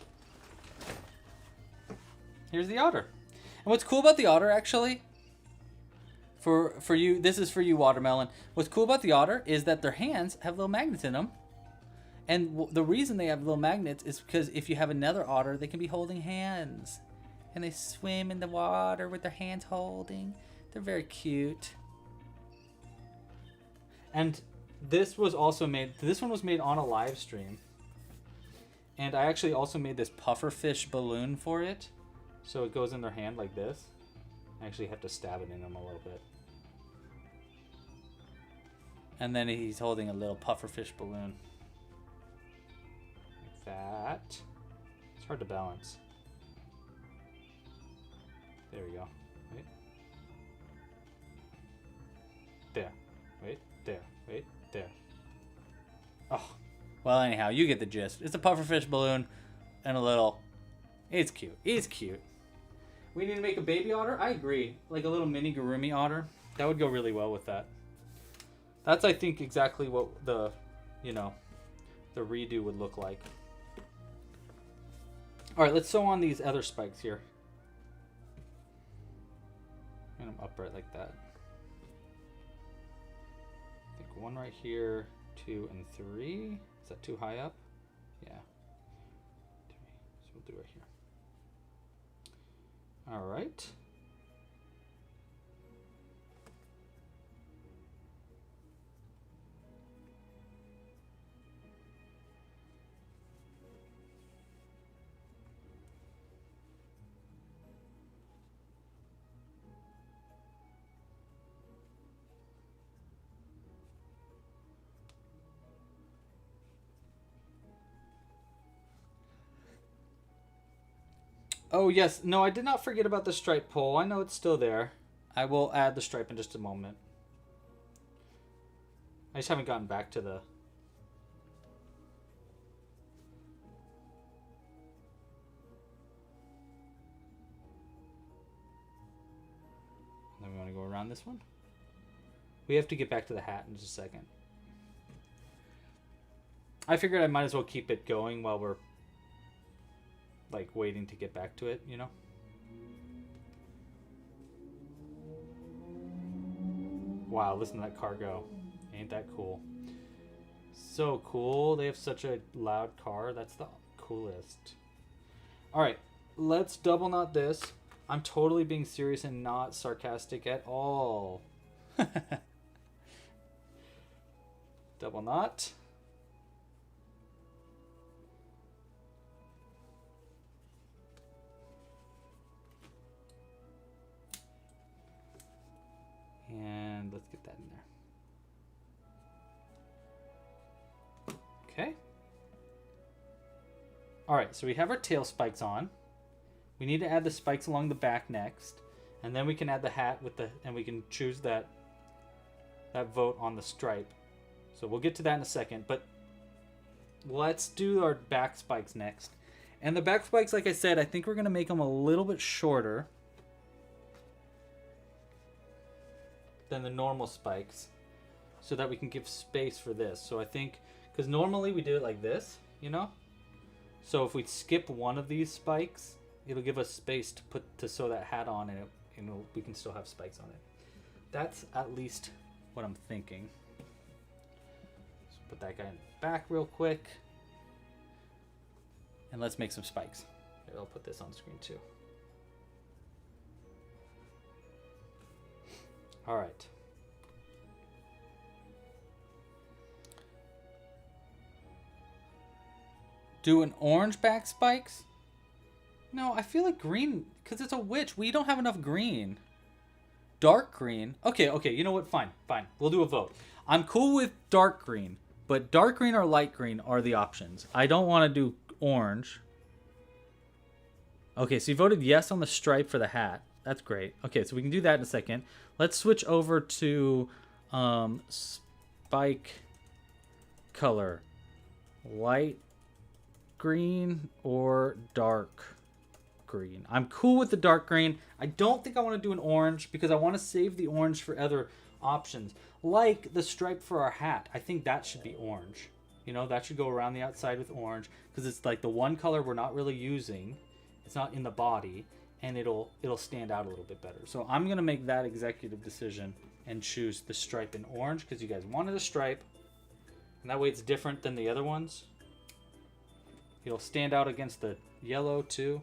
Here's the otter. And what's cool about the otter, actually, for you, this is for you, Watermelon. What's cool about the otter is that their hands have little magnets in them. And the reason they have little magnets is because if you have another otter, they can be holding hands. And they swim in the water with their hands holding. They're very cute. And this was also made, this one was made on a live stream. And I actually also made this pufferfish balloon for it. So it goes in their hand like this. I actually have to stab it in them a little bit. And then he's holding a little pufferfish balloon. Like that. It's hard to balance. There we go. Wait. There. Wait. There. Wait. There. Oh. Well, anyhow, you get the gist. It's a pufferfish balloon and a little... It's cute. It's cute. We need to make a baby otter? I agree. Like a little mini Gurumi otter. That would go really well with that. That's, I think, exactly what the, you know, the redo would look like. Alright, let's sew on these other spikes here. And them upright like that. I think one right here, 2 and 3. Is that too high up? Yeah. 3. So we'll do right here. All right. Oh, yes. No, I did not forget about the stripe pole. I know it's still there. I will add the stripe in just a moment. I just haven't gotten back to the... Then we want to go around this one. We have to get back to the hat in just a second. I figured I might as well keep it going while we're like waiting to get back to it, you know? Wow, listen to that car go. Ain't that cool? So cool. They have such a loud car. That's the coolest. Alright, let's double knot this. I'm totally being serious and not sarcastic at all. Double knot. And let's get that in there. Okay. All right, so we have our tail spikes on. We need to add the spikes along the back next, and then we can add the hat with the, and we can choose that vote on the stripe. So we'll get to that in a second, but let's do our back spikes next. And the back spikes, like I said, I think we're going to make them a little bit shorter than the normal spikes so that we can give space for this. So I think, because normally we do it like this, you know? So if we skip one of these spikes, it'll give us space to sew that hat on, and we can still have spikes on it. That's at least what I'm thinking. So put that guy in the back real quick. And let's make some spikes. Here, I'll put this on screen too. All right. Do an orange back spikes? No, I feel like green, because it's a witch. We don't have enough green. Dark green? Okay, you know what? Fine. We'll do a vote. I'm cool with dark green, but dark green or light green are the options. I don't want to do orange. Okay, so you voted yes on the stripe for the hat. That's great. Okay, so we can do that in a second. Let's switch over to spike color. Light green or dark green. I'm cool with the dark green. I don't think I want to do an orange because I want to save the orange for other options. Like the stripe for our hat. I think that should be orange. You know, that should go around the outside with orange because it's like the one color we're not really using. It's not in the body, and it'll stand out a little bit better. So I'm going to make that executive decision and choose the stripe in orange because you guys wanted a stripe. And that way it's different than the other ones. It'll stand out against the yellow too.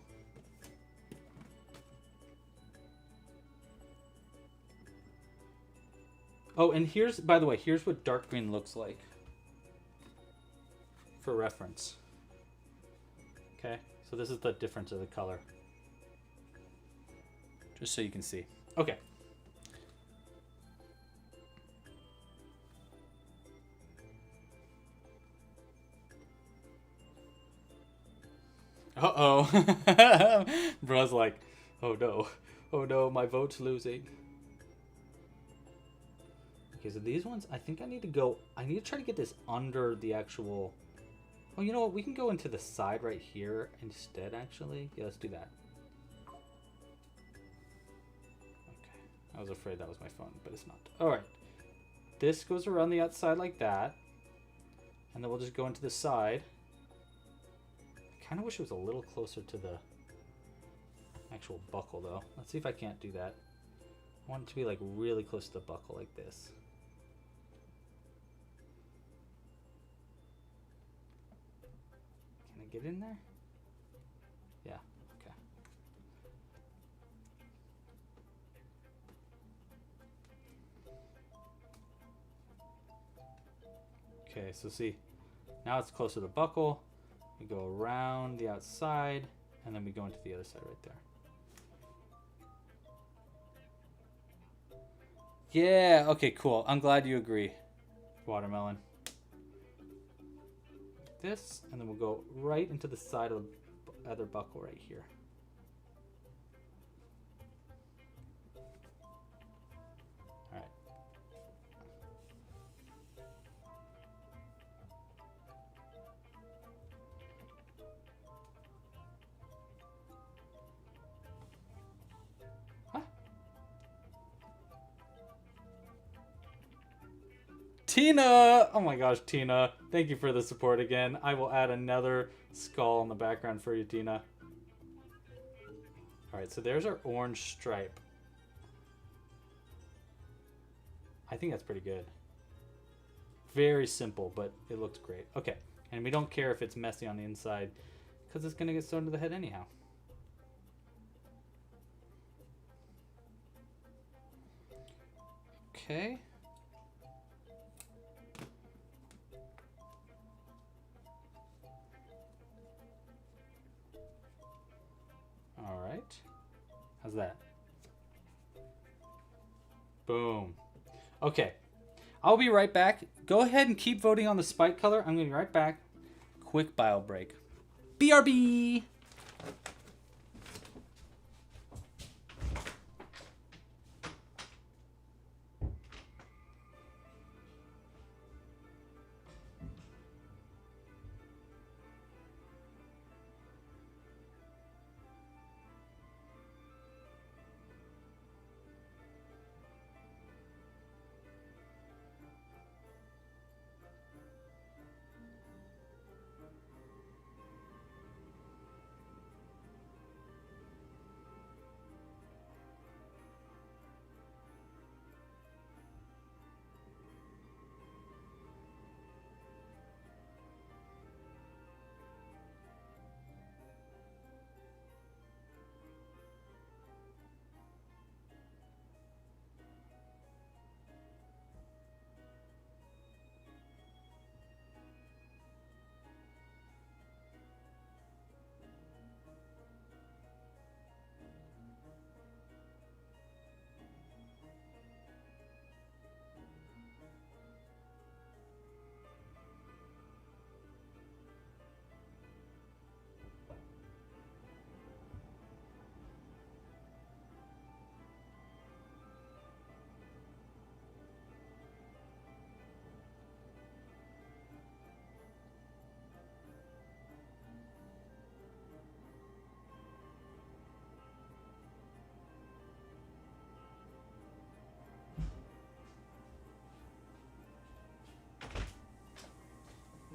Oh, and here's, by the way, here's what dark green looks like for reference. Okay, so this is the difference of the color. Just so you can see. Okay. Uh-oh. Bro's like, oh no, my vote's losing. Okay, so these ones, I think I need to try to get this under the actual, oh, you know what, we can go into the side right here instead, actually. Yeah, let's do that. Okay, I was afraid that was my phone, but it's not. All right, this goes around the outside like that, and then we'll just go into the side. I kind of wish it was a little closer to the actual buckle, though. Let's see if I can't do that. I want it to be like really close to the buckle like this. Can I get in there? Yeah, okay. Okay, so see, now it's closer to the buckle. We go around the outside, and then we go into the other side right there. Yeah, okay, cool. I'm glad you agree, Watermelon. This, and then we'll go right into the side of the other buckle right here. All right. Tina! Oh my gosh, Tina. Thank you for the support again. I will add another skull in the background for you, Tina. Alright, so there's our orange stripe. I think that's pretty good. Very simple, but it looks great. Okay, and we don't care if it's messy on the inside because it's going to get sewn to the head anyhow. Okay. All right. How's that? Boom. Okay. I'll be right back. Go ahead and keep voting on the spike color. I'm going to be right back. Quick bio break. BRB!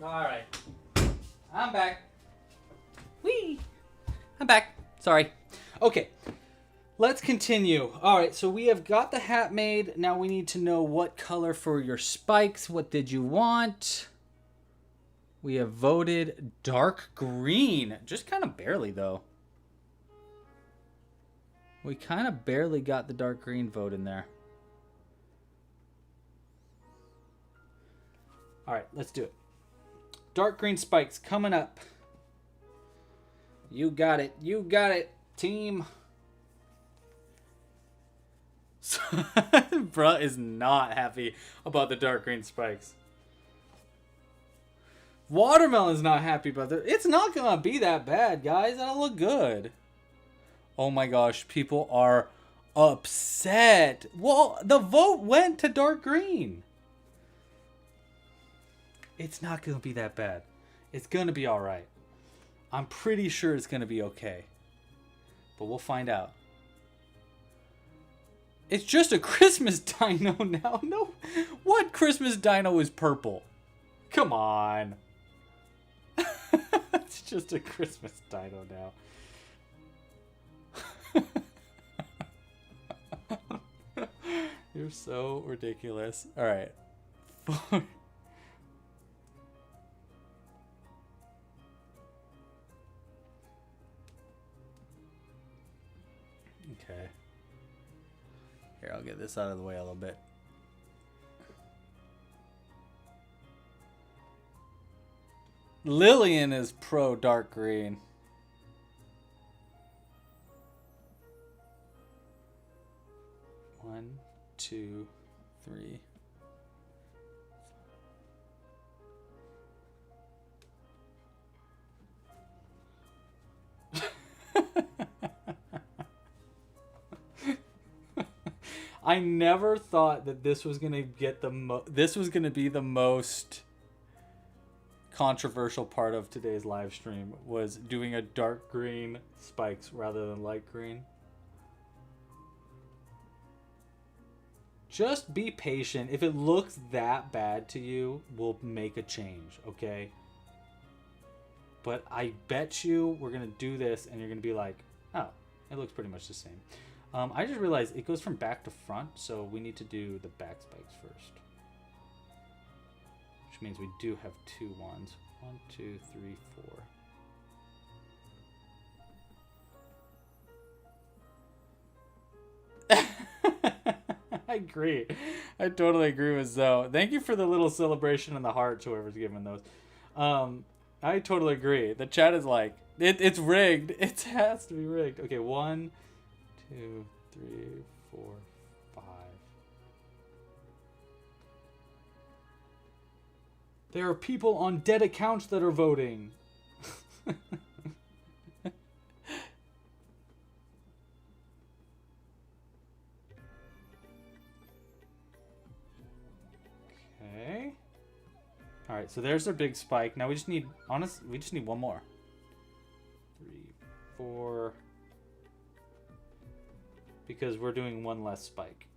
All right. I'm back. Whee! I'm back. Sorry. Okay. Let's continue. All right, so we have got the hat made. Now we need to know what color for your spikes. What did you want? We have voted dark green. Just kind of barely, though. We kind of barely got the dark green vote in there. All right, let's do it. Dark green spikes coming up. You got it. You got it, team. Bruh is not happy about the dark green spikes. Watermelon's not happy about it. It's not gonna be that bad, guys. That'll look good. Oh my gosh, people are upset. Well, the vote went to dark green. It's not gonna be that bad. It's gonna be all right. I'm pretty sure it's gonna be okay. But we'll find out. It's just a Christmas dino now. No, what Christmas dino is purple? Come on. It's just a Christmas dino now. You're so ridiculous. All right. Okay. Here, I'll get this out of the way a little bit. Lillian is pro dark green. One, two, three. I never thought that this was gonna get this was gonna be the most controversial part of today's live stream, was doing a dark green spikes rather than light green. Just be patient. If it looks that bad to you, we'll make a change, okay? But I bet you we're gonna do this and you're gonna be like, oh, it looks pretty much the same. I just realized it goes from back to front, so we need to do the back spikes first. Which means we do have two ones. 1, 2, 3, 4. I agree. I totally agree with Zoe. Thank you for the little celebration and the hearts, whoever's giving those. I totally agree. The chat is like, it's rigged. It has to be rigged. Okay, 1, 2, 3, 4, 5. There are people on dead accounts that are voting. Okay. All right, so there's our big spike. Now we just need, we just need one more. 3, 4. Because we're doing one less spike.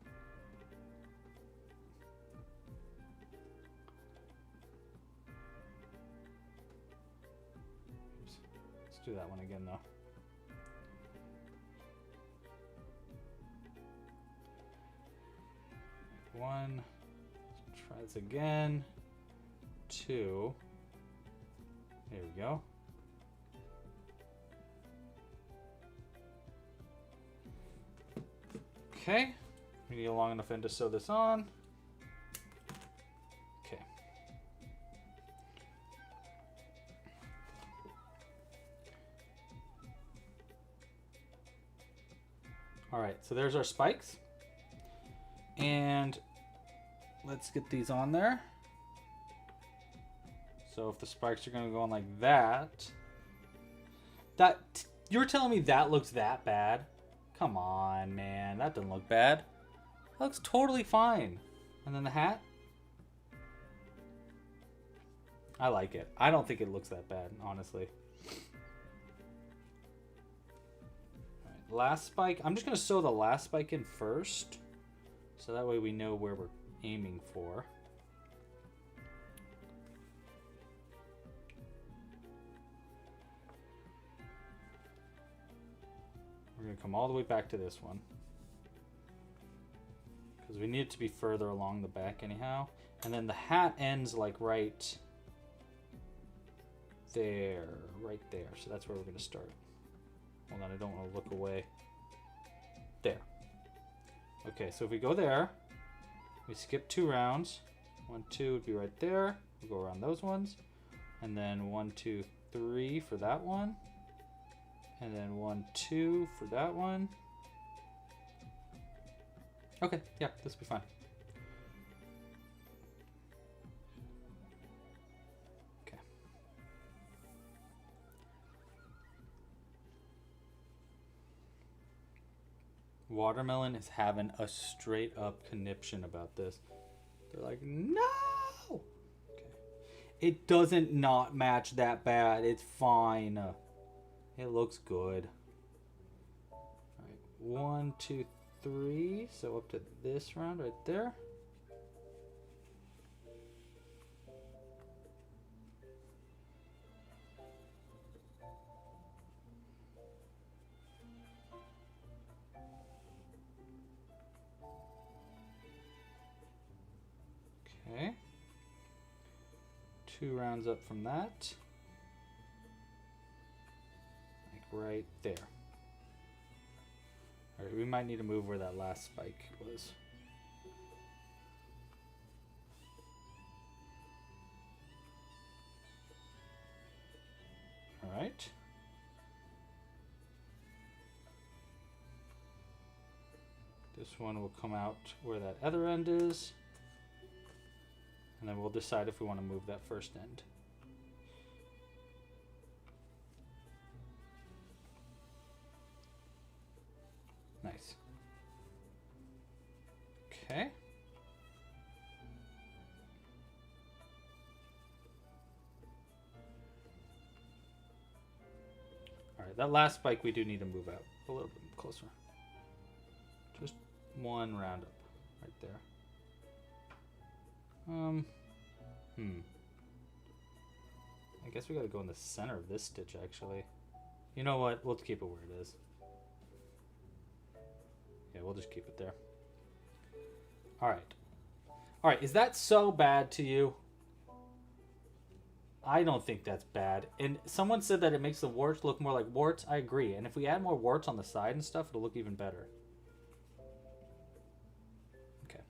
Oops. Let's do that one again, though. One. Let's try this again. 2. There we go. Okay, we need a long enough end to sew this on. Okay. All right, so there's our spikes. And let's get these on there. So if the spikes are gonna go on like that, you're telling me that looks that bad? Come on, man. That doesn't look bad. That looks totally fine. And then the hat? I like it. I don't think it looks that bad, honestly. All right, last spike. I'm just going to sew the last spike in first. So that way we know where we're aiming for. going to come all the way back to this one. Because we need it to be further along the back anyhow. And then the hat ends like right there. Right there. So that's where we're going to start. Hold on, I don't want to look away. There. Okay, so if we go there, we skip 2 rounds. 1, 2 would be right there. We'll go around those ones. And then 1, 2, 3 for that one. And then 1, 2 for that one. Okay, yeah, this will be fine. Okay. Watermelon is having a straight up conniption about this. They're like, no! Okay. It doesn't not match that bad. It's fine. It looks good. Alright, 1, 2, 3. So up to this round right there. Okay. 2 rounds up from that. Like right there. Alright, we might need to move where that last spike was. Alright. This one will come out where that other end is. And then we'll decide if we want to move that first end. Nice. Okay. All right, that last spike we do need to move out a little bit closer. Just 1 round up right there. I guess we gotta go in the center of this stitch actually. You know what? We'll keep it where it is. Yeah, we'll just keep it there. Alright. Alright, is that so bad to you? I don't think that's bad. And someone said that it makes the warts look more like warts. I agree. And if we add more warts on the side and stuff, it'll look even better. Okay.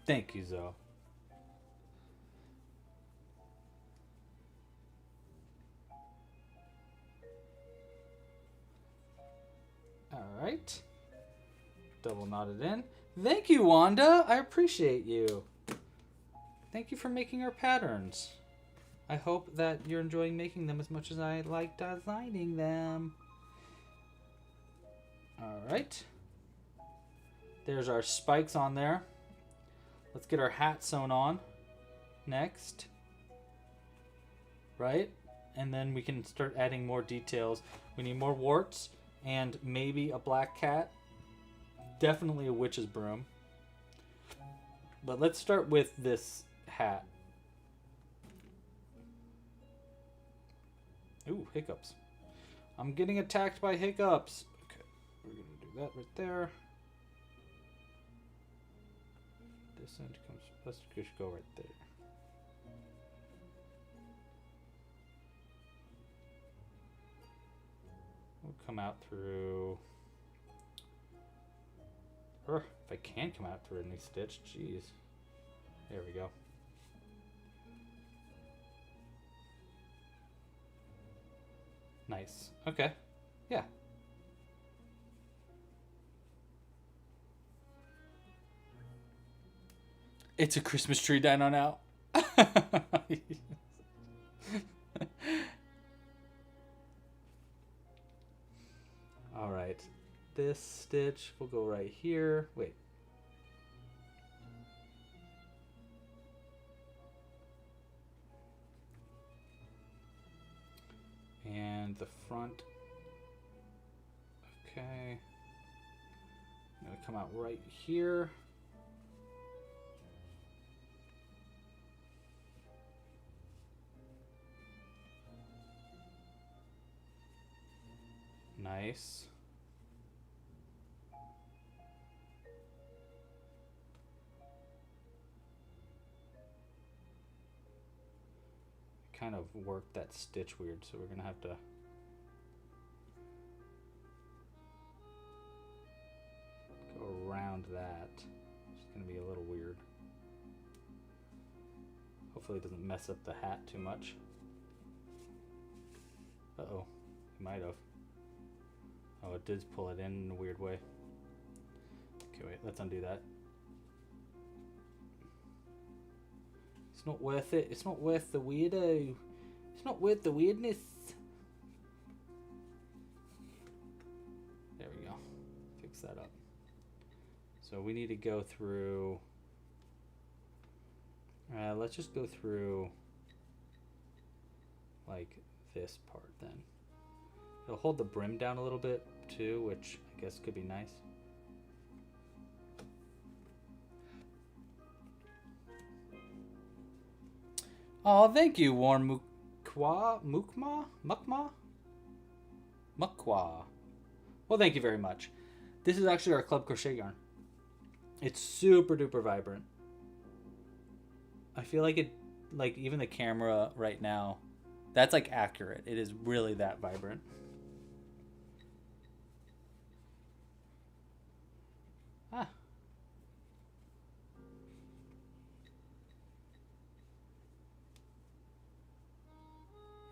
Thank you, Zoe. Alright. Double knotted in. Thank you, Wanda. I appreciate you. Thank you for making our patterns. I hope that you're enjoying making them as much as I like designing them. Alright. There's our spikes on there. Let's get our hat sewn on next. Right? And then we can start adding more details. We need more warts. And maybe a black cat. Definitely a witch's broom. But let's start with this hat. Ooh, hiccups. I'm getting attacked by hiccups. Okay, we're going to do that right there. This end comes... Let's just go right there. We'll come out through... Or if I can come out through any stitch, jeez. There we go. Nice. Okay. Yeah. It's a Christmas tree dino now. All right. This stitch will go right here. Wait. And the front. Okay. I'm going to come out right here. nice. Kind of worked that stitch weird, so we're gonna have to go around that. It's gonna be a little weird. Hopefully it doesn't mess up the hat too much. Uh-oh, it might have. Oh, it did pull it in a weird way. Okay, wait, let's undo that. It's not worth it. It's not worth the weirdo. It's not worth the weirdness. There we go. Fix that up. So we need to go through... let's just go through like this part then. It'll hold the brim down a little bit too, which I guess could be nice. Oh, thank you, Warm Mukma. Well, thank you very much. This is actually our Club Crochet yarn. It's super duper vibrant. I feel like it, like even the camera right now, that's like accurate. It is really that vibrant. Ah.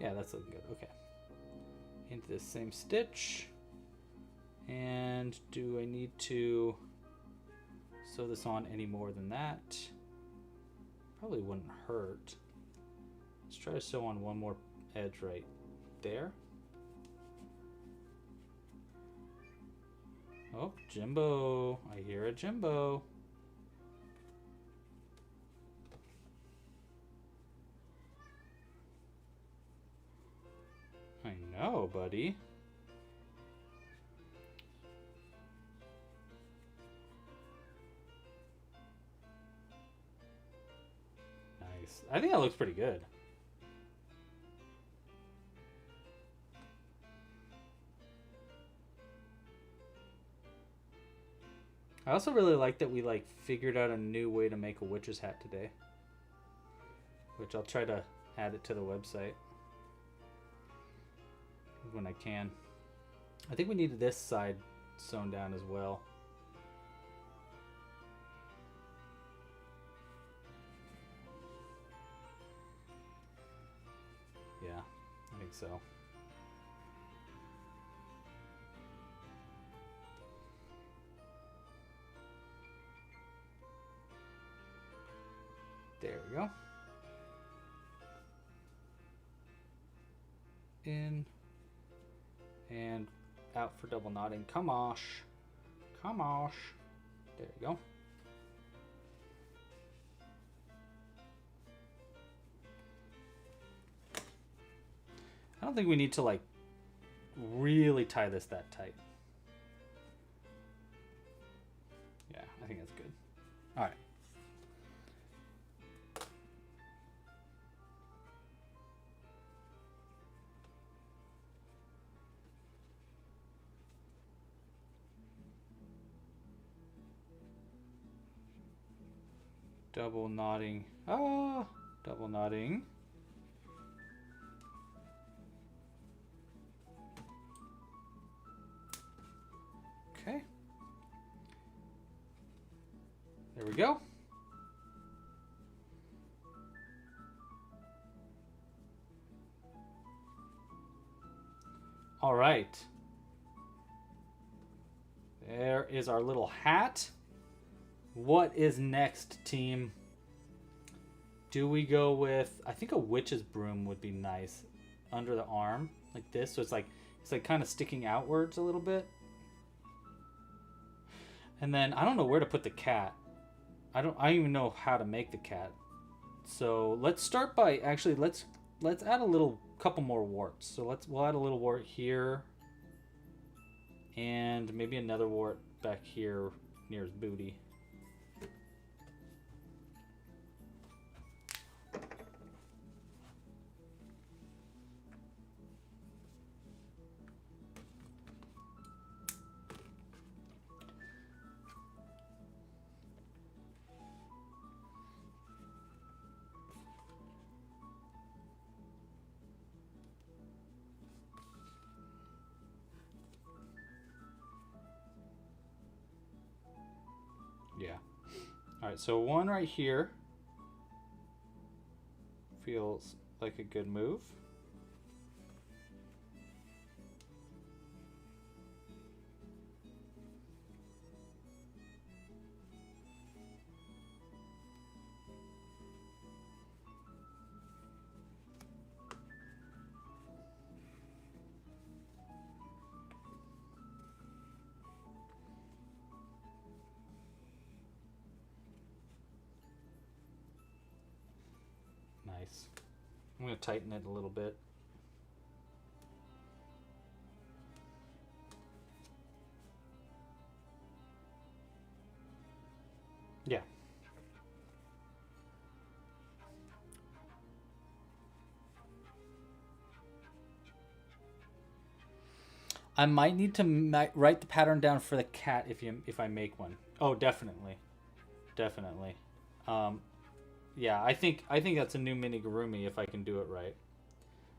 Yeah, that's looking good. Okay. Into this same stitch. And do I need to sew this on any more than that? Probably wouldn't hurt. Let's try to sew on one more edge right there. Oh, Jimbo. I hear a Jimbo. I know, buddy. Nice. I think that looks pretty good. I also really like that we like figured out a new way to make a witch's hat today, which I'll try to add it to the website when I can. I think we needed this side sewn down as well. Yeah, I think so. There we go. In and out for double knotting. Come on. Come on. There you go. I don't think we need to like really tie this that tight. Yeah, I think that's good. All right. Double knotting. Ah, double knotting. Okay. There we go. All right. There is our little hat. What is next, team? Do we go with, I think a witch's broom would be nice under the arm like this, so it's like kind of sticking outwards a little bit. And then I don't know where to put the cat. I don't even know how to make the cat. So let's start by actually let's add a couple more warts. So we'll add a little wart here and maybe another wart back here near his booty. Yeah. All right, so one right here feels like a good move. Nice. I'm going to tighten it a little bit. Yeah. I might need to write the pattern down for the cat if I make one. Oh, definitely. Definitely. Yeah, I think that's a new Amigurumi if I can do it right.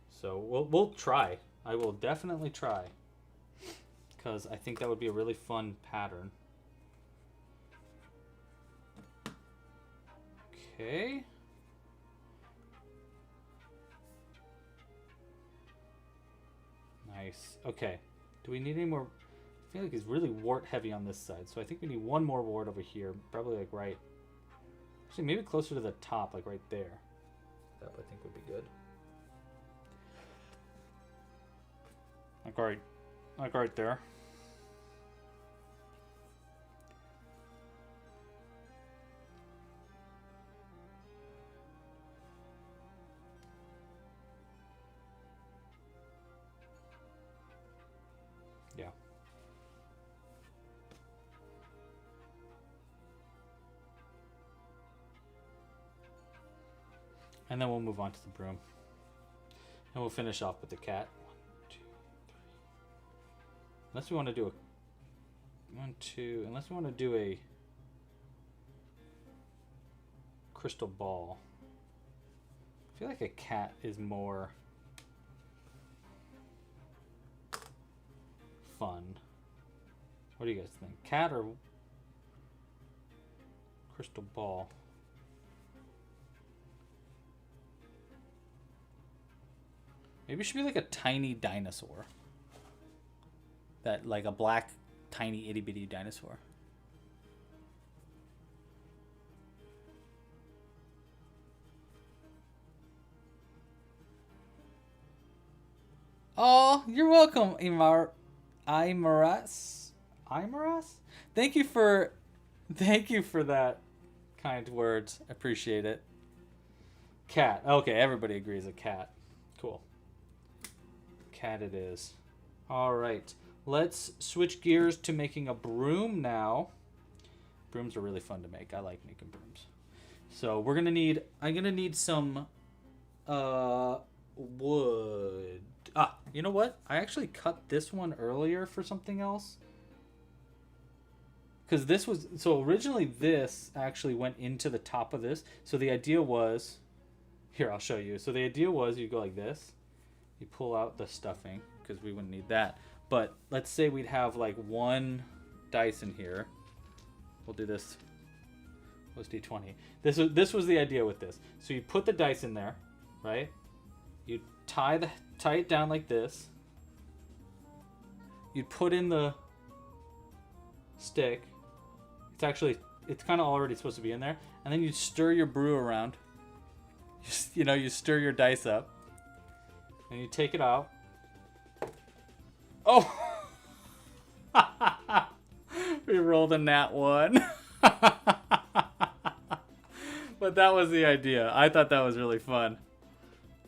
So we'll try. I will definitely try, because I think that would be a really fun pattern. Okay. Nice. Okay. Do we need any more? I feel like it's really wart heavy on this side, so I think we need one more wart over here, probably like right. Actually, maybe closer to the top, like right there. That I think would be good. Like right there. Yeah. And then we'll move on to the broom. And we'll finish off with the cat. 1, 2, 3. Unless we want to do a 1, 2. Unless we want to do a crystal ball. I feel like a cat is more fun. What do you guys think? Cat or crystal ball? Maybe it should be like a tiny dinosaur. That, like a black, tiny, itty bitty dinosaur. Oh, you're welcome, Imaras. Thank you for that kind words. Appreciate it. Cat. Okay, everybody agrees a cat. Cool. Cat it is. All right. Let's switch gears to making a broom now. Brooms are really fun to make. I like making brooms. So I'm gonna need some wood. You know what? I actually cut this one earlier for something else. Because originally this actually went into the top of this. So the idea was, here, I'll show you. So the idea was you go like this. You pull out the stuffing, because we wouldn't need that. But let's say we'd have like one dice in here. We'll do this. What's D20? This was the idea with this. So you put the dice in there, right? You tie it down like this. You'd put in the stick. It's kind of already supposed to be in there. And then you stir your brew around. You stir your dice up. And you take it out. Oh! We rolled a nat 1. But that was the idea. I thought that was really fun.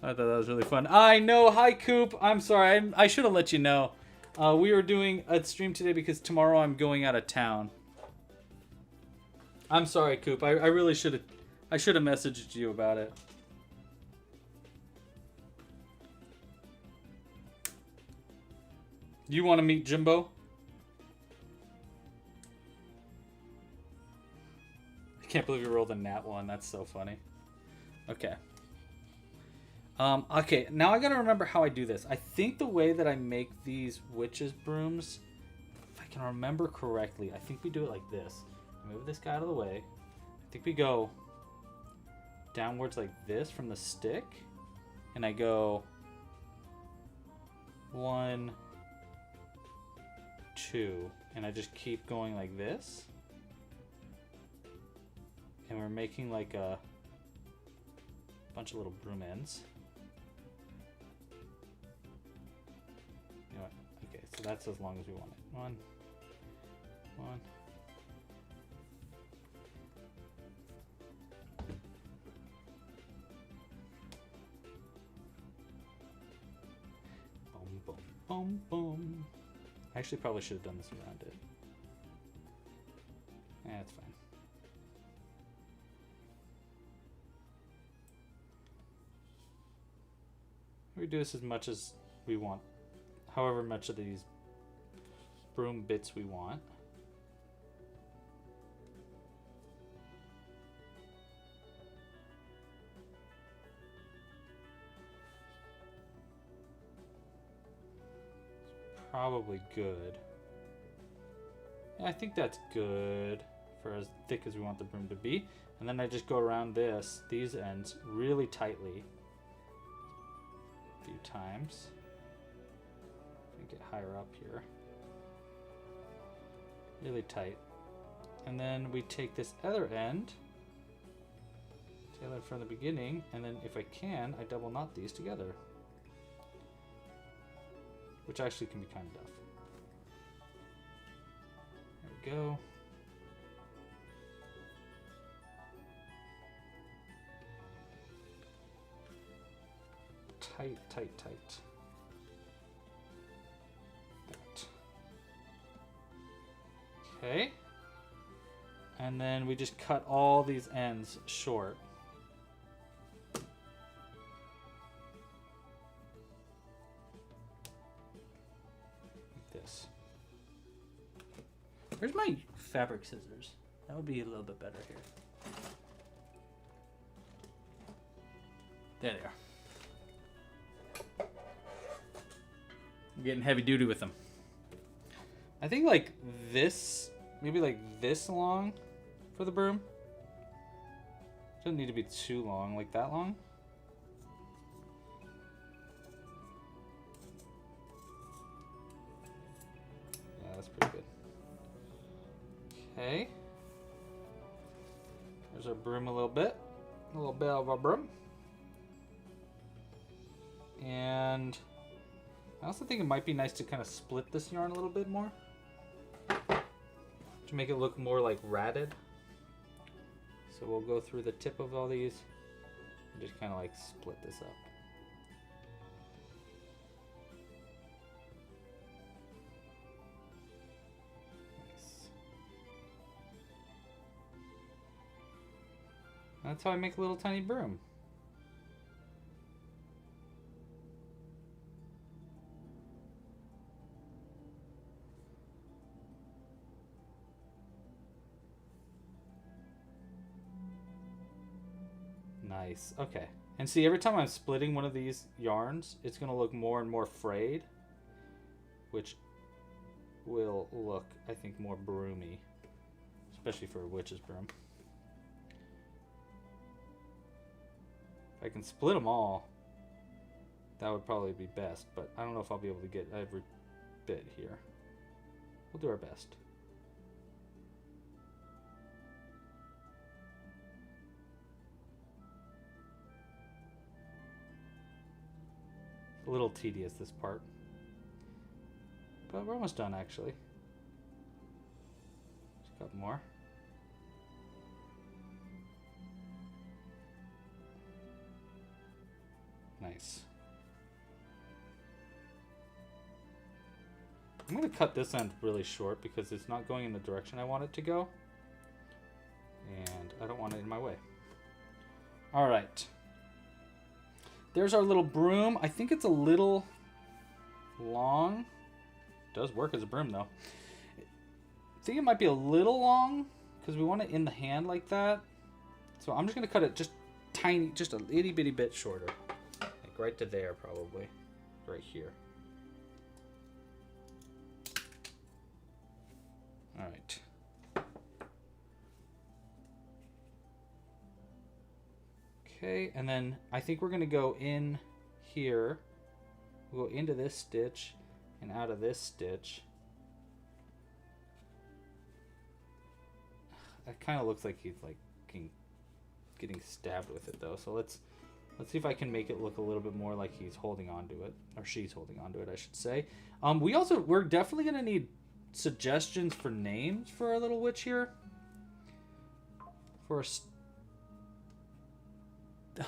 I know. Hi, Coop. I'm sorry. I should have let you know. We are doing a stream today because tomorrow I'm going out of town. I'm sorry, Coop. I really should have. I should have messaged you about it. You want to meet Jimbo? I can't believe you rolled a nat 1. That's so funny. Okay. Okay, now I gotta remember how I do this. I think the way that I make these witches' brooms, if I can remember correctly, I think we do it like this. Move this guy out of the way. I think we go downwards like this from the stick. And I go 1, 2. And I just keep going like this. And we're making like a bunch of little broom ends. You know what? Okay, so that's as long as we want it. 1, 1. Boom, boom, boom, boom. I actually probably should have done this around it. That's fine. We do this as much as we want, however much of these broom bits we want. It's probably good. Yeah, I think that's good for as thick as we want the broom to be. And then I just go around these ends really tightly. Few times. Get higher up here. Really tight. And then we take this other end, tail end from the beginning, and then if I can, I double knot these together. Which actually can be kind of tough. There we go. Tight, tight, tight. That. Okay. And then we just cut all these ends short. Like this. Where's my fabric scissors? That would be a little bit better here. There they are. I'm getting heavy duty with them. I think like this, maybe like this long for the broom. Doesn't need to be too long, like that long. Yeah, that's pretty good. Okay. There's our broom a little bit of our broom. And I also think it might be nice to kind of split this yarn a little bit more to make it look more like ratted. So we'll go through the tip of all these and just kind of like split this up. Nice. That's how I make a little tiny broom. Nice. Okay. And see, every time I'm splitting one of these yarns, it's going to look more and more frayed, which will look, I think, more broomy, especially for a witch's broom. If I can split them all, that would probably be best, but I don't know if I'll be able to get every bit here. We'll do our best. A little tedious, this part, but we're almost done actually. Just a couple more. Nice. I'm going to cut this end really short because it's not going in the direction I want it to go, and I don't want it in my way. All right. There's our little broom. I think it's a little long. It does work as a broom though. I think it might be a little long because we want it in the hand like that. So I'm just going to cut it just tiny, just a itty bitty bit shorter. Like right to there probably. Right here. All right. Okay, and then I think we're gonna go in here. We'll go into this stitch and out of this stitch. That kind of looks like he's like getting stabbed with it though. So let's see if I can make it look a little bit more like he's holding on to it, or she's holding on to it, I should say. We're definitely gonna need suggestions for names for our little witch here.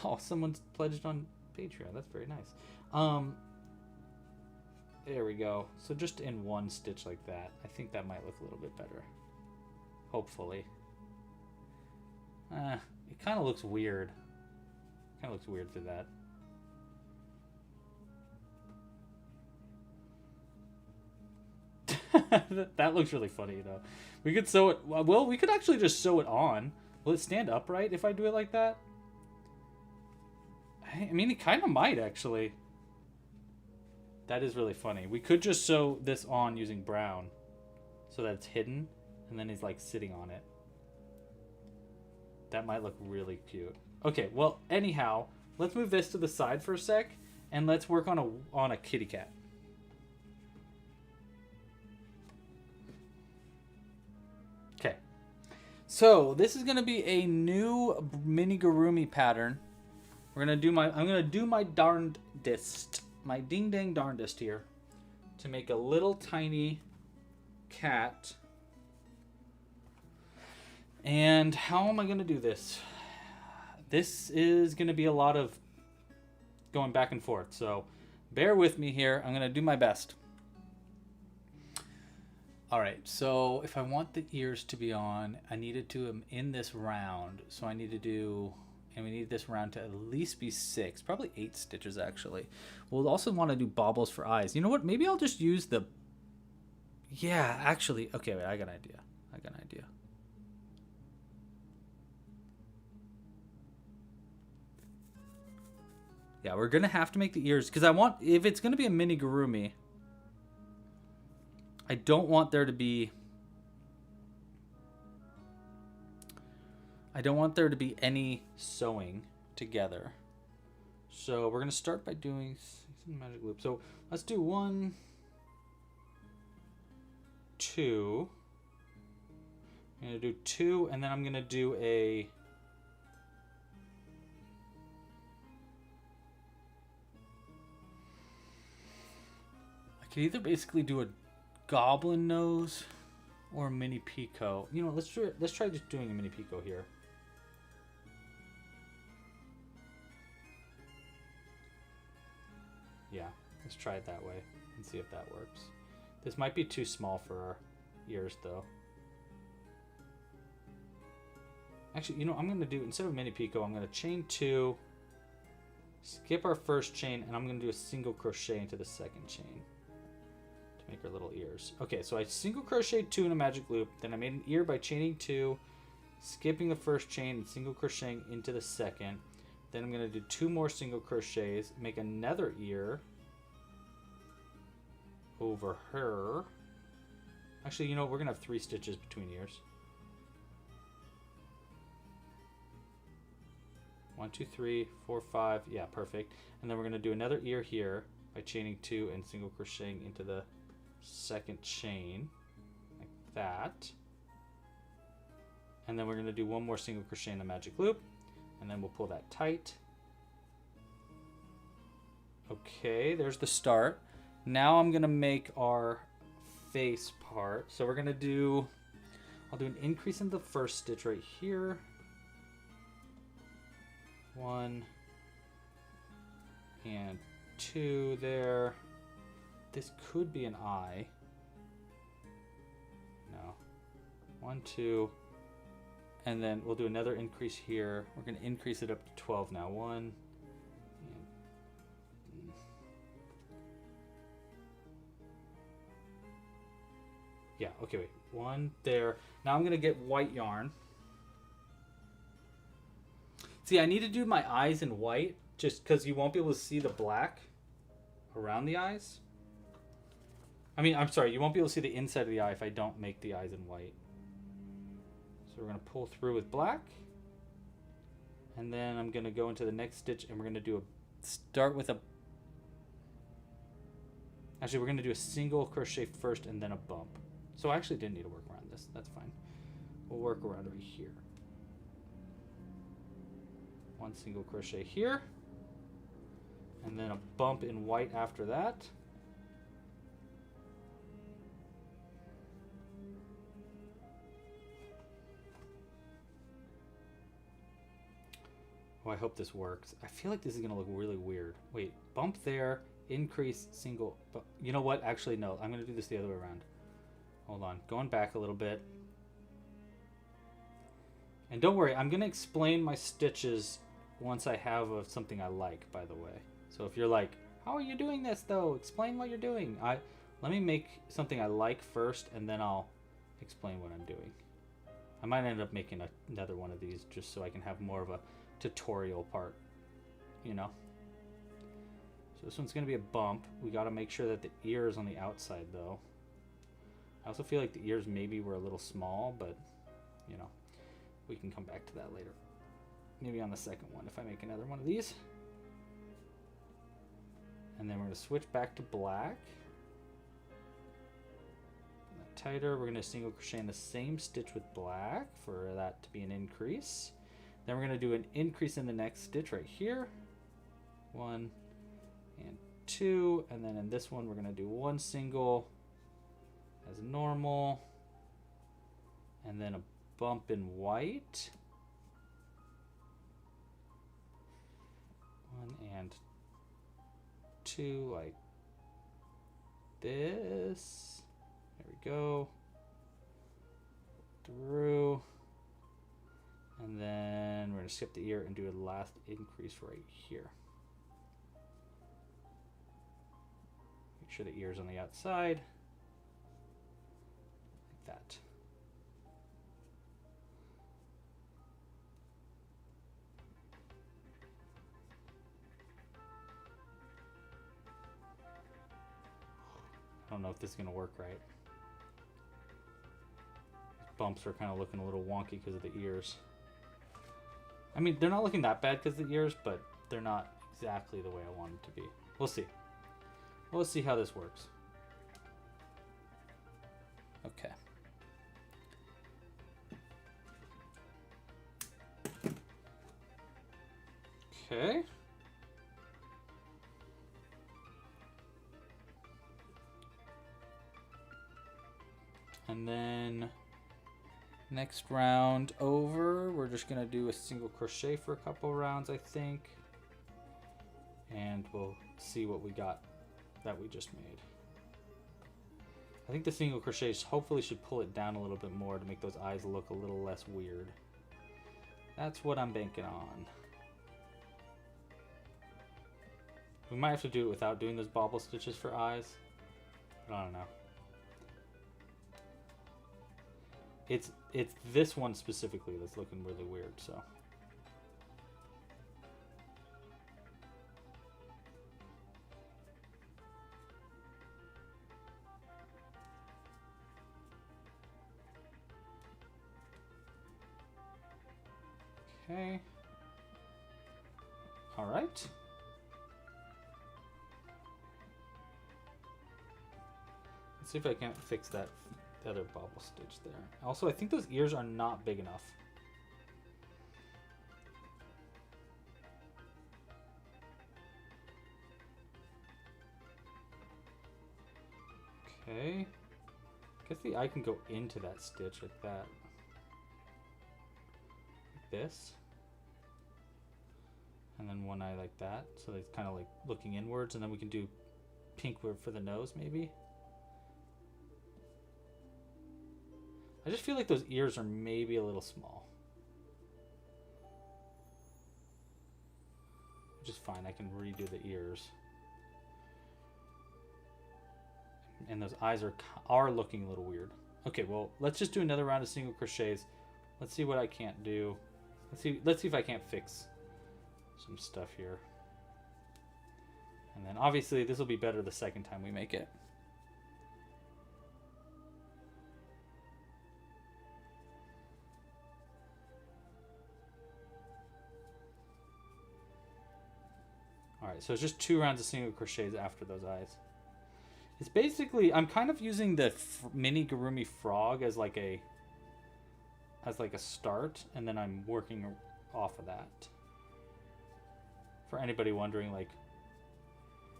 Oh, someone's pledged on Patreon. That's very nice. There we go. So just in one stitch like that. I think that might look a little bit better. Hopefully. It kind of looks weird. Kind of looks weird through that. That looks really funny, though. We could sew it... Well, we could actually just sew it on. Will it stand upright if I do it like that? I mean, it kind of might, actually. That is really funny. We could just sew this on using brown so that it's hidden, and then he's, like, sitting on it. That might look really cute. Okay, well, anyhow, let's move this to the side for a sec, and let's work on a kitty cat. Okay. So, this is going to be a new Amigurumi pattern. I'm gonna do my darndest, my ding dang darndest here, to make a little tiny cat. And how am I gonna do this? This is gonna be a lot of going back and forth, so bear with me here. I'm gonna do my best. All right, so if I want the ears to be on, I needed to in this round, so I need to do. And we need this round to at least be 6, probably 8 stitches actually. We'll also want to do baubles for eyes. You know what? Maybe I'll just use the... Yeah, actually... Okay, wait, I got an idea. Yeah, we're going to have to make the ears, because I want... If it's going to be a Amigurumi, I don't want there to be... I don't want there to be any sewing together. So we're going to start by doing magic loop. So let's do 1, 2. I'm going to do 2, and then I'm going to do a... I could either basically do a goblin nose or a mini picot. You know, let's try just doing a mini picot here. Yeah, let's try it that way and see if that works. This might be too small for our ears, though. Actually, you know, I'm going to do, instead of mini picot, I'm going to chain 2, skip our first chain, and I'm going to do a single crochet into the second chain to make our little ears. Okay, so I single crochet 2 in a magic loop, then I made an ear by chaining 2, skipping the first chain and single crocheting into the second. Then I'm going to do 2 more single crochets, make another ear over her. Actually, you know, we're going to have 3 stitches between ears. 1, 2, 3, 4, 5. Yeah, perfect. And then we're going to do another ear here by chaining 2 and single crocheting into the second chain, like that. And then we're going to do 1 more single crochet in the magic loop. And then we'll pull that tight. Okay, there's the start. Now I'm going to make our face part. So we're going to do, I'll do an increase in the first stitch right here. 1 and 2 there. This could be an eye. No. 1, 2. And then we'll do another increase here. We're going to increase it up to 12 now. 1. Yeah, okay, wait. 1 there. Now I'm going to get white yarn. See, I need to do my eyes in white just because you won't be able to see the black around the eyes. I mean, I'm sorry, you won't be able to see the inside of the eye if I don't make the eyes in white. So we're going to pull through with black. And then I'm going to go into the next stitch and we're going to do start with a, actually we're going to do a single crochet first and then a bump. So I actually didn't need to work around this. That's fine. We'll work around right here. One single crochet here. And then a bump in white after that. Oh, I hope this works. I feel like this is going to look really weird. Wait, bump there, increase, single. But you know what? Actually, no. I'm going to do this the other way around. Hold on. Going back a little bit. And don't worry, I'm going to explain my stitches once I have something I like, by the way. So if you're like, how are you doing this, though? Explain what you're doing. Let me make something I like first, and then I'll explain what I'm doing. I might end up making another one of these just so I can have more of a tutorial part, you know. So this one's going to be a bump. We got to make sure that the ear is on the outside, though. I also feel like the ears maybe were a little small, but, you know, we can come back to that later. Maybe on the second one if I make another one of these. And then we're going to switch back to black. Tighter. We're going to single crochet in the same stitch with black for that to be an increase. Then we're going to do an increase in the next stitch right here. 1 and 2. And then in this one, we're going to do one single as normal. And then a bump in white. 1 and 2 like this. There we go. Through. And then we're going to skip the ear and do a last increase right here. Make sure the ear's on the outside. Like that. I don't know if this is going to work right. These bumps are kind of looking a little wonky because of the ears. I mean, they're not looking that bad because of the ears, but they're not exactly the way I want them to be. We'll see. Well, let's see how this works. Okay. Okay. And then next round over, we're just gonna do a single crochet for a couple rounds, I think. And we'll see what we got that we just made. I think the single crochets hopefully should pull it down a little bit more to make those eyes look a little less weird. That's what I'm banking on. We might have to do it without doing those bobble stitches for eyes. But I don't know. It's this one specifically that's looking really weird, so. Okay. All right. Let's see if I can't fix that other bobble stitch there. Also, I think those ears are not big enough. Okay. I guess the eye can go into that stitch like that. Like this. And then one eye like that. So it's kind of like looking inwards, and then we can do pink for the nose maybe. I just feel like those ears are maybe a little small. Which is fine, I can redo the ears. And those eyes are looking a little weird. Okay, well, let's just do another round of single crochets. Let's see what I can't do. Let's see if I can't fix some stuff here. And then obviously this will be better the second time we make it. Alright, so it's just 2 rounds of single crochets after those eyes. It's basically, I'm kind of using the Amigurumi frog as like a start, and then I'm working off of that. For anybody wondering like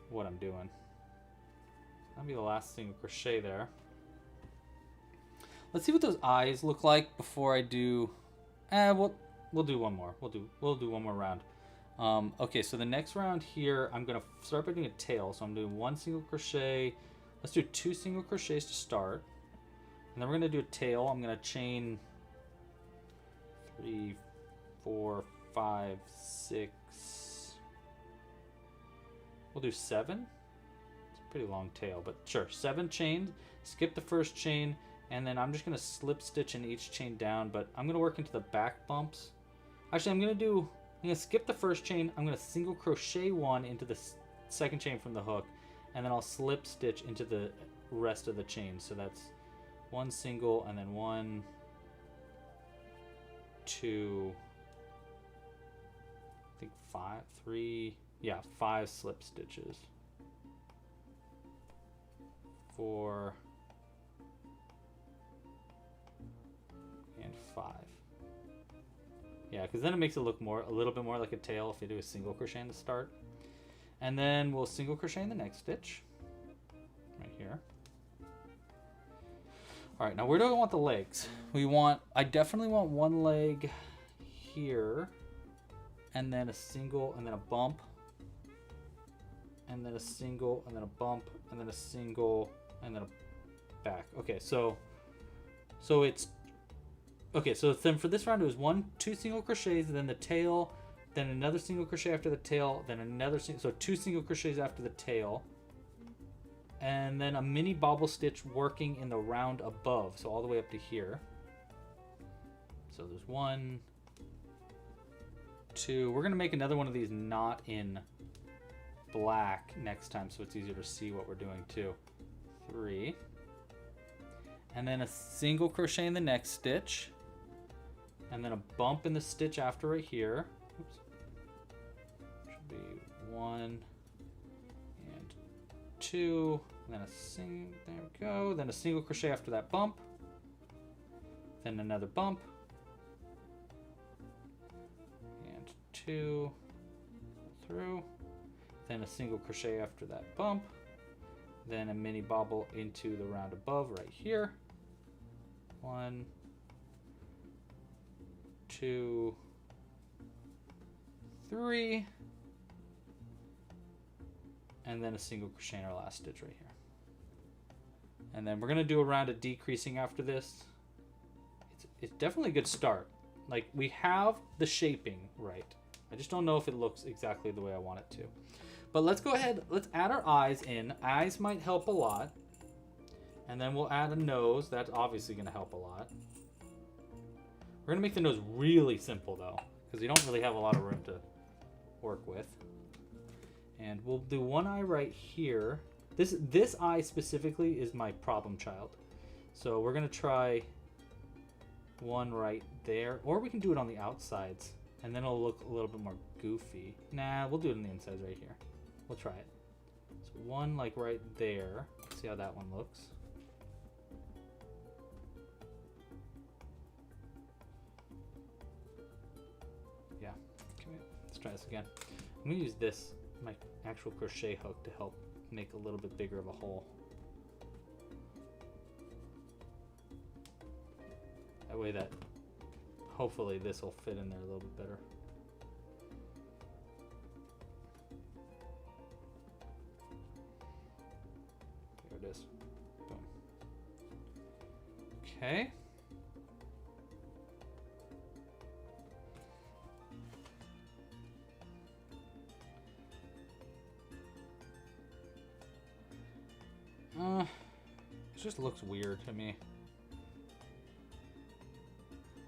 what I'm doing. That'll be the last single crochet there. Let's see what those eyes look like before I do. We'll do one more. We'll do one more round. Okay, so the next round here, I'm gonna start by doing a tail. So I'm doing 1 single crochet. Let's do 2 single crochets to start, and then we're gonna do a tail. I'm gonna chain 3, 4, 5, 6. We'll do 7. It's a pretty long tail, but sure. 7 chains. Skip the first chain, and then I'm just gonna slip stitch in each chain down. But I'm gonna work into the back bumps. Actually, I'm gonna skip the first chain. I'm gonna single crochet 1 into the second chain from the hook, and then I'll slip stitch into the rest of the chain. So that's 1 single, and then 1, 2, I think 5, 3, yeah, 5 slip stitches. 4 and 5. Yeah, because then it makes it look a little bit more like a tail if you do a single crochet in the start. And then we'll single crochet in the next stitch, right here. All right, now where do I want the legs? I definitely want 1 leg here, and then a single, and then a bump, and then a single, and then a bump, and then a single, and then a back. Okay, so it's, okay, so then for this round it was 2 single crochets, and then the tail, then another single crochet after the tail, then another single, so 2 single crochets after the tail, and then a mini bobble stitch working in the round above, so all the way up to here. So there's 1, 2. We're gonna make another one of these not in black next time, so it's easier to see what we're doing too. 3, and then a single crochet in the next stitch, and then a bump in the stitch after right here. Oops. Should be 1 and 2, and then there we go. Then a single crochet after that bump, then another bump, and 2 through, then a single crochet after that bump, then a mini bobble into the round above right here. 1, 2, 3, and then a single crochet in our last stitch right here. And then we're gonna do a round of decreasing after this. It's definitely a good start. Like, we have the shaping right. I just don't know if it looks exactly the way I want it to. But let's go ahead, let's add our eyes in. Eyes might help a lot. And then we'll add a nose. That's obviously gonna help a lot. We're gonna make the nose really simple though, because we don't really have a lot of room to work with. And we'll do 1 eye right here. This eye specifically is my problem child. So we're gonna try 1 right there, or we can do it on the outsides, and then it'll look a little bit more goofy. Nah, we'll do it on the insides right here. We'll try it. So 1 like right there. Let's see how that one looks. Yeah, okay, let's try this again. I'm gonna use this, my actual crochet hook, to help make a little bit bigger of a hole. That way that, hopefully this will fit in there a little bit better. There it is. Boom. Okay. It just looks weird to me.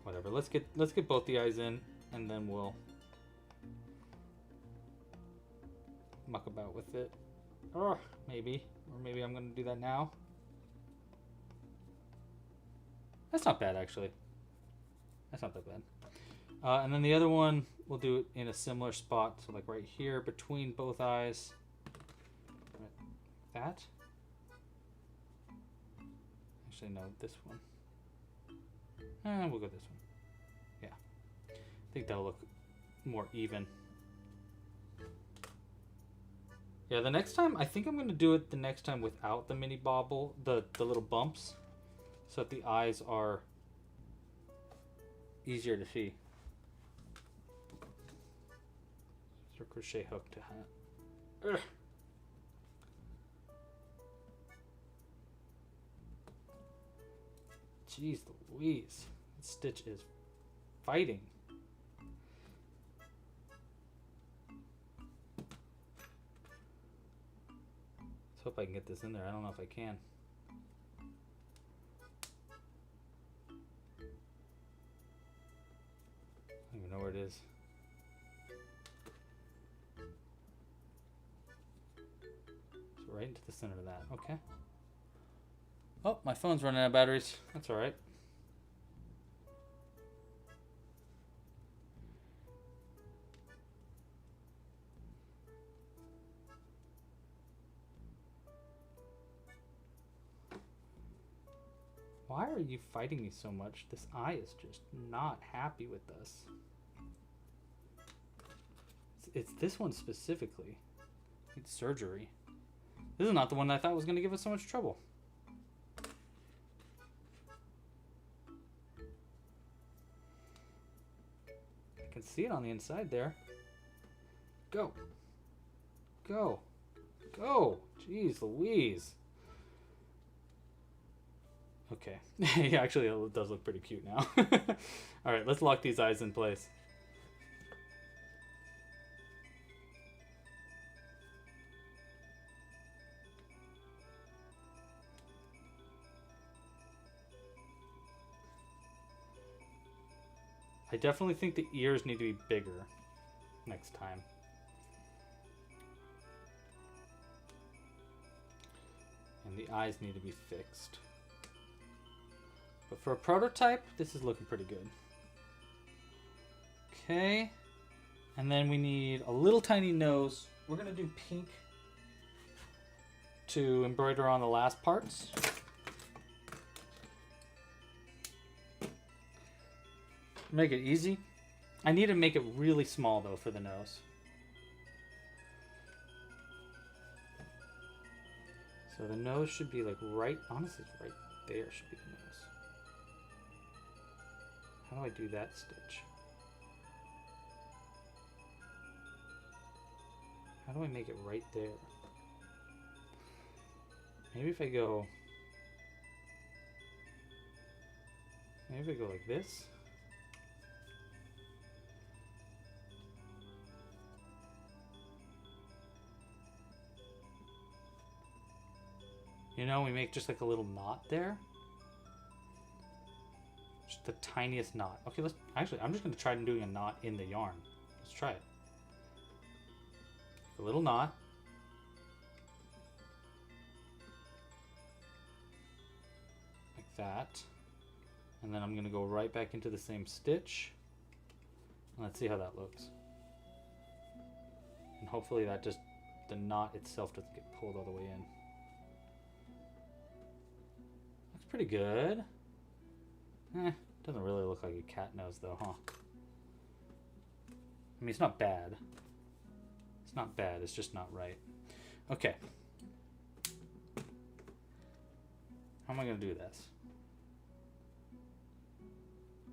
Whatever. Let's get both the eyes in, and then we'll muck about with it. Or maybe I'm gonna do that now. That's not bad actually. That's not that bad. And then the other one, we'll do it in a similar spot. So like right here between both eyes. Like that. Actually, no, this one. We'll go this one. Yeah. I think that'll look more even. Yeah, the next time, I think I'm going to do it the next time without the mini bobble, the little bumps, so that the eyes are easier to see. So crochet hook to hat. Ugh. Jeez Louise, that stitch is fighting. Let's hope I can get this in there. I don't know if I can. I don't even know where it is. So right into the center of that. Okay. Oh, my phone's running out of batteries. That's all right. Why are you fighting me so much? This eye is just not happy with us. It's this one specifically. It's surgery. This is not the one I thought was going to give us so much trouble. I can see it on the inside there. Go. Go. Go. Jeez Louise. Okay. Yeah, actually it does look pretty cute now. All right, let's lock these eyes in place. I definitely think the ears need to be bigger next time. And the eyes need to be fixed. But for a prototype, this is looking pretty good. Okay. And then we need a little tiny nose. We're going to do pink to embroider on the last parts. Make it easy. I need to make it really small though for the nose. So the nose should be like right, honestly right there should be the nose. How do I do that stitch? How do I make it right there? Maybe if I go like this. You know, we make just like a little knot there. Just the tiniest knot. Okay, I'm just gonna try doing a knot in the yarn. Let's try it. A little knot. Like that. And then I'm gonna go right back into the same stitch. Let's see how that looks. And hopefully that just, the knot itself doesn't get pulled all the way in. Looks pretty good. Doesn't really look like a cat nose though, huh? I mean, it's not bad. It's not bad, it's just not right. Okay. How am I gonna do this?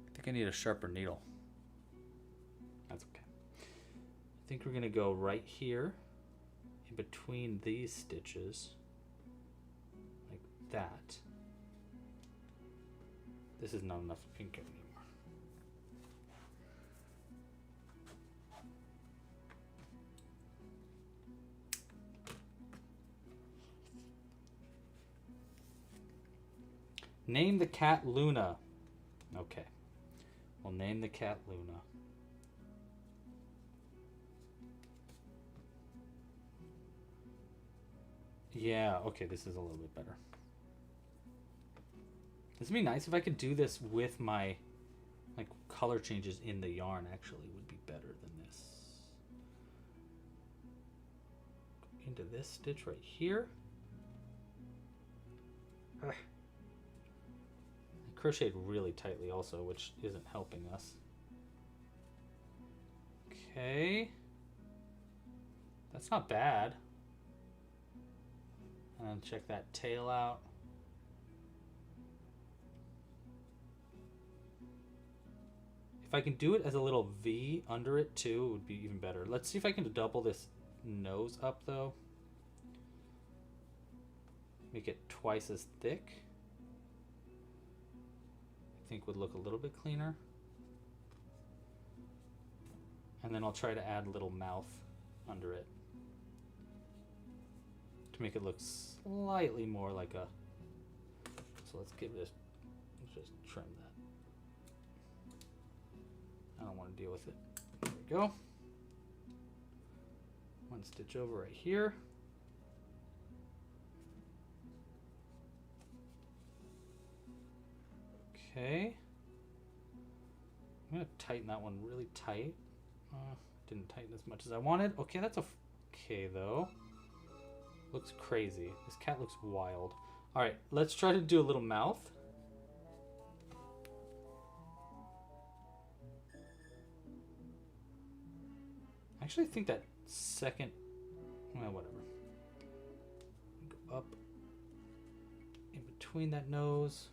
I think I need a sharper needle. That's okay. I think we're gonna go right here in between these stitches, like that. This is not enough pink anymore. Name the cat Luna. Okay. We'll name the cat Luna. Yeah, okay, this is a little bit better. This would be nice if I could do this with my like color changes in the yarn actually would be better than this. Into this stitch right here. I crocheted really tightly also, which isn't helping us. Okay. That's not bad. And check that tail out. If I can do it as a little V under it too, it would be even better. Let's see if I can double this nose up though. Make it twice as thick. I think would look a little bit cleaner. And then I'll try to add a little mouth under it to make it look slightly more like a, so let's give this, let's just trim that. I don't want to deal with it. There we go. One stitch over right here. Okay. I'm going to tighten that one really tight. Didn't tighten as much as I wanted. Okay, that's okay though. Looks crazy. This cat looks wild. All right, let's try to do a little mouth. I actually think that second, well, whatever. Go up in between that nose.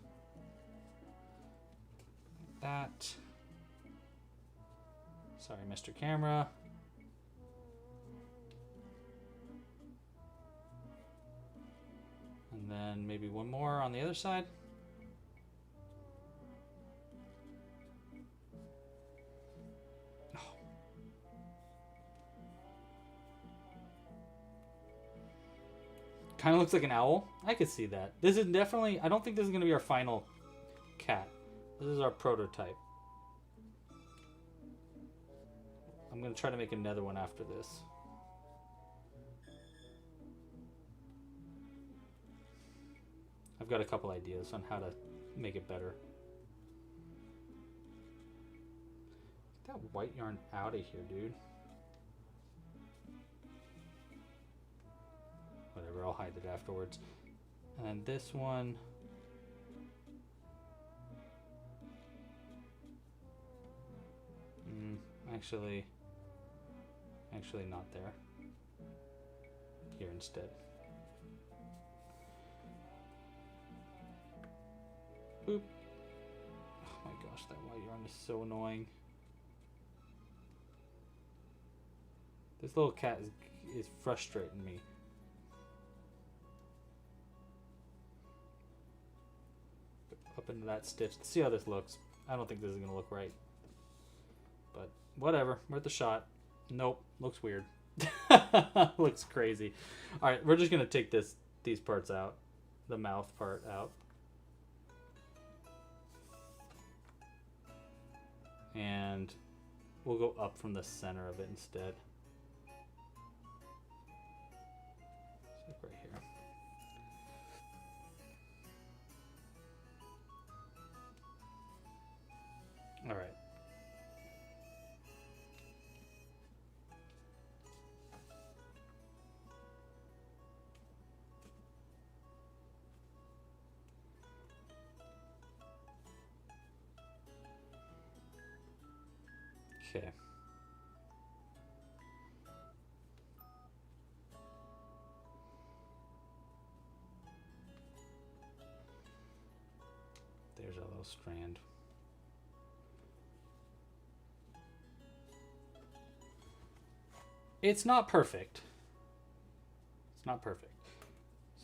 Like that. Sorry, Mr. Camera. And then maybe one more on the other side. Oh. Kind of looks like an owl. I could see that. This is definitely, I don't think this is going to be our final cat. This is our prototype. I'm going to try to make another one after this. I've got a couple ideas on how to make it better. Get that white yarn out of here, dude. Whatever, I'll hide it afterwards. And this one... Actually not there. Here instead. Boop. Oh my gosh, that white yarn is so annoying. This little cat is frustrating me. Up into that stitch. Let's see how this looks. I don't think this is going to look right. But whatever. Worth a shot. Nope. Looks weird. Looks crazy. Alright, we're just going to take these parts out. The mouth part out. And we'll go up from the center of it instead. Like right here. All right. Okay. There's our little strand. It's not perfect. It's not perfect.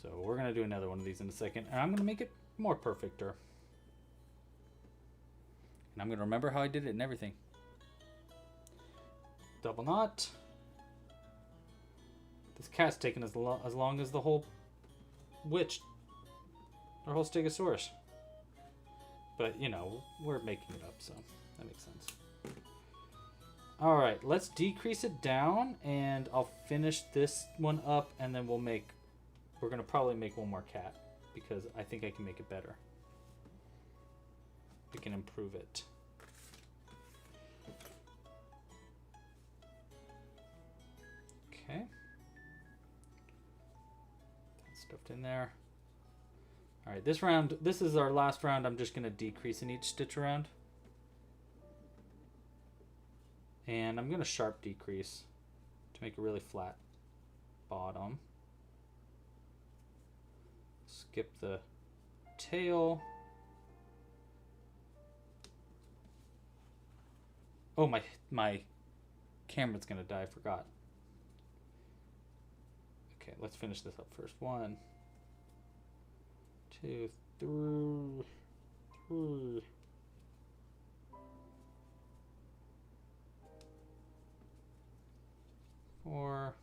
So we're going to do another one of these in a second, and I'm going to make it more perfecter. And I'm going to remember how I did it and everything. Double knot. This cat's taking as long as the whole witch, or whole stegosaurus. But, you know, we're making it up, so that makes sense. All right, let's decrease it down, and I'll finish this one up, and then we're going to probably make one more cat, because I think I can make it better. We can improve it. stuffed in there. All right, this is our last round. I'm just going to decrease in each stitch around. And I'm going to sharp decrease to make a really flat bottom. Skip the tail. Oh, my camera's going to die. I forgot. Okay, let's finish this up first. 1, 2, 3, 4,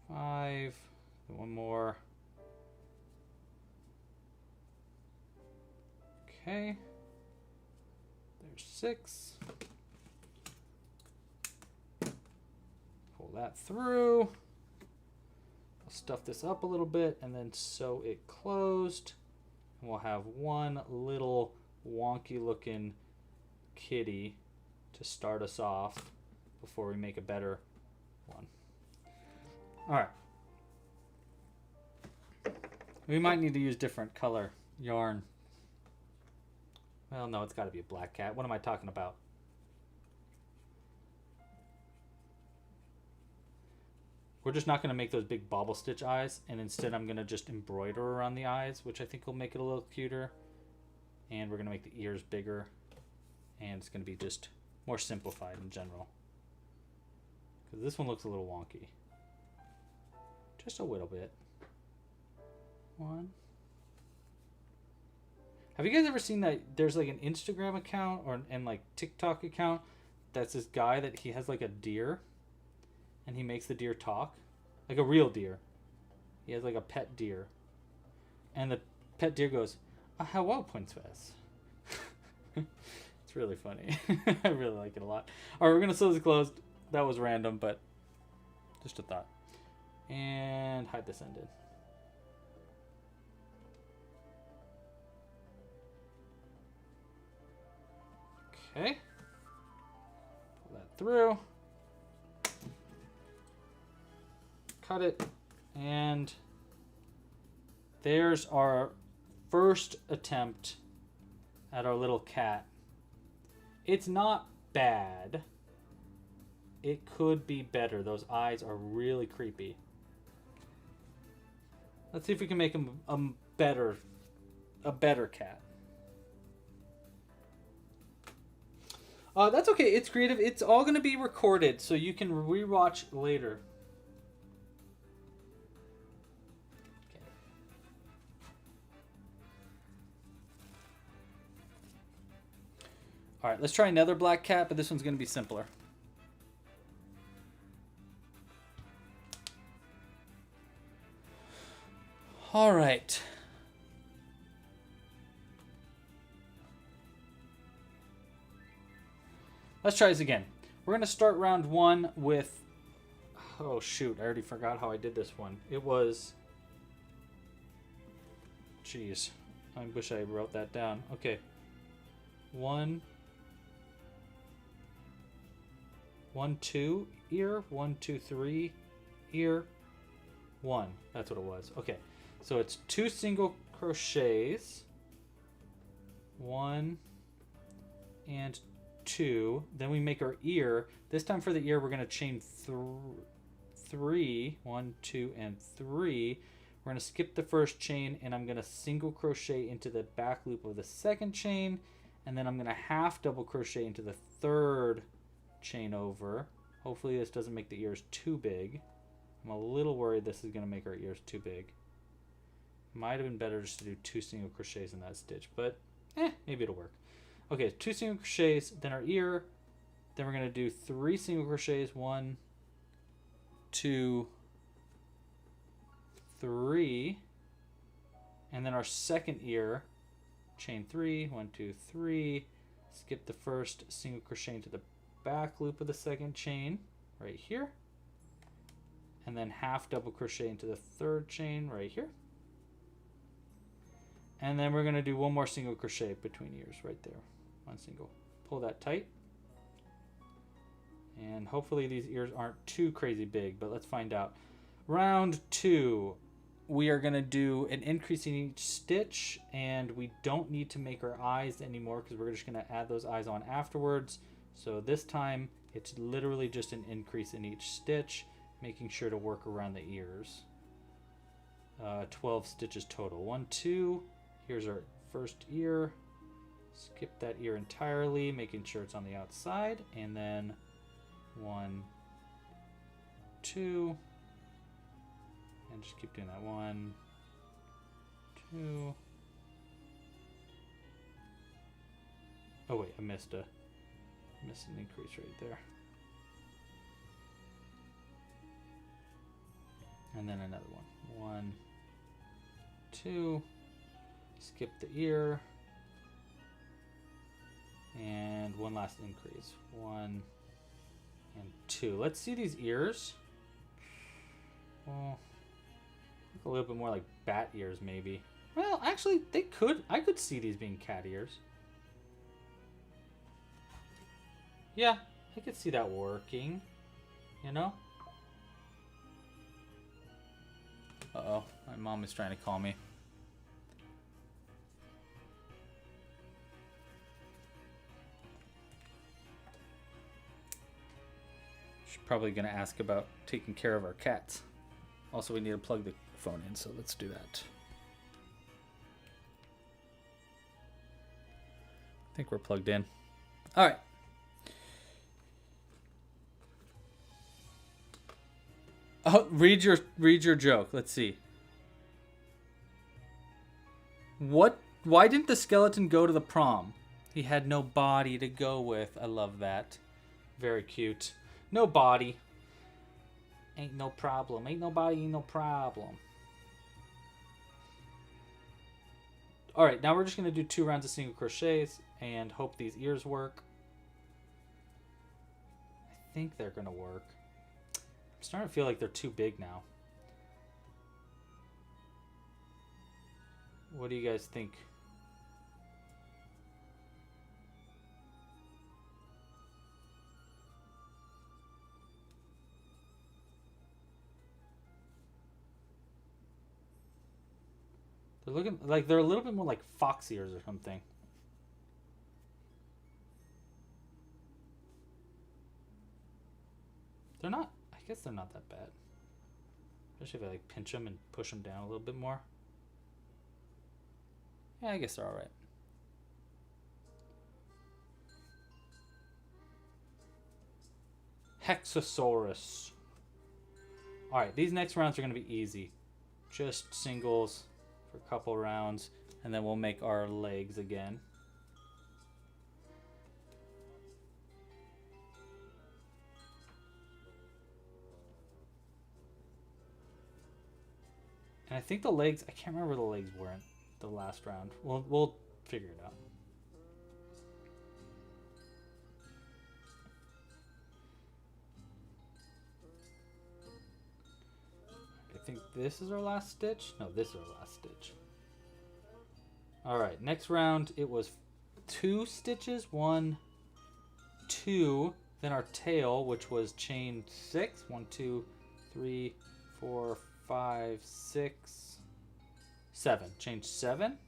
5, one more. Okay, there's 6. Pull that through. I'll stuff this up a little bit and then sew it closed. And we'll have one little wonky looking kitty to start us off before we make a better one. All right. We might need to use different color yarn. Well, no, it's got to be a black cat. What am I talking about? We're just not going to make those big bobble stitch eyes, and instead I'm going to just embroider around the eyes, which I think will make it a little cuter. And we're going to make the ears bigger, and it's going to be just more simplified in general. Because this one looks a little wonky. Just a little bit. 1. Have you guys ever seen that there's like an Instagram account and like TikTok account that's this guy that he has like a deer and he makes the deer talk? Like a real deer. He has like a pet deer. And the pet deer goes, hello, princess. It's really funny. I really like it a lot. Alright, we're going to sew this closed. That was random, but just a thought. And hide this ended. Okay. Pull that through. Cut it. And there's our first attempt at our little cat. It's not bad. It could be better. Those eyes are really creepy. Let's see if we can make him a better cat. That's okay. It's creative. It's all going to be recorded, so you can rewatch later. Okay. All right, let's try another black cat, but this one's going to be simpler. All right. Let's try this again. We're going to start round 1 with... Oh, shoot. I already forgot how I did this one. It was... Jeez. I wish I wrote that down. Okay. 1, 2, ear. 1, 2, 3, ear. 1. That's what it was. Okay. So it's 2 single crochets. 1 and 2. Then we make our ear. This time for the ear, we're going to chain 3. 1, 2, and 3. We're going to skip the first chain, and I'm going to single crochet into the back loop of the second chain, and then I'm going to half double crochet into the third chain over. Hopefully this doesn't make the ears too big. I'm a little worried this is going to make our ears too big. Might have been better just to do 2 single crochets in that stitch, but maybe it'll work. Okay, 2 single crochets, then our ear. Then we're going to do 3 single crochets. 1, 2, 3. And then our second ear, chain 3. 1, 2, 3. Skip the first single crochet into the back loop of the second chain right here. And then half double crochet into the third chain right here. And then we're going to do 1 more single crochet between ears right there. 1 single. Pull that tight. And hopefully these ears aren't too crazy big, but let's find out. Round 2, we are going to do an increase in each stitch, and we don't need to make our eyes anymore because we're just going to add those eyes on afterwards. So this time it's literally just an increase in each stitch, making sure to work around the ears. 12 stitches total. 1, 2, here's our first ear. Skip that ear entirely, making sure it's on the outside, and then 1, 2, and just keep doing that. 1, 2. Oh wait, I missed an increase right there. And then another one. 1, 2. Skip the ear. And one last increase. 1 and 2. Let's see these ears. Well, look a little bit more like bat ears, maybe. Well, actually, I could see these being cat ears. Yeah, I could see that working. You know? Uh-oh, my mom is trying to call me. She's probably going to ask about taking care of our cats. Also, we need to plug the phone in, so let's do that. I think we're plugged in. All right. Oh, read your joke. Let's see. Why didn't the skeleton go to the prom? He had no body to go with. I love that. Very cute. No body. Ain't no problem. Ain't nobody, ain't no problem. All right, now we're just going to do 2 rounds of single crochets and hope these ears work. I think they're going to work. I'm starting to feel like they're too big now. What do you guys think? They're looking like they're a little bit more like fox ears or something. They're not, I guess they're not that bad. Especially if I like pinch them and push them down a little bit more. Yeah, I guess they're all right. Hexosaurus. All right, these next rounds are going to be easy. Just singles for a couple rounds, and then we'll make our legs again. And I think the legs, I can't remember where the legs were in the last round. We'll figure it out. I think this is our last stitch. No, this is our last stitch. All right, next round, it was 2 stitches. 1, 2. Then our tail, which was chain 6. 1, 2, 3, 4, 5, 6, 7. Chain 7.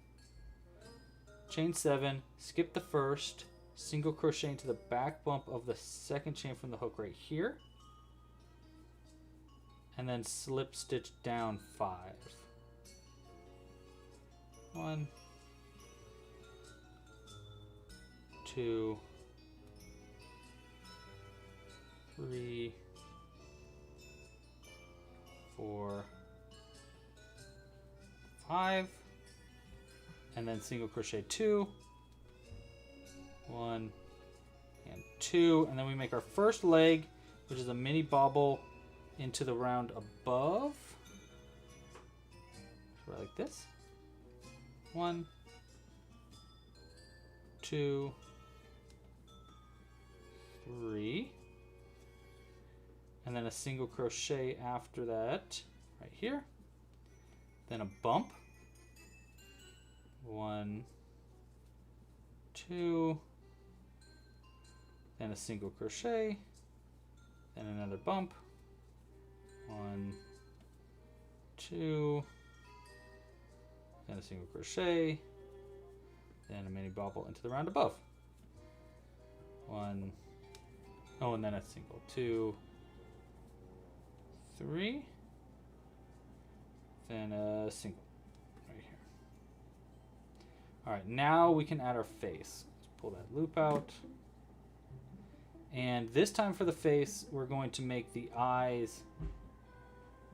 Chain 7. Skip the first. Single crochet into the back bump of the second chain from the hook right here. And then slip stitch down 5. 1, 2, 3, 4, 5, and then single crochet 2, 1 and 2, and then we make our first leg, which is a mini bobble into the round above. So we're like this. 1, 2, 3, and then a single crochet after that right here, then a bump. 1, 2, then a single crochet, then another bump. 1, 2, then a single crochet, then a mini bobble into the round above. 1, oh, and then a single, 2, 3, then a single right here. All right, now we can add our face. Let's pull that loop out. And this time for the face, we're going to make the eyes.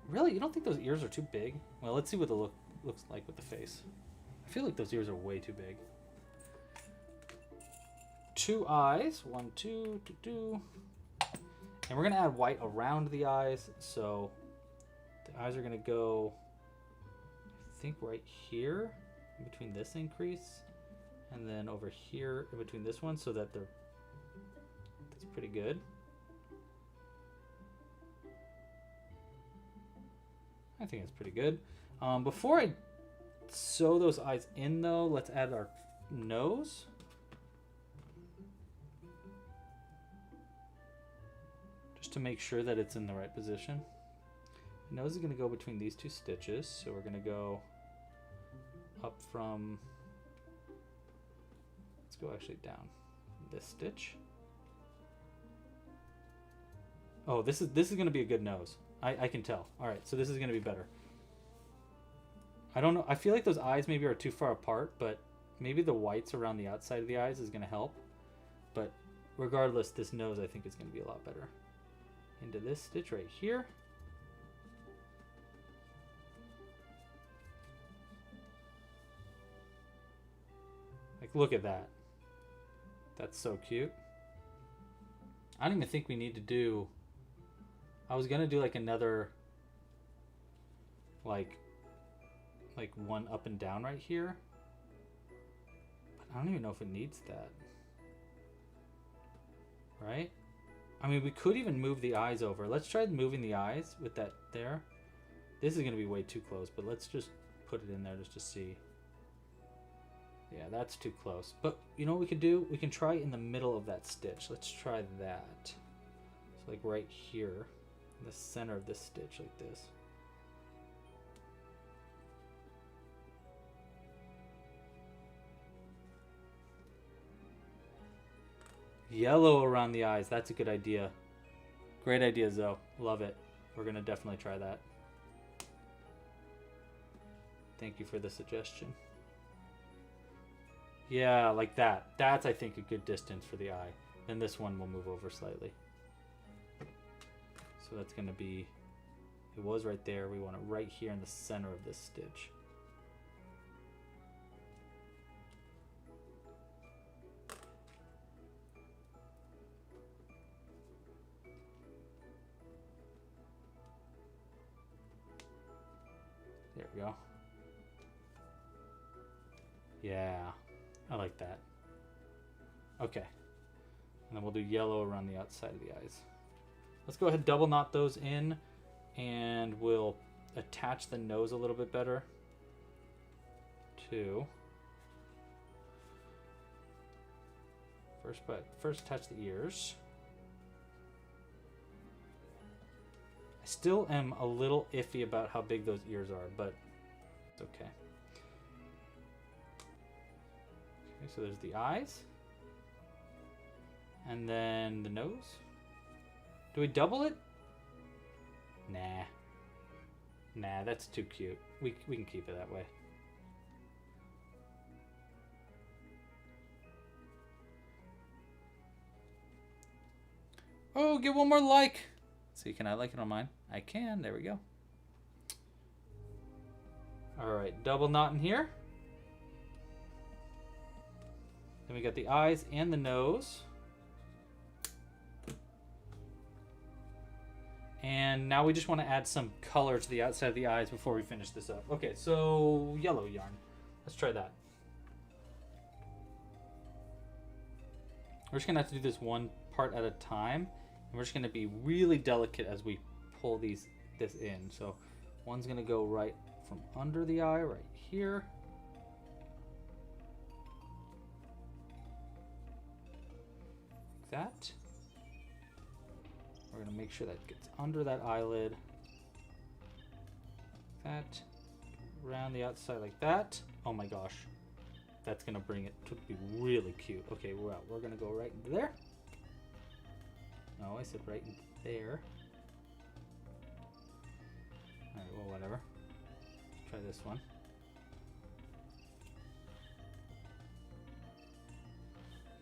Really, you don't think those ears are too big? Well, let's see what the look looks like with the face. I feel like those ears are way too big. 2 eyes, 1, 2, 2, 2. And we're gonna add white around the eyes. So the eyes are gonna go, I think right here, in between this increase, and then over here in between this one, so that that's pretty good. I think it's pretty good. Before I sew those eyes in though, let's add our nose. Just to make sure that it's in the right position. The nose is going to go between these 2 stitches, so we're going to go up from, let's go actually down this stitch. Oh, this is going to be a good nose. I can tell. All right, so this is going to be better. I don't know. I feel like those eyes maybe are too far apart, but maybe the whites around the outside of the eyes is going to help. But regardless, this nose I think is going to be a lot better. Into this stitch right here. Like, look at that. That's so cute. I don't even think we need to do... I was gonna do like another, like one up and down right here, but I don't even know if it needs that. Right? I mean, we could even move the eyes over. Let's try moving the eyes with that there. This is gonna be way too close, but let's just put it in there just to see. Yeah, that's too close. But you know what we could do? We can try in the middle of that stitch. Let's try that. So like right here. The center of this stitch like this. Yellow around the eyes. That's a good idea. Great idea, Zoe. Love it. We're going to definitely try that. Thank you for the suggestion. Yeah, like that. That's, I think, a good distance for the eye. Then this one will move over slightly. So that's going to be, it was right there. We want it right here in the center of this stitch. There we go. Yeah, I like that. Okay. And then we'll do yellow around the outside of the eyes. Let's go ahead and double knot those in, and we'll attach the nose a little bit better to first attach the ears. I still am a little iffy about how big those ears are, but it's okay. Okay, so there's the eyes, and then the nose. Do we double it? Nah. Nah, that's too cute. We can keep it that way. Oh, get one more like. See, can I like it on mine? I can. There we go. All right, double knot in here. Then we got the eyes and the nose. And now we just want to add some color to the outside of the eyes before we finish this up. Okay, so yellow yarn. Let's try that. We're just going to have to do this one part at a time. And we're just going to be really delicate as we pull this in. So one's going to go right from under the eye, right here. Like that. We're We're gonna make sure that gets under that eyelid. That, around the outside like that. Oh my gosh, that's gonna bring it to be really cute. Okay, we're gonna go right into there. No, I said right in there. All right, well, whatever. Let's try this one.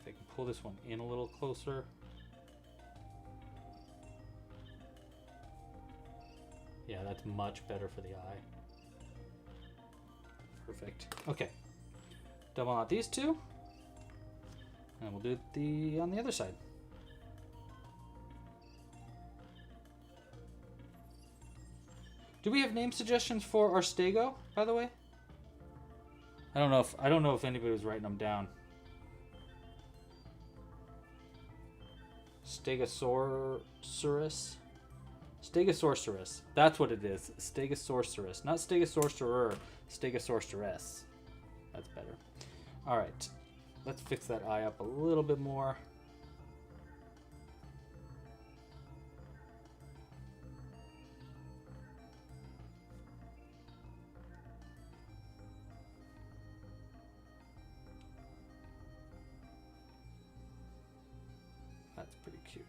If I can pull this one in a little closer. Yeah, that's much better for the eye. Perfect. Okay. Double knot these two. And we'll do the on the other side. Do we have name suggestions for our stego, by the way? I don't know if anybody was writing them down. Stegosaurus. Stegosaurus. That's what it is. Stegosaurus. Not Stegosaurus. Stegosaurus. That's better. All right. Let's fix that eye up a little bit more. That's pretty cute.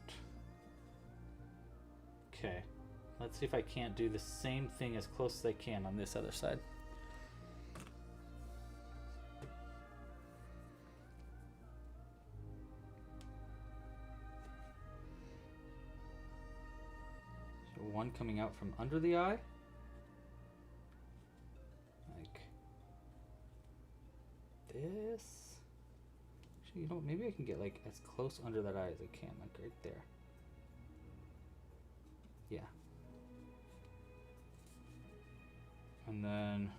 Okay, let's see if I can't do the same thing as close as I can on this other side. So one coming out from under the eye. Like this. Actually, you know what? Maybe I can get like as close under that eye as I can, like right there. Yeah. And then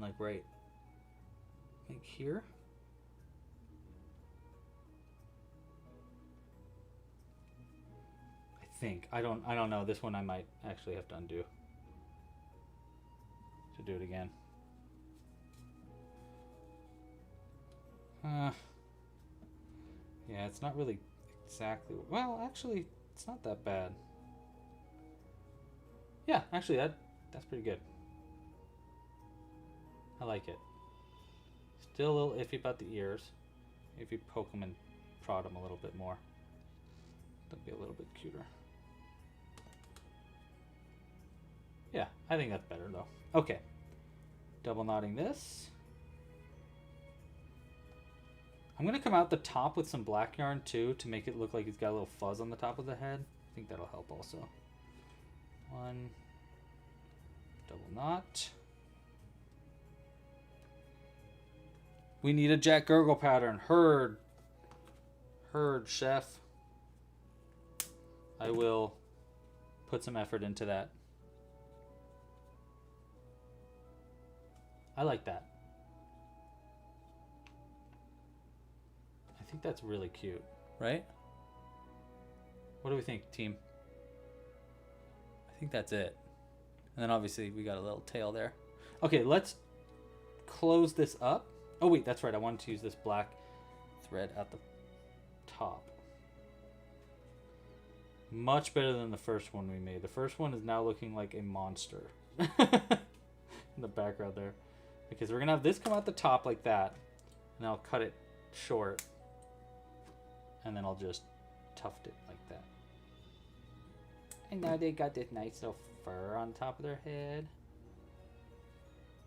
like right like here. I think. I don't know. This one I might actually have to undo to do it again. Yeah, it's not really exactly... Well, actually, it's not that bad. Yeah, actually, that's pretty good. I like it. Still a little iffy about the ears. If you poke them and prod them a little bit more, they'll be a little bit cuter. Yeah, I think that's better, though. Okay. Double knotting this. I'm going to come out the top with some black yarn too to make it look like it's got a little fuzz on the top of the head. I think that'll help also. One, double knot. We need a Jack Gurgle pattern. Heard, chef. I will put some effort into that. I like that. I think that's really cute, right? What do we think, team? I think that's it. And then obviously we got a little tail there. Okay, let's close this up. Oh wait, that's right. I wanted to use this black thread at the top. Much better than the first one we made. The first one is now looking like a monster in the background there. Because we're gonna have this come out the top like that, and I'll cut it short, and then I'll just tuft it like that. And now they got this nice little fur on top of their head.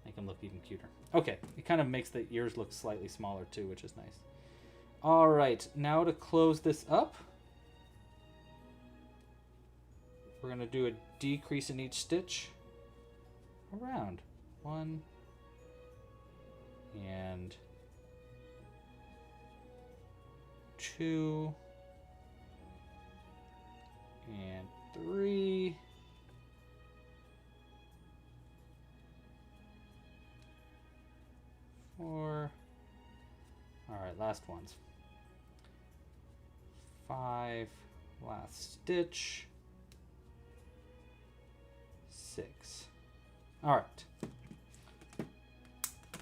Make them look even cuter. Okay, it kind of makes the ears look slightly smaller too, which is nice. All right, now to close this up, we're gonna do a decrease in each stitch around 1 and 2 and 3 4. All right, last ones. 5, last stitch. 6. All right.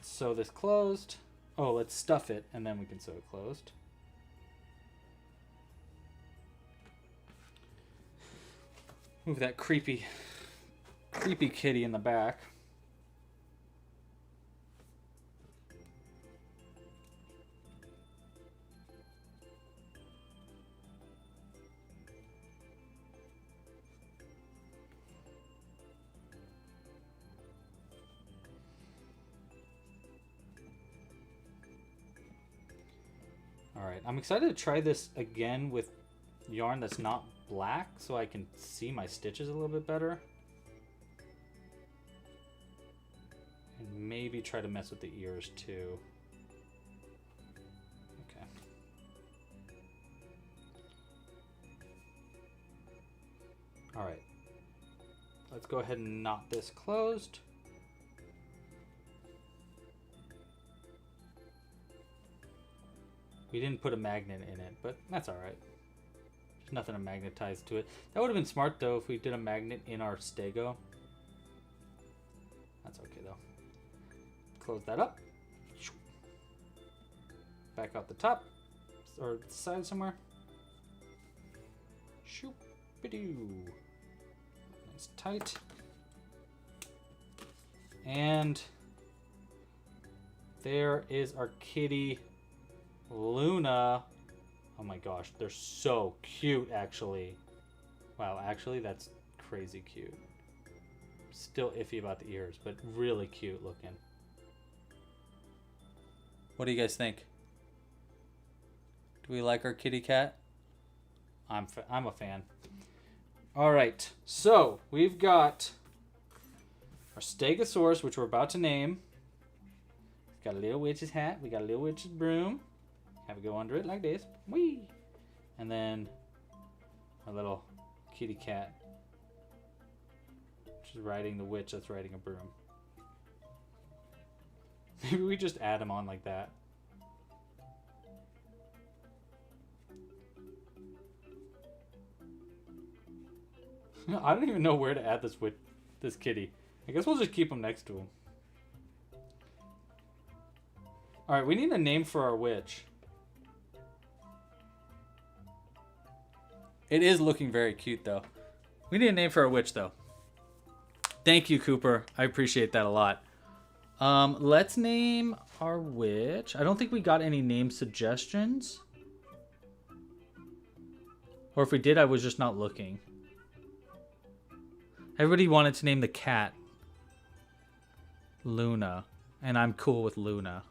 Sew this closed. Oh, let's stuff it, and then we can sew it closed. Move that creepy kitty in the back. Alright, I'm excited to try this again with yarn that's not black so I can see my stitches a little bit better. And maybe try to mess with the ears too. Okay. Alright. Let's go ahead and knot this closed. We didn't put a magnet in it, but that's alright. There's nothing to magnetize to it. That would have been smart, though, if we did a magnet in our stego. That's okay, though. Close that up. Back out the top. Or the side somewhere. Shoop-a-doo. Nice tight. And there is our kitty Luna. Oh my gosh, they're so cute, actually. Wow, actually, that's crazy cute. Still iffy about the ears, but really cute looking. What do you guys think? Do we like our kitty cat? I'm a fan. All right, so we've got our Stegosaurus, which we're about to name. Got a little witch's hat. We got a little witch's broom. Have it go under it like this. Whee! And then our little kitty cat. She's riding the witch that's riding a broom. Maybe we just add them on like that. I don't even know where to add this kitty. I guess we'll just keep him next to him. Alright, we need a name for our witch. It is looking very cute, though. We need a name for our witch, though. Thank you, Cooper. I appreciate that a lot. Let's name our witch. I don't think we got any name suggestions. Or if we did, I was just not looking. Everybody wanted to name the cat Luna. And I'm cool with Luna.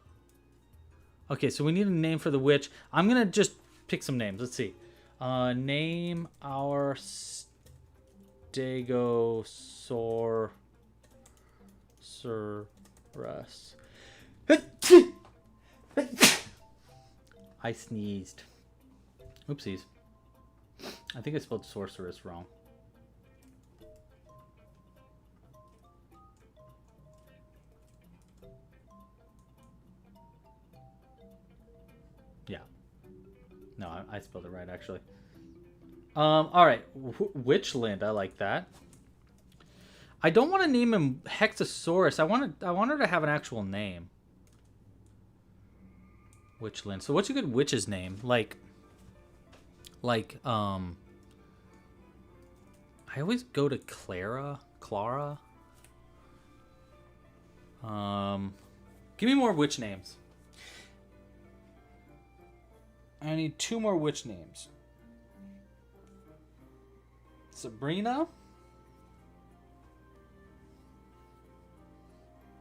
Okay, so we need a name for the witch. I'm going to just pick some names. Let's see. Name our Stegosaurus. I sneezed. Oopsies. I think I spelled sorceress wrong. Yeah. No, I spelled it right, actually. All right. Witchland, I like that. I don't want to name him Hexasaurus. I want her to have an actual name. Witchland. So what's a good witch's name? Like, I always go to Clara. Give me more witch names. I need 2 more witch names. Sabrina.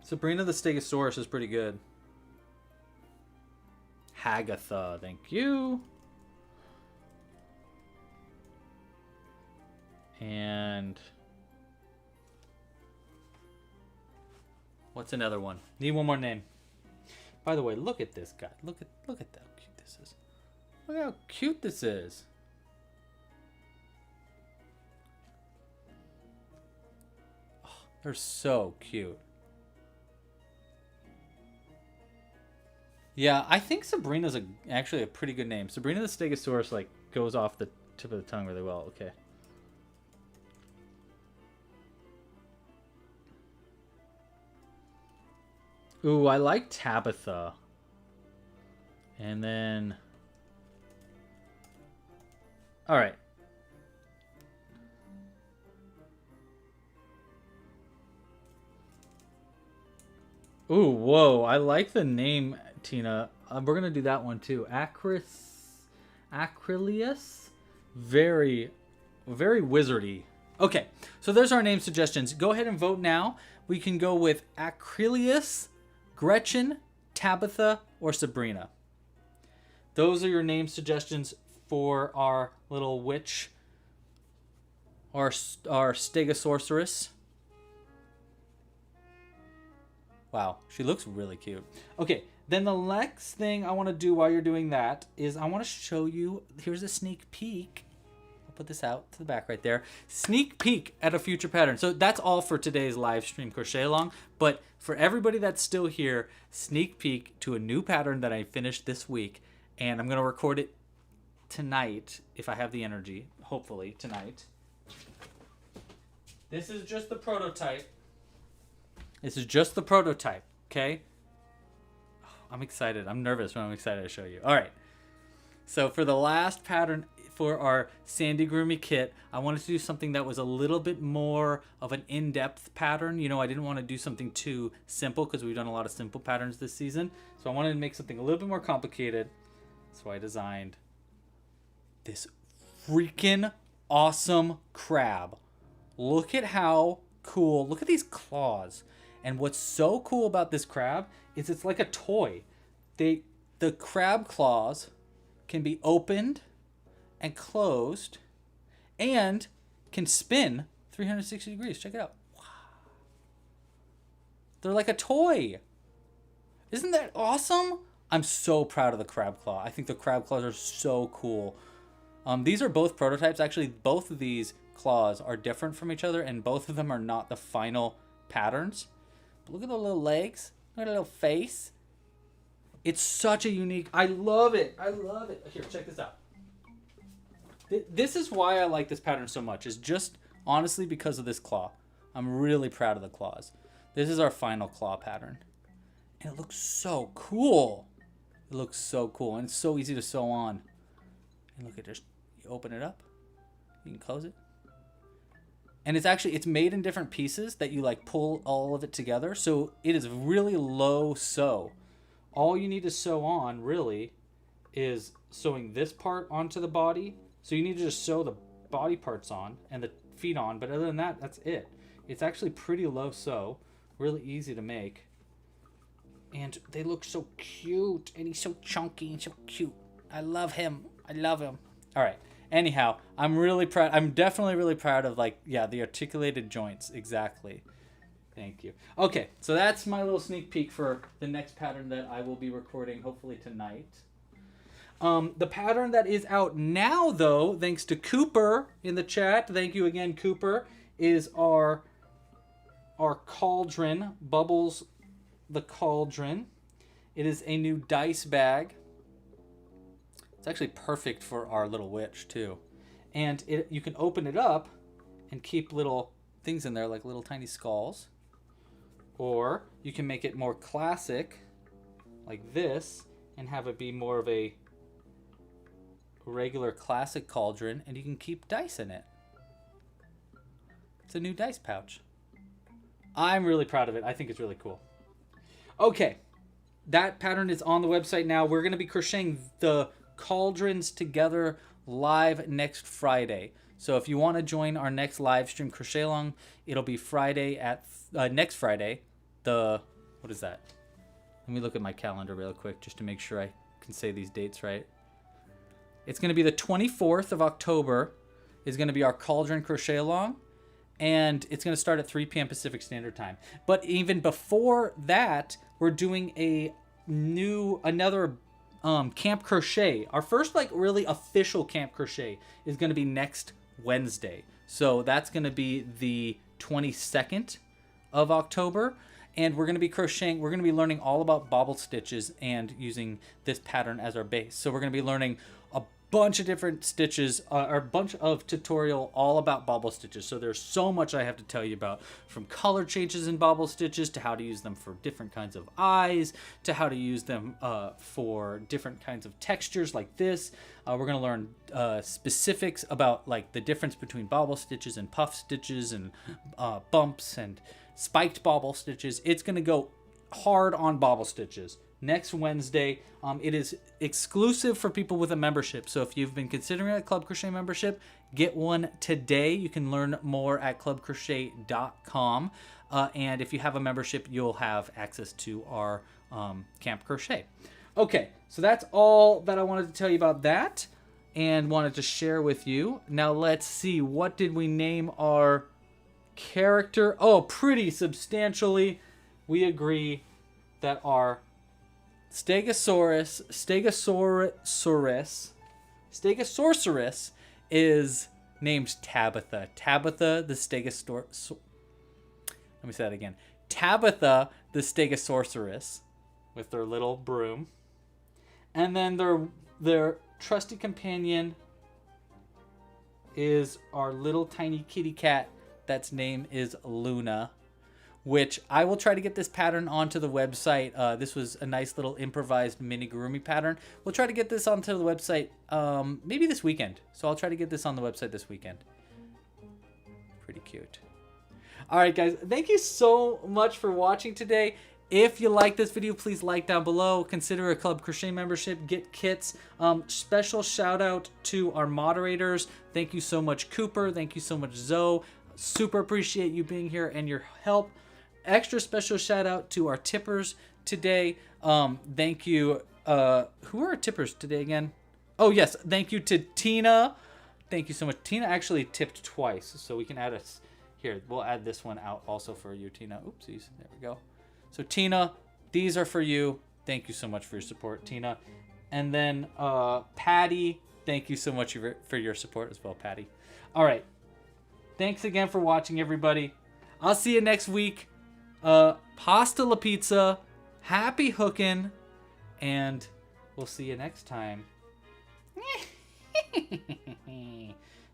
Sabrina the Stegosaurus is pretty good. Hagatha, thank you. And what's another one? Need one more name. By the way, look at this guy. Look at how cute this is. Look how cute this is. Oh, they're so cute. Yeah, I think Sabrina's actually a pretty good name. Sabrina the Stegosaurus like goes off the tip of the tongue really well. Okay. Ooh, I like Tabitha. And then, all right. Ooh, whoa. I like the name, Tina. We're going to do that one too. Acrylius. Very, very wizardy. Okay, so there's our name suggestions. Go ahead and vote now. We can go with Acrylius, Gretchen, Tabitha, or Sabrina. Those are your name suggestions for our little witch, our Stegosaurus. Wow, she looks really cute. Okay, then the next thing I want to do while you're doing that is I want to show you, here's a sneak peek. I'll put this out to the back right there. Sneak peek at a future pattern. So that's all for today's live stream crochet along. But for everybody that's still here, sneak peek to a new pattern that I finished this week. And I'm going to record it tonight if I have the energy, hopefully tonight. This is just the prototype. This is just the prototype, okay? Oh, I'm excited. I'm nervous, but I'm excited to show you. All right. So for the last pattern for our Amigurumi kit, I wanted to do something that was a little bit more of an in-depth pattern. You know, I didn't want to do something too simple because we've done a lot of simple patterns this season. So I wanted to make something a little bit more complicated. So I designed this freaking awesome crab. Look at how cool. Look at these claws. And what's so cool about this crab is it's like a toy. The crab claws can be opened and closed and can spin 360 degrees. Check it out. Wow. They're like a toy. Isn't that awesome? I'm so proud of the crab claw. I think the crab claws are so cool. These are both prototypes. Actually, both of these claws are different from each other, and both of them are not the final patterns. But look at the little legs. Look at the little face. It's such a unique... I love it. I love it. Here, check this out. This is why I like this pattern so much. Is just honestly because of this claw. I'm really proud of the claws. This is our final claw pattern. And it looks so cool. It looks so cool. And it's so easy to sew on. And look at this. You open it up. You can close it. And it's made in different pieces that you like pull all of it together. So it is really low sew. All you need to sew on really is sewing this part onto the body. So you need to just sew the body parts on and the feet on. But other than that, that's it. It's actually pretty low sew. Really easy to make. And they look so cute. And he's so chunky and so cute. I love him. I love him. All right. Anyhow, I'm really proud. I'm definitely really proud of the articulated joints. Exactly. Thank you. Okay, so that's my little sneak peek for the next pattern that I will be recording hopefully tonight. The pattern that is out now, though, thanks to Cooper in the chat. Thank you again, Cooper, is our cauldron, Bubbles the Cauldron. It is a new dice bag. It's actually perfect for our little witch, too. And you can open it up and keep little things in there, like little tiny skulls. Or you can make it more classic, like this, and have it be more of a regular classic cauldron, and you can keep dice in it. It's a new dice pouch. I'm really proud of it. I think it's really cool. Okay, that pattern is on the website now. We're going to be crocheting the cauldrons together live next Friday. So if you want to join our next live stream crochet along, it'll be Friday at next Friday. What is that? Let me look at my calendar real quick just to make sure I can say these dates right. It's going to be the 24th of October is going to be our cauldron crochet along, and it's going to start at 3 p.m. Pacific Standard Time. But even before that, we're doing another Camp Crochet. Our first really official Camp Crochet is going to be next Wednesday. So that's going to be the 22nd of October. And we're going to be crocheting. We're going to be learning all about bobble stitches and using this pattern as our base. So we're going to be learning a bunch of different stitches, or a bunch of tutorial all about bobble stitches. So there's so much I have to tell you about, from color changes in bobble stitches to how to use them for different kinds of eyes, to how to use them for different kinds of textures like this. We're going to learn specifics about like the difference between bobble stitches and puff stitches and bumps and spiked bobble stitches. It's going to go hard on bobble stitches. Next Wednesday, it is exclusive for people with a membership. So if you've been considering a Club Crochet membership, get one today. You can learn more at clubcrochet.com. And if you have a membership, you'll have access to our Camp Crochet. Okay, so that's all that I wanted to tell you about that and wanted to share with you. Now let's see, what did we name our character? Oh, pretty substantially, we agree that our Stegosaurus is named Tabitha. Tabitha the Stegosaurus. Let me say that again. Tabitha the Stegosaurus with their little broom. And then their trusty companion is our little tiny kitty cat that's name is Luna, which I will try to get this pattern onto the website. This was a nice little improvised Amigurumi pattern. We'll try to get this onto the website maybe this weekend. So I'll try to get this on the website this weekend. Pretty cute. All right, guys. Thank you so much for watching today. If you like this video, please like down below. Consider a Club Crochet membership. Get kits. Special shout out to our moderators. Thank you so much, Cooper. Thank you so much, Zoe. Super appreciate you being here and your help. Extra special shout out to our tippers today. Thank you. Who are our tippers today again? Oh, yes. Thank you to Tina. Thank you so much. Tina actually tipped twice, so we can add us here. We'll add this one out also for you, Tina. Oopsies. There we go. So Tina, these are for you. Thank you so much for your support, Tina. And then Patty, thank you so much for your support as well, Patty. All right. Thanks again for watching, everybody. I'll see you next week. Pasta la pizza. Happy hooking. And we'll see you next time.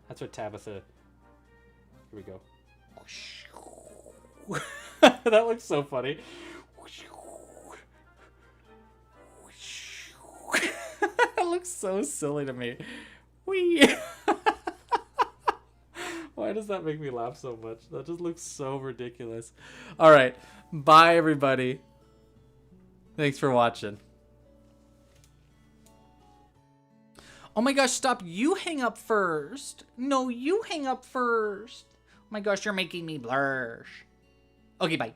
That's what Tabitha... Here we go. That looks so funny. That looks so silly to me. Whee! Why does that make me laugh so much? That just looks so ridiculous. All right. Bye, everybody. Thanks for watching. Oh my gosh, stop. You hang up first. No, you hang up first. Oh my gosh, you're making me blush. Okay, bye.